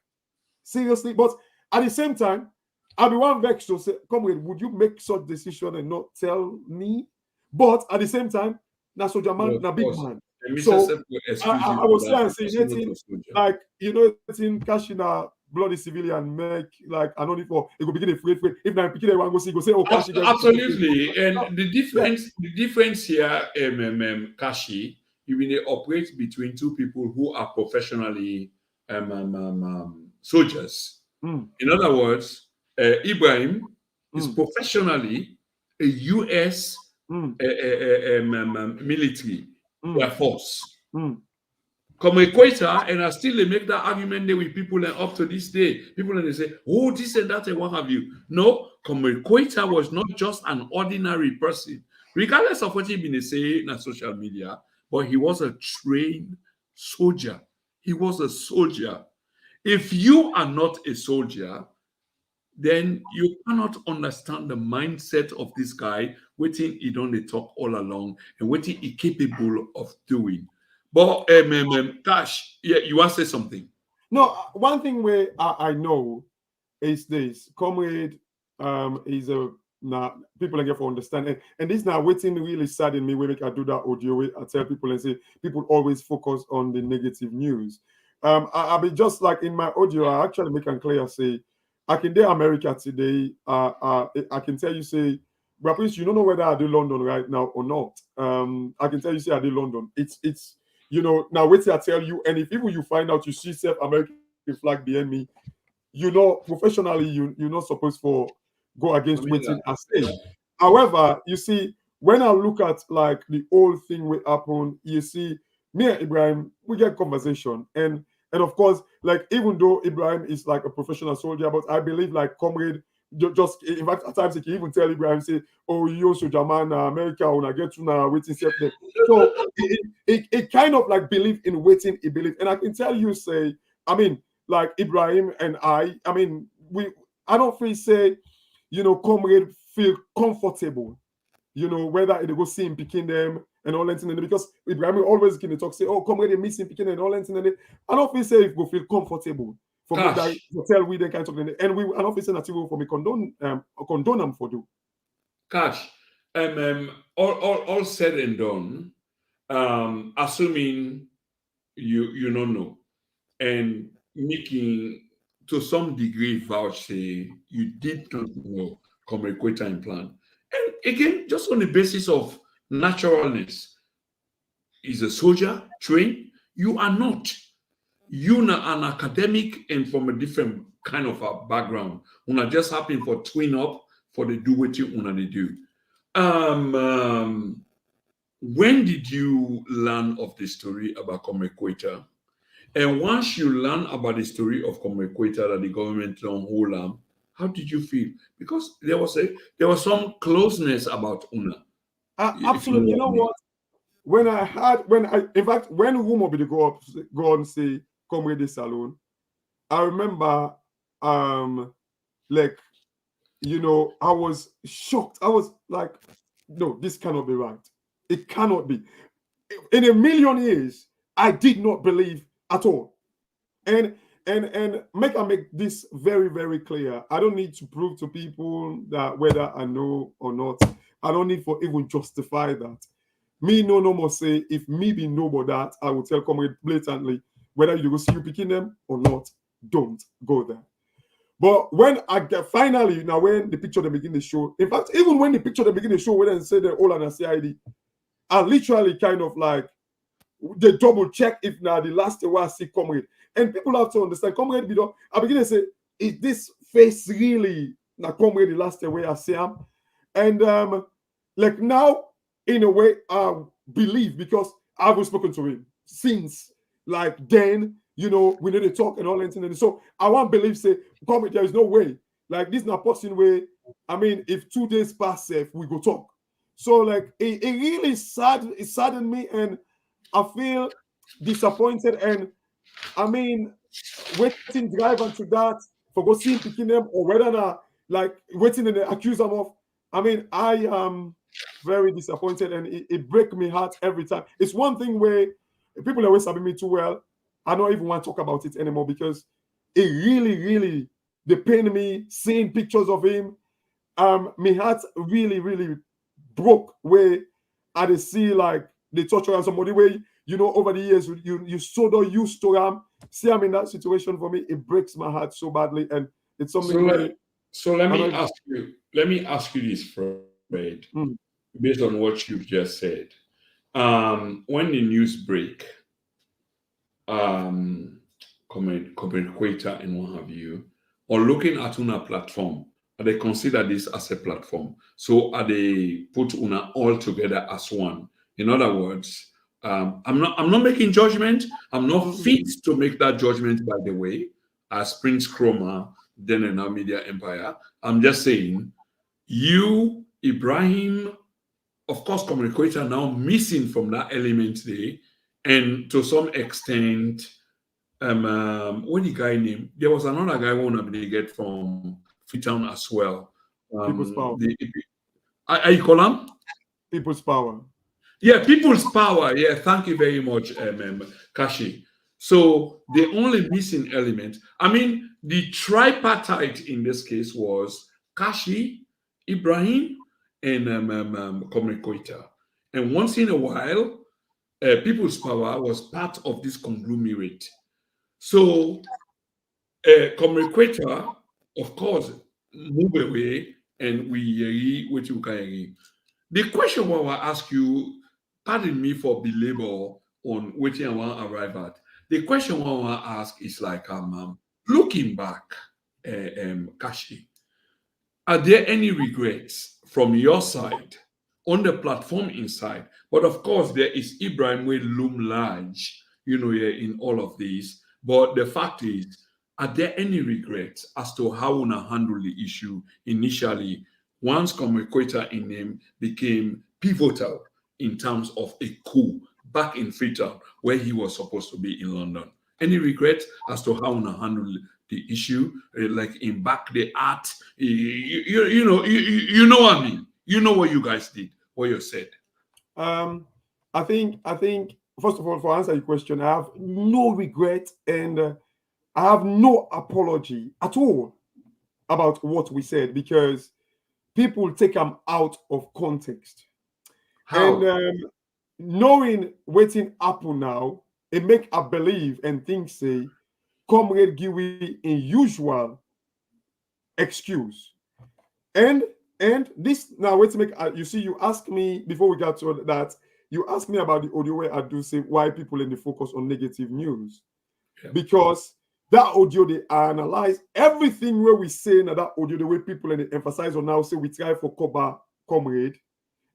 seriously. But at the same time, I'll be one vexed to say, comrade, would you make such decision and not tell me? But at the same time, na soldier man, Well, na of big course. man. And Mr. So Sepp will excuse I you will for say that and say because you're not anything a soldier. like it's in cashing a bloody civilian make like I don't need for it go begin afraid. If now pick one go say, oh cash Absolutely. And yeah. the difference here, Kashi, you mean they operate between two people who are professionally soldiers. Mm, In other words, Ibrahim is mm, professionally a U.S. mm, Military Air mm, Force. mm. Come equator, and I still they make that argument there with people and up to this day. People and they say, oh, this and that and what have you. No, come equator was not just an ordinary person, regardless of what he been saying on social media, but he was a trained soldier. He was a soldier. If you are not a soldier, then you cannot understand the mindset of this guy, waiting he don't dey talk all along and waiting he capable of doing. But Cash, yeah, you want to say something? No, one thing where I know is this comrade is a now people get for understanding and this now waiting really sadden me when I do that audio way I tell people and say people always focus on the negative news. I'll be just like in my audio, I actually make it clear say I can do America today. I can tell you say, but please you don't know whether I do London right now or not. I can tell you say I do London. It's now wait till I tell you, and if even you find out you see self American flag behind me, professionally you're not supposed to go I against mean, waiting I say. However, you see, when I look at like the whole thing will happen, you see, me and Ibrahim, we get conversation. And of course, like even though Ibrahim is like a professional soldier, but I believe like comrade just in fact at times he can even tell Ibrahim say, oh you soldier man America when I get to now waiting self there. So it kind of like believe in waiting, he believe. And I can tell you say, I mean, like Ibrahim and I mean, I don't feel say, comrade feel comfortable, whether it go see him picking them and all that, because Ibrahim always can talk, say, oh, comrade, they miss him picking and all that. I don't feel say if go feel comfortable for me that Cash, to tell we then kind of and we I don't feel say that for me condone them for do. Cash, all said and done, assuming you don't know and making to some degree vouch say you did not know Comrade Queta in plan. And again, just on the basis of naturalness, is a soldier trained? You are not. You are an academic and from a different kind of a background. Una just happen for twin up for the do what you una they do. When did you learn of the story about Comrade Queta? And once you learn about the story of Comrade Queta that the government don't hold him, how did you feel? Because there was some closeness about Una. If you know Absolutely. You what I know mean. what? In fact, when rumor be go and say comrade salon, I remember like I was shocked. I was like, no, this cannot be right. It cannot be. In a million years, I did not believe at all. And I make this very, very clear. I don't need to prove to people that whether I know or not. I don't need for even justify that. Me no more say if me be know about that, I will tell comrade blatantly whether you go see you picking them or not. Don't go there. But when I get finally now when the picture they begin to show, in fact, even when the picture they begin to show, when they say they're all on a CID, I literally kind of like they double check if now the last day I see comrade. And people have to understand comrade video. I begin to say, is this face really now comrade the last day where I see him? And like now, in a way, I believe because I've spoken to him since like then, we need to talk and all that. And so I want to believe, say, comrade, there is no way. Like this not possible way. I mean, if 2 days pass, we go talk. So like it really it saddened me and I feel disappointed. And I mean, waiting drive onto that for go see him picking them or whether or not like waiting and accuse them of. I mean, I am very disappointed and it breaks me heart every time. It's one thing where people always sabi me too well. I don't even want to talk about it anymore because it really they pain me seeing pictures of him. My heart really broke where I see like the torture and somebody where over the years you so don't used to him. See, I'm in that situation. For me, it breaks my heart so badly, and it's something where. So let me ask you. Let me ask you this, Fred, based on what you've just said. When the news break, communicator and what have you, or looking at una platform, are they consider this as a platform? So are they put una all together as one? In other words, I'm not making judgment. I'm not fit to make that judgment, by the way, as Prince Chroma, then in our media empire. I'm just saying, you, Ibrahim, of course, communicator now missing from that element there, and to some extent, what the guy name? There was another guy who wanted to get from Freetown as well. People's Power. I call him People's Power. Yeah, People's Power. Yeah, thank you very much, Kashi. So the only missing element, I mean, the tripartite in this case was Kashi, Ibrahim, and communicator. And once in a while, People's Power was part of this conglomerate. So communicator, of course, move away, and we what you can. The question I will ask you, pardon me for belabor on waiting I want to arrive at. The question I want to ask is like, looking back, Kashi, are there any regrets from your side on the platform inside? But of course, there is Ibrahim will loom large, in all of these. But the fact is, are there any regrets as to how we handle the issue initially once communicator in him became pivotal in terms of a coup back in Freetown where he was supposed to be in London? Any regrets as to how we handle the issue, like in back the art? You know what I mean? You know what you guys did, what you said. I think first of all, for answer your question, I have no regret and I have no apology at all about what we said because people take them out of context. How? And knowing waiting Apple now, it make I believe and think say, Comrade Giwi in usual excuse. And this now wait to make you see, you ask me before we got to that, you asked me about the audio where I do say why people in the focus on negative news. Yeah. Because that audio, they analyze everything where we say in that audio, the way people and they emphasize on now say we try for comrade.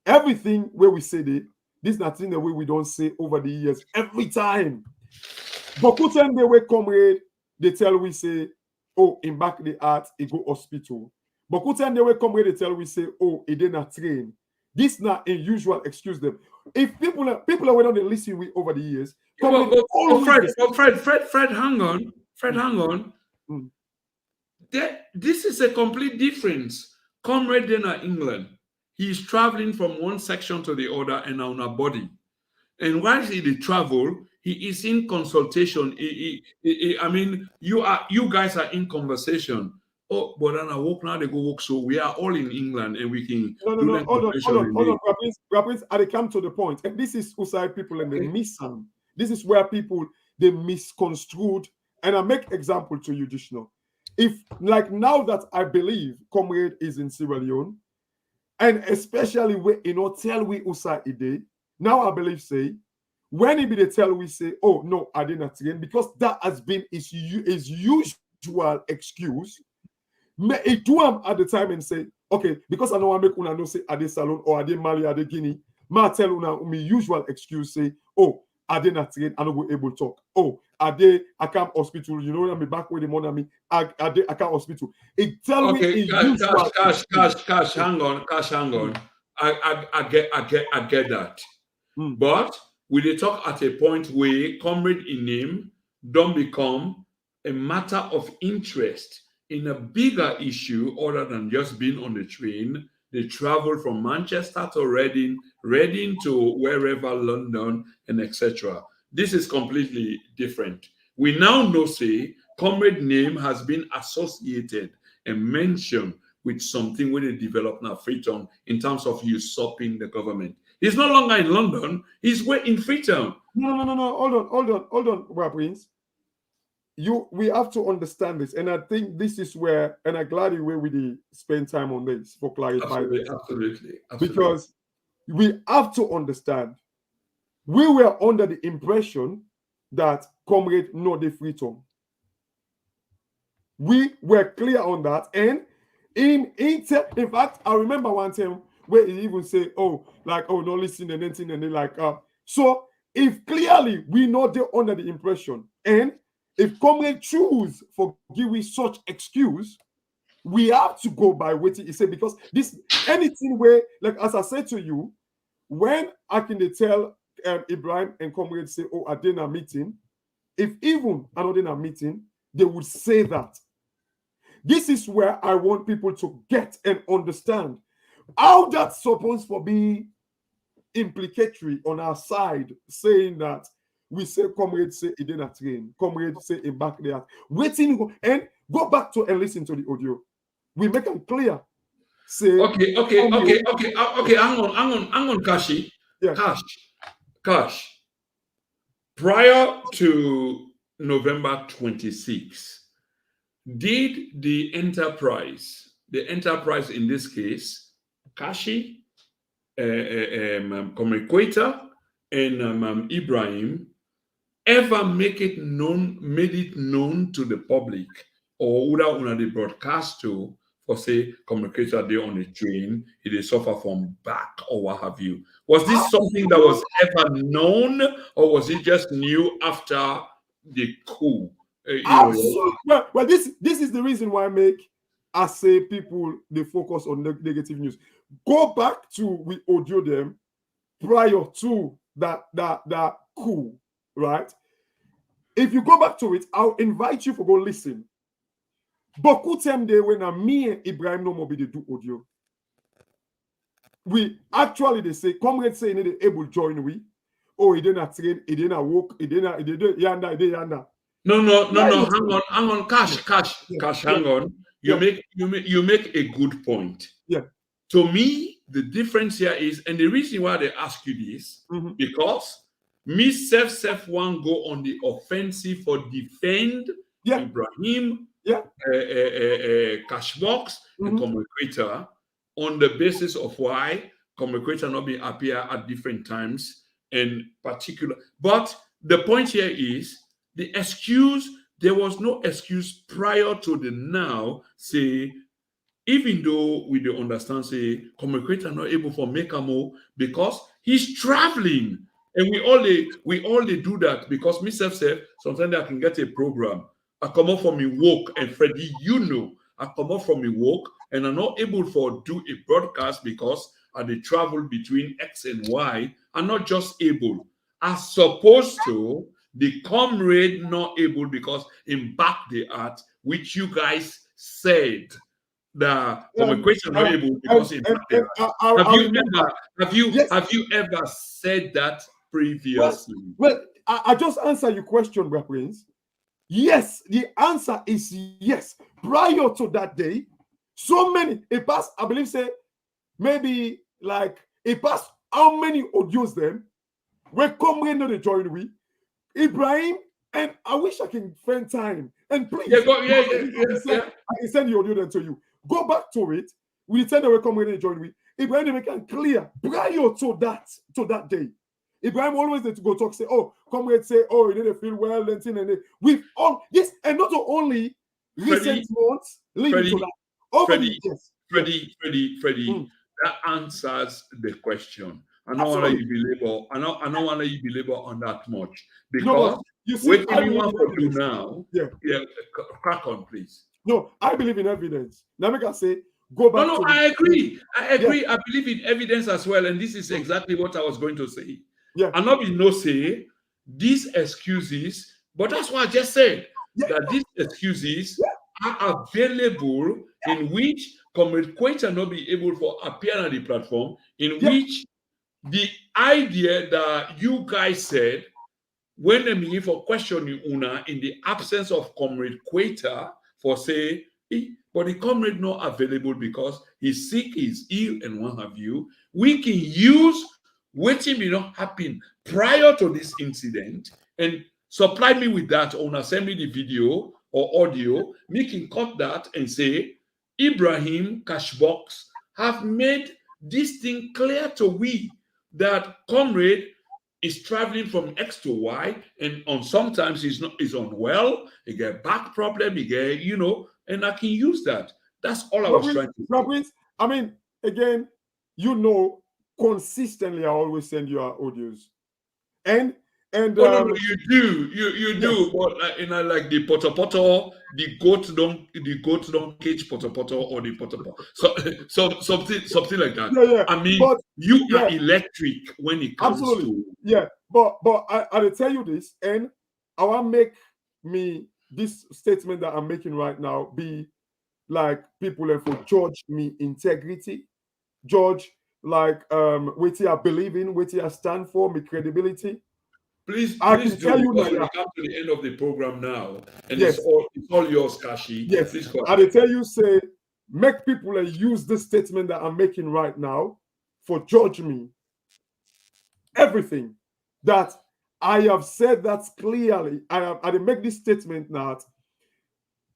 Everything where we say this is nothing the way we don't say over the years every time. But put them the way comrade, they tell we say, oh, in back the art, it go hospital. But put them the way comrade, they tell we say, oh, it did not train. This not unusual, excuse them. If people are on the listen with over the years, Fred, hang on. Fred, hang on. This is a complete difference. Comrade Dana England, he's traveling from one section to the other and on a body. And while he travel, he is in consultation. I mean, you guys are in conversation. Oh, but then I walk now, they go walk. So we are all in England and we can. No. Hold on. Rappins, I come to the point. And this is Usai people and they miss some. This is where people they misconstrued. And I make example to you, Judicial. If like now that I believe Comrade is in Sierra Leone, and especially when tell we Usai Ide, now I believe say when he be the tell we say, oh no, I did not train, because that has been his usual excuse. It do him at the time and say, okay, because I know I make una no say Ade Salone or Ade Mali, Ade Guinea, ma tell una my usual excuse say, oh, I did not train, I don't go able to talk. Oh, Ade I come hospital, I'm back with the money, me I come hospital. It tell me cash, hang on. I get that. But we they talk at a point where comrade in name don't become a matter of interest in a bigger issue other than just being on the train. They travel from Manchester to Reading to wherever, London, and etc. This is completely different. We now know, say, comrade name has been associated and mentioned with something when they develop now Freetown in terms of usurping the government. He's no longer in London, he's in Freetown. No. Hold on, Prince. We have to understand this, and I think this is where, and I'm glad you really spend time on this for clarifying. Absolutely. Because we have to understand, we were under the impression that comrade no de Freetown. We were clear on that, and in fact, I remember one time where he even said, "Oh, like, oh, no, listen and anything," and they like, so if clearly we not there under the impression, and if comrade choose for giving such excuse, we have to go by what he said, because this anything where, like as I said to you, when I can tell Ibrahim and comrade say, "Oh, I did a meeting," if even another in a meeting, they would say that. This is where I want people to get and understand how that's supposed to be implicatory on our side, saying that we say comrade say he didn't train, comrade say he back there, waiting and go back to and listen to the audio. We make them clear. Say okay. Hang on, Kashi. Yeah. Cash. Prior to November 26, did the enterprise in this case, Kashi, Comrade Quater, and Ibrahim, ever made it known to the public, or would have they broadcast to, for say, communicator there on the train, if they suffer from back or what have you? Was this something that was ever known, or was it just new after the coup? Well, this is the reason why I say people they focus on the negative news. Go back to we audio them prior to that coup, right? If you go back to it, I'll invite you to go listen. Beaucoup time day when me and Ibrahim no more be they do audio. We actually they say comrades say they able join we. Oh, he didn't train, he didn't walk, he didn't yanda. No. Hang on, Cash, hang on. You make a good point. Yeah. To me, the difference here is, and the reason why they ask you this, because me self one go on the offensive for defend Ibrahim, CashBox, and Communicator on the basis of why Communicator not be appear at different times in particular. But the point here is the excuse. There was no excuse prior to the now. Say, even though we do understand, say, Communicator not able for make a move because he's traveling. And we all do that because myself said sometimes I can get a program. I come up from me work, and Freddie, I come up from me work and I'm not able to do a broadcast because I they travel between X and Y. I'm not just able. As supposed to the comrade not able because in back the art, which you guys said the communication not able because in back the art. Have you ever said that previously? Well, I just answer your question, Brother Prince. Yes, the answer is yes. Prior to that day, so many, it passed, I believe, say, maybe like, it passed how many audios them, where comrade not join we, Ibrahim, and I wish I can find time, and please, I can send the audio then to you. Go back to it, we send away comrade join we, Ibrahim, they make it clear, prior to that day. Ibrahim always need to go talk, say, oh, comrade say, oh, you didn't feel well, and with all this, and not only recent months leading to that. Freddie, that answers the question. I don't want you belabor on that much because what do you want to do now? Yeah, crack on, please. No, I believe in evidence. Now make I say, go back. No, I agree. I believe in evidence as well, and this is exactly what I was going to say. Yeah. And not be no say these excuses, but that's what I just said. That these excuses are available in which Comrade Quater not be able to appear on the platform, in which the idea that you guys said when them begin for question you una in the absence of Comrade Quater for say, but the comrade not available because he's sick, he's ill, and what have you, we can use waiting be not happen prior to this incident and supply me with that or send me the video or audio, me can cut that and say, Ibrahim Cashbox have made this thing clear to we that comrade is traveling from X to Y, and on sometimes he's unwell, he get back problem, he get, and I can use that. That's all I was trying to say. Prince, I mean, again, consistently I always send you our audios. And no, you do, you do, but like the potopoto, the goat don't cage potopoto or the potopoto, so something like that. Yeah. I mean, but, you are electric when it comes absolutely. to But I will tell you this, and I want to make this statement that I'm making right now be like people and for judge me integrity, judge like what I believe in, what I stand for, my credibility. Please I do, can tell you because now. we come to the end of the program now, and Yes. it's all yours, Kashi. Yes, please go I will tell you, say, make people use this statement that I'm making right now for judge me. Everything that I have said that clearly, I make this statement that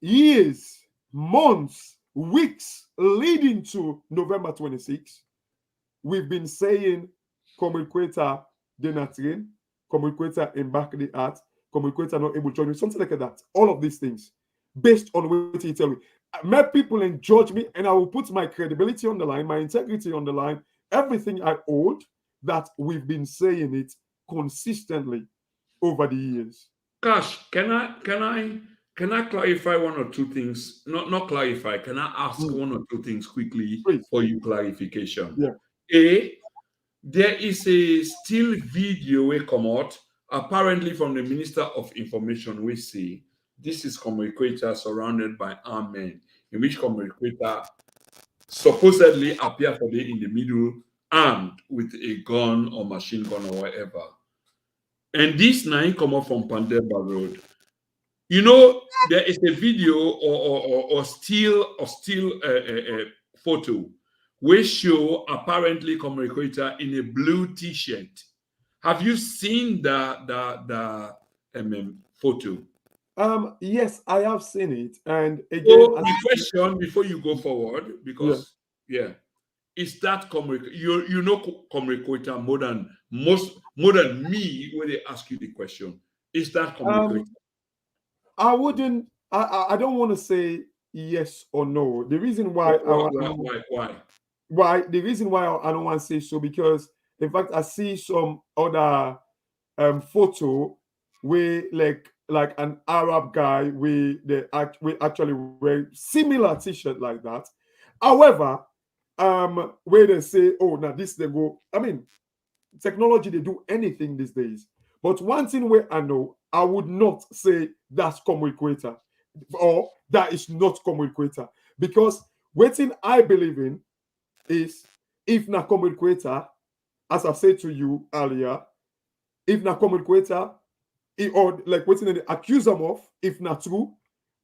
years, months, weeks leading to November 26, we've been saying Communicator de Natrin, Communicator embark the art, Communicator not able to join me, something like that. All of these things based on what you tell me. Make people and judge me, and I will put my credibility on the line, my integrity on the line, everything I hold, that we've been saying it consistently over the years. Cash, can I clarify one or two things? Not clarify. Can I ask one or two things quickly for you clarification? Yeah. There is a still video we come out apparently from the Minister of Information. We see this is communicator surrounded by armed men, in which communicator supposedly appear for the in the middle armed with a gun or machine gun or whatever. And this nine come up from Pandemba Road. There is a video or still photo which show apparently communicator in a blue T-shirt. Have you seen the photo? Yes, I have seen it. And again, the question before you go forward, because is that communicator? You know communicator more than me when they ask you the question. Is that communicator? I wouldn't. I don't want to say yes or no. The reason why why? The reason why I don't want to say so, because in fact I see some other photo where like an Arab guy we actually wear similar t-shirt like that. However, where they say, oh, now this they go. I mean, technology, they do anything these days. But one thing where I know, I would not say that's communicator or that is not communicator, because waiting I believe in is, if not communicator, as I said to you earlier, if not communicator, or like waiting the accuse them of, if not true,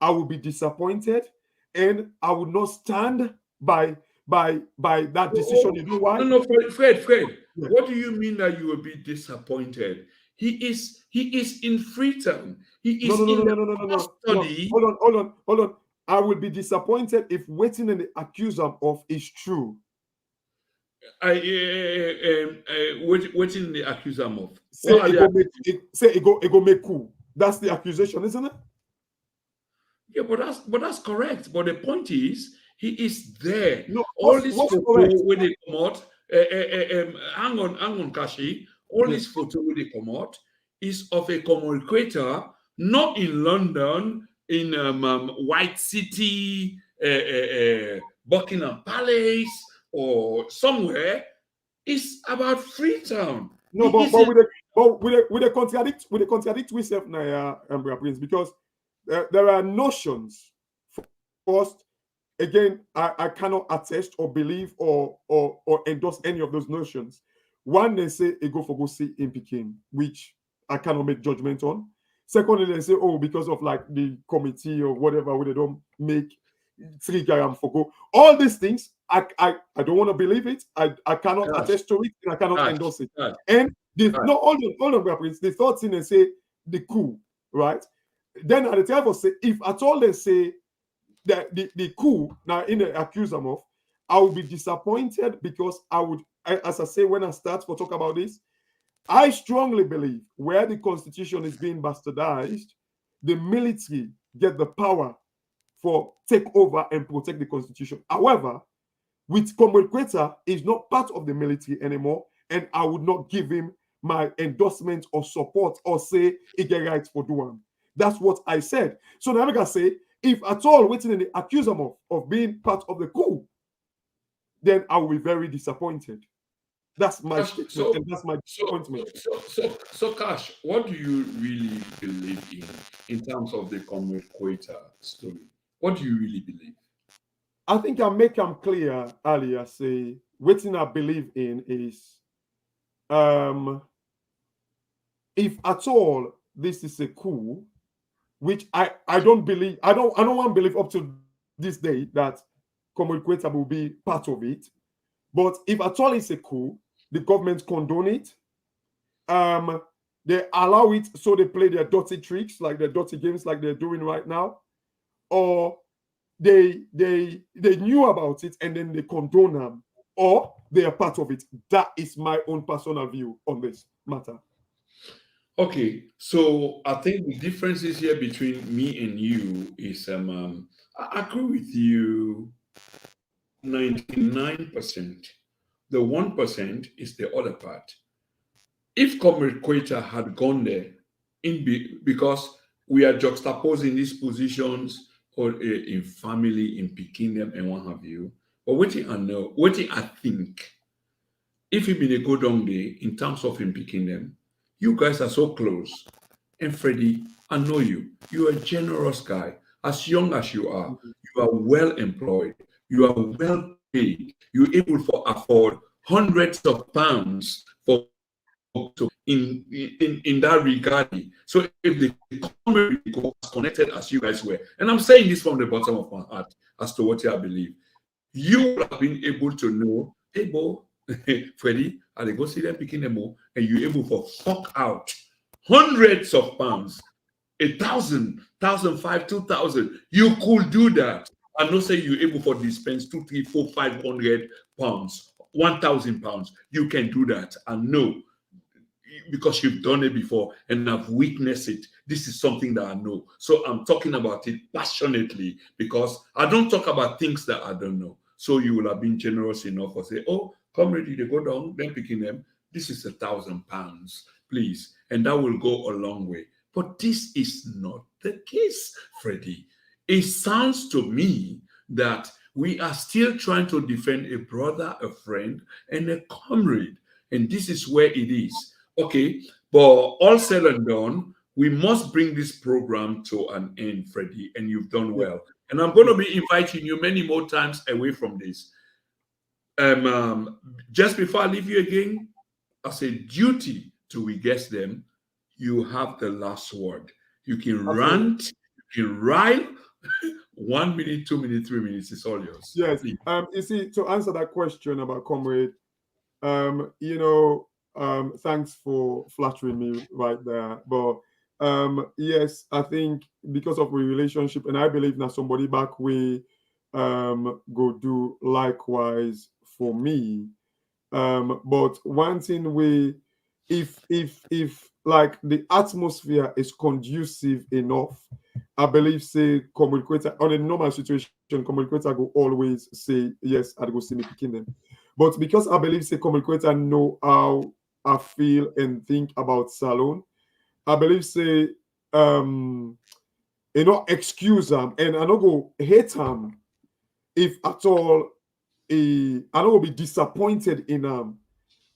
I will be disappointed and I would not stand by that decision. You know why? No, Fred. Yeah. What do you mean that you will be disappointed? He is in Freetown. He is no. Hold on. I will be disappointed if waiting and the accuser of is true. Waiting the accuser of. Say it go make coup. That's the accusation, isn't it? Yeah, but that's correct. But the point is, he is there. No, all these photos when they come out, hang on, Kashi. All these photos when they come out is of a communicator, not in London, in White City, Buckingham Palace, or somewhere. It's about Freetown. No, with the contradict myself now, Prince, because there are notions. First, again, I cannot attest or believe or endorse any of those notions. One, they say a go see in Peking, which I cannot make judgment on. Secondly, they say, oh, because of like the committee or whatever, where they don't make 3 gram for go. All these things, I don't want to believe it. I cannot Cash, attest to it, and I cannot cash, endorse it. cash, And the cash. no, hold on, Prince. The third thing they say the coup, right? Then at the time of say, if at all they say that the coup now in the accuse them of, I will be disappointed because as I say when I start for talk about this, I strongly believe where the constitution is being bastardized, the military get the power for take over and protect the constitution. However, with Comrade Quetta, is not part of the military anymore, and I would not give him my endorsement or support or say he get rights for doing. That's what I said. So now I can say, if at all waiting in the accuse him of being part of the coup, then I will be very disappointed. That's my statement, and that's my disappointment. So, Cash, what do you really believe in terms of the Comrade Quetta story? What do you really believe? I think I make them clear earlier. Say, what I believe in is, if at all this is a coup, which I don't believe, I don't want to believe up to this day that Comrade Quetta will be part of it. But if at all it's a coup, the government condone it. They allow it, so they play their dirty tricks, like their dirty games, like they're doing right now, or they knew about it and then they condone them, or they are part of it. That is my own personal view on this matter. Okay, so I think the differences here between me and you is I agree with you 99%. The 1% is the other part. If Comrade Quetta had gone there because we are juxtaposing these positions or in family, in picking them and what have you. But waiting I know, waiting I think, if he been a go down day in terms of him picking them, you guys are so close. And Freddie, I know you. You're a generous guy. As young as you are well employed, you are well paid, you're able to afford hundreds of pounds for in that regard. So if the community was connected as you guys were, and I'm saying this from the bottom of my heart as to what I believe, you would have been able to know, hey, Bo, Freddie, I go see them picking them up, and you're able to fork out hundreds of pounds, 1,000, 1,500, 2,000. You could do that. I'm not saying you're able to dispense 2, 3, 4, 500 pounds, 1,000 pounds. You can do that. I know because you've done it before and I've witnessed it. This is something that I know. So I'm talking about it passionately because I don't talk about things that I don't know. So you will have been generous enough to say, oh, come ready to go down, then picking them. This is 1,000 pounds, please. And that will go a long way. But this is not the case, Freddie. It sounds to me that we are still trying to defend a brother, a friend, and a comrade. And this is where it is. Okay, but all said and done, we must bring this program to an end, Freddie, and you've done well. And I'm going to be inviting you many more times away from this. Just before I leave you again, as a duty to we guess them, you have the last word. You can rant, you can rile. 1 minute, 2 minutes, 3 minutes is all yours. Yes. Please. You see, to answer that question about comrade, thanks for flattering me right there. But yes, I think because of the relationship, and I believe now somebody back we go do likewise for me. But one thing if like the atmosphere is conducive enough, I believe say communicator on a normal situation, communicator go always say yes, I'd go see me picking them. But because I believe say communicator know how I feel and think about Salone, I believe say excuse them and I don't go hate him if at all I don't be disappointed in him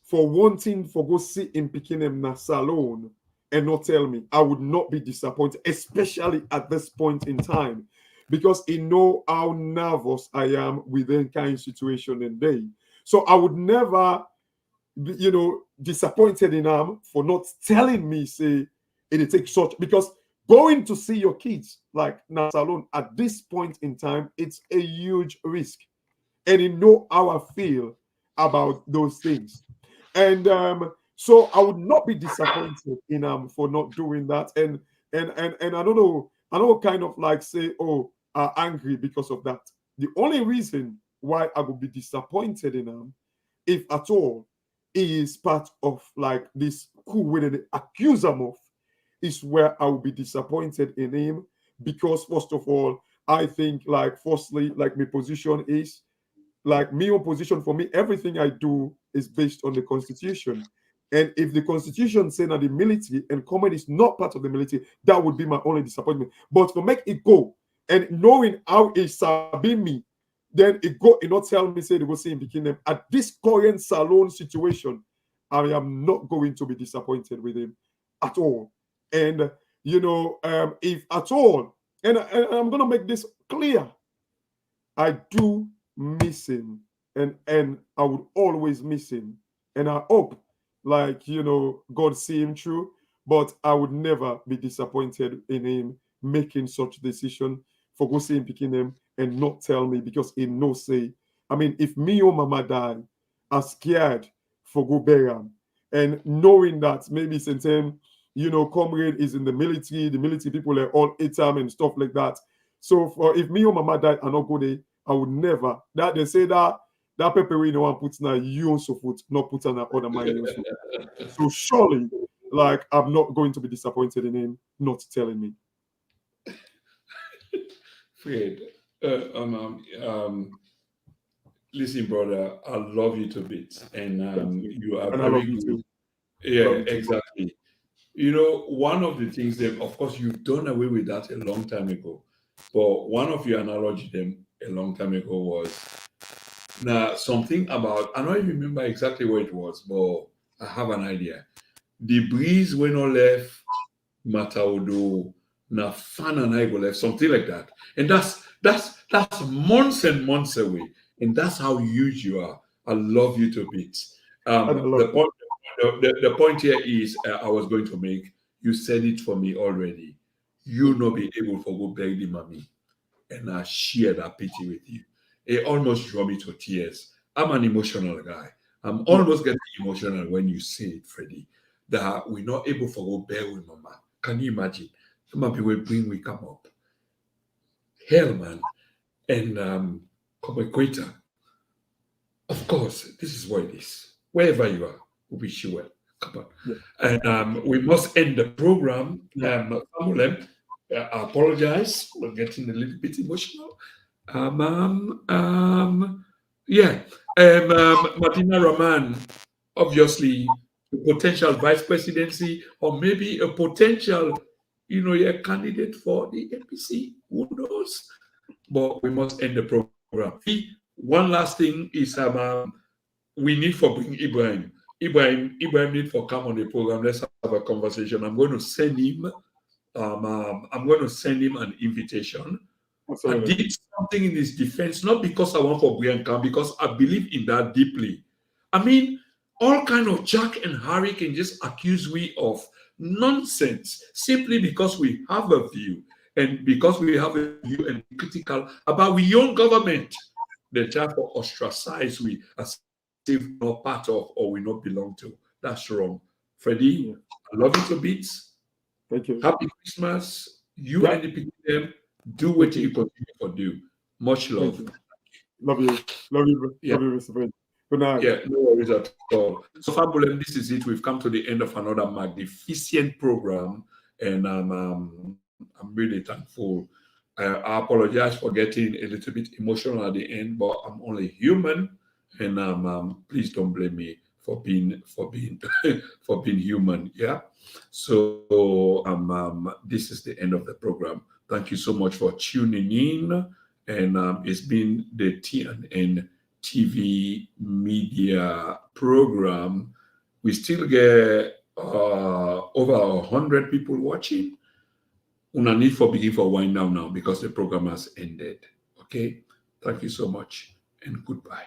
for wanting for go see him picking him na Salone and not tell me. I would not be disappointed, especially at this point in time, because he know how nervous I am within kind of situation and day. So I would never, disappointed in him for not telling me, say, it takes such, because going to see your kids like now salon at this point in time, it's a huge risk. And you know how I feel about those things. And so I would not be disappointed in for not doing that. And I don't kind of like say, oh, angry because of that. The only reason why I would be disappointed in him, if at all, he is part of like this coup where they accuse him of, is where I will be disappointed in him, because first of all, I think like firstly, like my position is like me own position, for me, everything I do is based on the constitution. And if the constitution say that the military and comedy is not part of the military, that would be my only disappointment. But for make it go and knowing how it sabi me, then it go and not tell me say they go see in between them at this current salon situation, I am not going to be disappointed with him at all. And if at all, and I'm gonna make this clear, I do miss him, and I would always miss him. And I hope, like, God see him through, but I would never be disappointed in him making such decision for go see him picking him and not tell me, because he no say. I mean, if me or mama die, I'm scared for go bury him. And knowing that maybe since him, comrade is in the military people are all hate him and stuff like that. So for if me or mama die, I not go there, I would never. That they say that paper we no one puts now you also put not put on other man also. So surely, like I'm not going to be disappointed in him not telling me. Fred, listen, brother, I love you to bits, and you are And I very love you good. too. Yeah, Love you too. exactly. One of the things that, of course, you've done away with that a long time ago, but one of your analogy them a long time ago was now something about, I don't even remember exactly what it was, but I have an idea. The breeze when I left Mataudo, na fan and I go left, something like that. And that's months and months away. And that's how huge you are. I love you to bits. And I love The point the point here is I was going to make, you said it for me already. You not be able to go bury the mommy, and I share that pity with you. It almost drew me to tears. I'm an emotional guy. I'm yeah. almost getting emotional when you say it, Freddie, that we're not able to go bear with mama. Can you imagine? Some of people bring we come up. Hell, man. And come equator. Of course, this is what it is. Wherever you are, we wish you well. Come on. Yeah. And we must end the program. Samuel, I apologize. We're getting a little bit emotional. Yeah. Martina Rahman, obviously, a potential vice presidency, or maybe a potential, a candidate for the APC. Who knows? But we must end the program. One last thing is we need for bring Ibrahim. Ibrahim need for come on the program. Let's have a conversation. I'm going to send him. I'm going to send him an invitation. Absolutely. I did something in his defense, not because I want for Brianka, because I believe in that deeply. I mean, all kind of Jack and Harry can just accuse me of nonsense simply because we have a view, and because we have a view and critical about we own government. They try to ostracize we as if we're not part of or we not belong to. That's wrong. Freddie, I love you to bits. Thank you. Happy Christmas. You and the people them, do what you continue to do. Much love. Thank you. Love you. Love you. Yeah. Love you, Mr. Fred. Good night. Yeah, no worries at all. So, Fabulem, this is it. We've come to the end of another magnificent program, and I'm really thankful. I apologize for getting a little bit emotional at the end, but I'm only human, and please don't blame me for being for being human. Yeah. So this is the end of the program. Thank you so much for tuning in, and it's been the TNN TV media program. We still get over 100 people watching. Una need for begin for wind down now because the program has ended. Okay, thank you so much and goodbye.